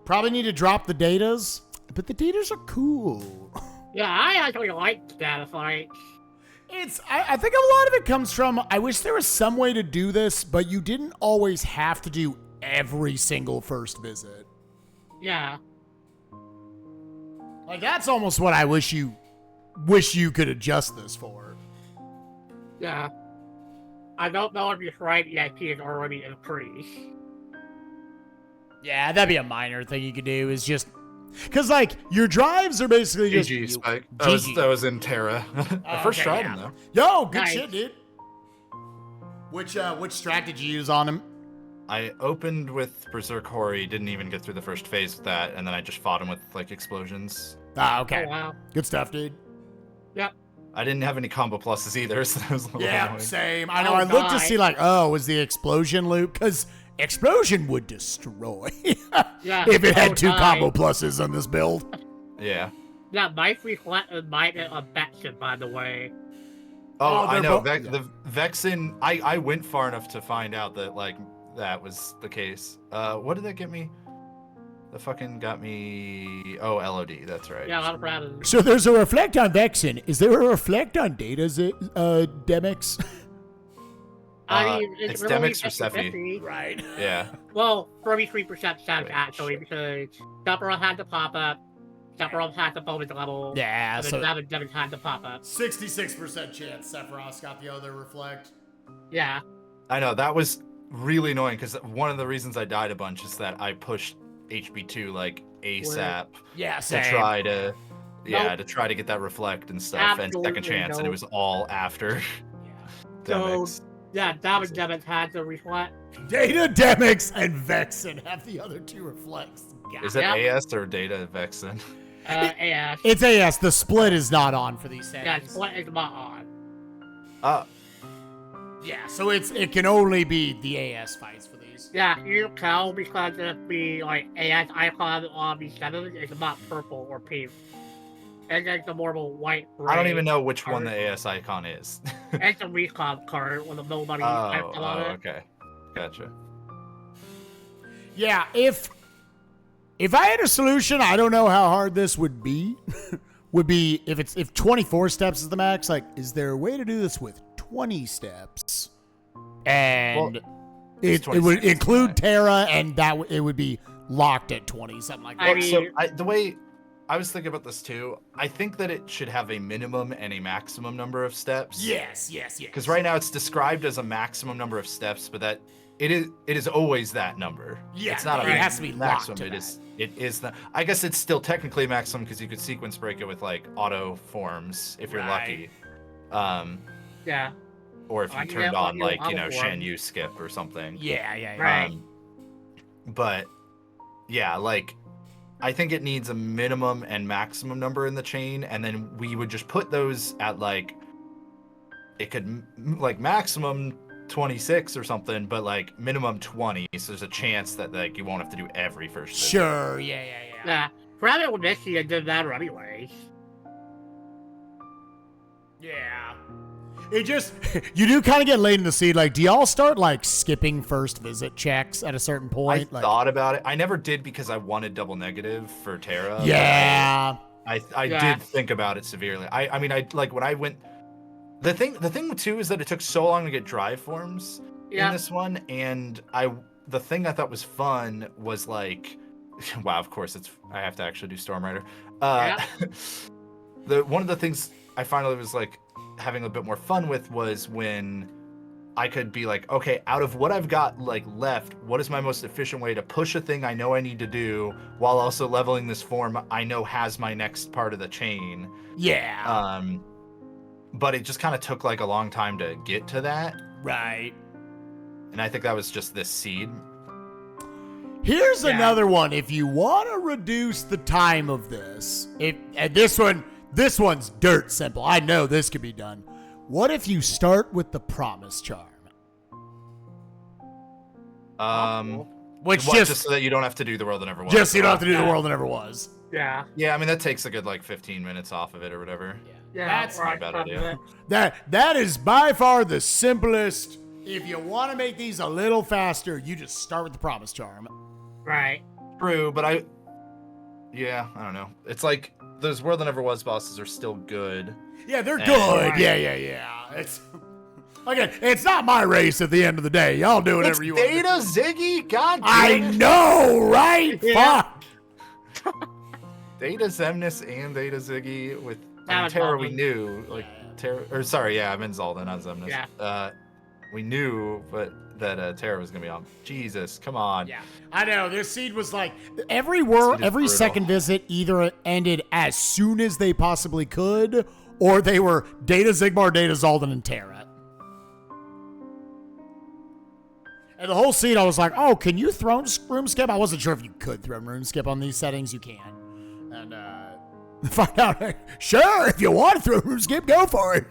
Probably need to drop the datas, but the datas are cool. Yeah, I actually like data fights. I think a lot of it comes from, I wish there was some way to do this, but you didn't always have to do every single first visit. Yeah. Like, that's almost what I wish you could adjust this for. Yeah. I don't know if your right EIP is already increased. Yeah, that'd be a minor thing you could do, is just... Because, like, your drives are basically just... GG, Spike. GG. That was in Terra. I first tried him, though. Yo, good Nice. shit, dude. Which strat did you use on him? I opened with Berserk Hori, didn't even get through the first phase with that, and then I just fought him with, like, explosions. Ah, okay. Oh, wow. Good stuff, dude. Yep. I didn't have any combo pluses either, so that was a little annoying. Same. I know. Oh, I looked to nice. see, like, was the explosion loop? Because explosion would destroy Yeah. if it had 2 nice. combo pluses on this build. Yeah. Yeah, might reflect and might affect it, by the way. Oh, they're I know. both- The Vexen, I went far enough to find out that, like, that was the case. What did that get me? That fucking got me... Oh, LOD, that's right. Yeah, a lot of problems. So there's a reflect on Vexen. Is there a reflect on Data's Demix? I mean, it's really Demix or Sephi. 50-50. Right. Yeah. Well, 33% sense, Wait, actually, because Sephiroth had to pop up, Sephiroth had the bonus level, Yeah, and so then Devin had to pop up. 66% chance Sephiroth's got the other reflect. Yeah. I know, that was really annoying, because one of the reasons I died a bunch is that I pushed HB2, like, ASAP Yeah, to same. try to... Yeah, Nope. to try to get that reflect and stuff, and second Absolutely chance, and it nope. was all after So, Demix. yeah, Devin had to reflect. Data, Demix, and Vexen have the other 2 reflects. God. Is it Yeah. AS or Data Vexen? AS. It's AS. The split is not on for these Yeah, settings. split is not on. Yeah, so it can only be the AS fights for these. Yeah, you can tell because if the, like, AS icon on the settings is not purple or pink. It's like the normal white, I don't gray even know which one card. the AS icon is. It's a recon card with a nobody icon on it. Okay. Gotcha. Yeah, if I had a solution, I don't know how hard this would be. Would be if 24 steps is the max, like, is there a way to do this with 20 steps? And it would 26 include max. Terra, and it would be locked at 20, something like that. I mean- So the way I was thinking about this too, I think that it should have a minimum and a maximum number of steps. Yes. Because right now it's described as a maximum number of steps, but that it is always that number. Yeah, it's not it a has to be locked maximum. to It that. is. It is not. I guess it's still technically maximum because you could sequence break it with like auto forms if you're Right. lucky. Yeah. Or if I you can turned get on like like auto Shan form. Yu skip or something. Yeah. Right. But yeah, like I think it needs a minimum and maximum number in the chain, and then we would just put those at like it could like maximum 26 or something, but like minimum 20. So there's a chance that like you won't have to do every first visit. Sure. Yeah. Yeah. Rabbit with Misty and did that anyways. Yeah. It just, you do kind of get late in the seed. Like, do y'all start, like, skipping first visit checks at a certain I point? Like, thought about it. I never did because I wanted double negative for Terra. but yeah. I Yeah. did think about it severely. I mean, I like when I went. The thing too is that it took so long to get drive forms Yeah. in this one, and the thing I thought was fun was like, wow, of course I have to actually do Storm Rider. one of the things I finally was like having a bit more fun with was when I could be like, okay, out of what I've got like left, what is my most efficient way to push a thing I know I need to do while also leveling this form I know has my next part of the chain. Yeah. But it just kind of took like a long time to get to that. Right. And I think that was just this seed. Here's another one. If you want to reduce the time of this, this one's dirt simple. I know this could be done. What if you start with the promise charm? Which just so that you don't have to do the world that never was. Just so you don't have to do the world that never was. Yeah. Yeah, I mean that takes a good like 15 minutes off of it or whatever. Yeah, that's not a bad idea. That is by far the simplest. If you want to make these a little faster, you just start with the promise charm. Right. True, but I don't know. It's like those world that never was bosses are still good. Yeah, they're good. Yeah. It's again, it's not my race at the end of the day. Y'all do whatever you want. Data Ziggy, God damn I it. know, right? Yeah. Fuck. Data Xemnas and Data Ziggy with That Terra. was We knew like Terra, or sorry, I meant Zalda, not Xemnas. Yeah. We knew, but that Terra was gonna be on. Jesus, come on. Yeah, I know. This seed was like every second visit either ended as soon as they possibly could, or they were Data Zigmar, Data Zaldan, and Terra. And the whole seed, I was like, oh, can you throne room skip? I wasn't sure if you could throne room skip on these settings. You can. And find out, sure, if you want to throne room skip, go for it.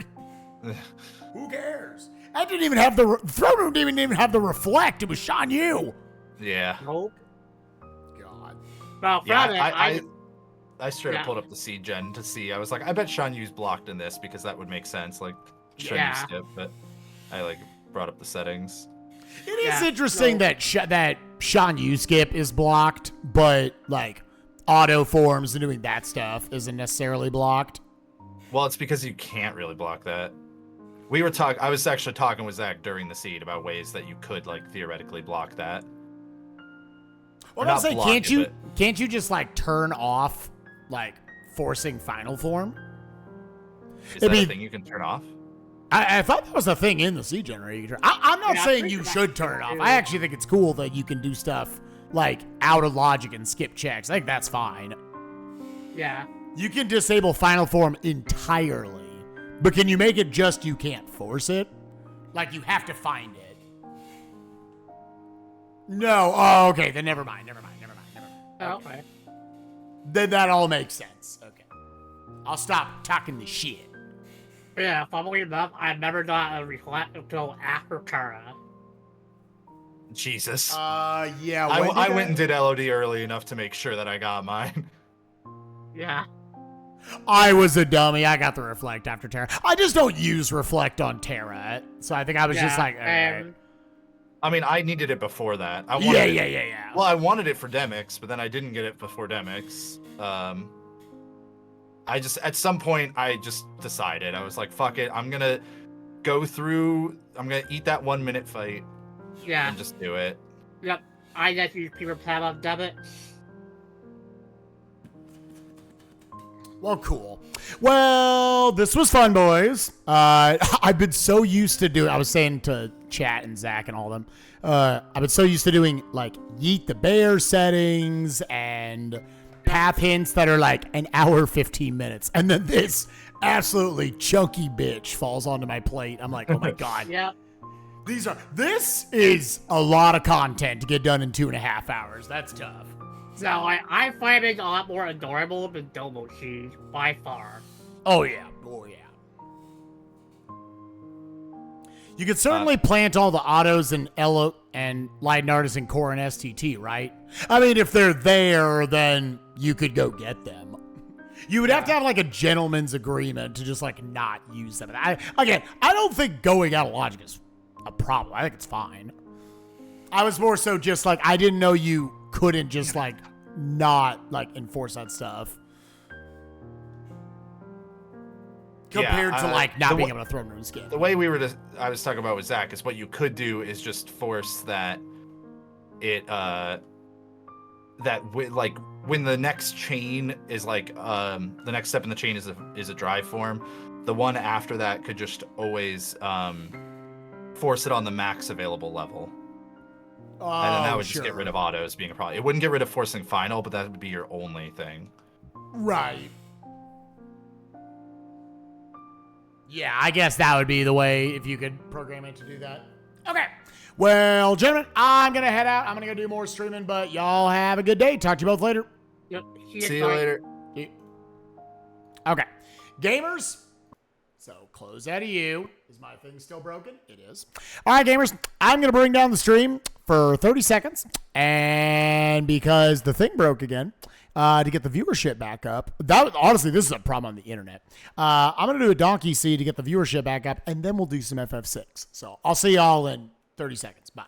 Who cares? I didn't even have the throne room. Didn't even have the reflect. It was Shan Yu. Yeah. Nope. God. Well, yeah, I straight up pulled up the seed gen to see. I was like, I bet Shan Yu's blocked in this because that would make sense. Like, Shan Yu skip, but I like brought up the settings. It is interesting that Shan Yu skip is blocked, but like auto forms and doing that stuff isn't necessarily blocked. Well, it's because you can't really block that. We were I was actually talking with Zach during the seed about ways that you could like theoretically block that. Well, I'm saying, can't you just like turn off like forcing final form? Is that a thing you can turn off? I thought that was a thing in the seed generator. I'm not saying you should turn it off. I actually think it's cool that you can do stuff like out of logic and skip checks. I think that's fine. Yeah. You can disable final form entirely, but can you make it just you can't force it? Like you have to find it. No. Oh, okay. Then never mind. Oh, okay. Then that all makes sense. Okay. I'll stop talking the shit. Yeah, funnily enough, I never got a reflect until after Terra. Jesus. Yeah. I went and did LOD early enough to make sure that I got mine. Yeah. I was a dummy. I got the reflect after Terra. I just don't use reflect on Terra, so I think I was just like, alright. I mean, I needed it before that. Yeah. Well, I wanted it for Demix, but then I didn't get it before Demix. At some point, I just decided. I was like, fuck it. I'm going to eat that 1 minute fight. Yeah. And just do it. Yep. I just use Peter Pan on debit. Well, cool. Well, this was fun, boys. I've been so used to doing, I was saying to Chat and Zach and all of them, I've been so used to doing like Yeet the Bear settings and path hints that are like an hour, 15 minutes. And then this absolutely chunky bitch falls onto my plate. I'm like, oh my God. Yep. This is a lot of content to get done in 2.5 hours. That's tough. So I find it a lot more adorable than Domo Cheese, by far. Oh yeah. You could certainly plant all the autos and Elo and Light Artisan Core and STT, right? I mean, if they're there, then you could go get them. You would have to have like a gentleman's agreement to just like not use them. I don't think going out of logic is a problem. I think it's fine. I was more so just like, I didn't know you couldn't just like not like enforce that stuff. Compared to like not being able to throw room skip. The way I was talking about with Zach is what you could do is just force that it like when the next chain is like the next step in the chain is a drive form, the one after that could just always force it on the max available level. And then that would just get rid of autos being a problem. It wouldn't get rid of forcing final, but that would be your only thing. Right. Yeah, I guess that would be the way if you could program it to do that. Okay. Well, gentlemen, I'm going to head out. I'm going to go do more streaming, but y'all have a good day. Talk to you both later. Yep. See you later. Okay. Gamers. So close out of you. Is my thing still broken? It is. All right, gamers. I'm going to bring down the stream for 30 seconds. And because the thing broke again, to get the viewership back up. Honestly, this is a problem on the internet. I'm going to do a donkey C to get the viewership back up, and then we'll do some FF6. So I'll see y'all in 30 seconds. Bye.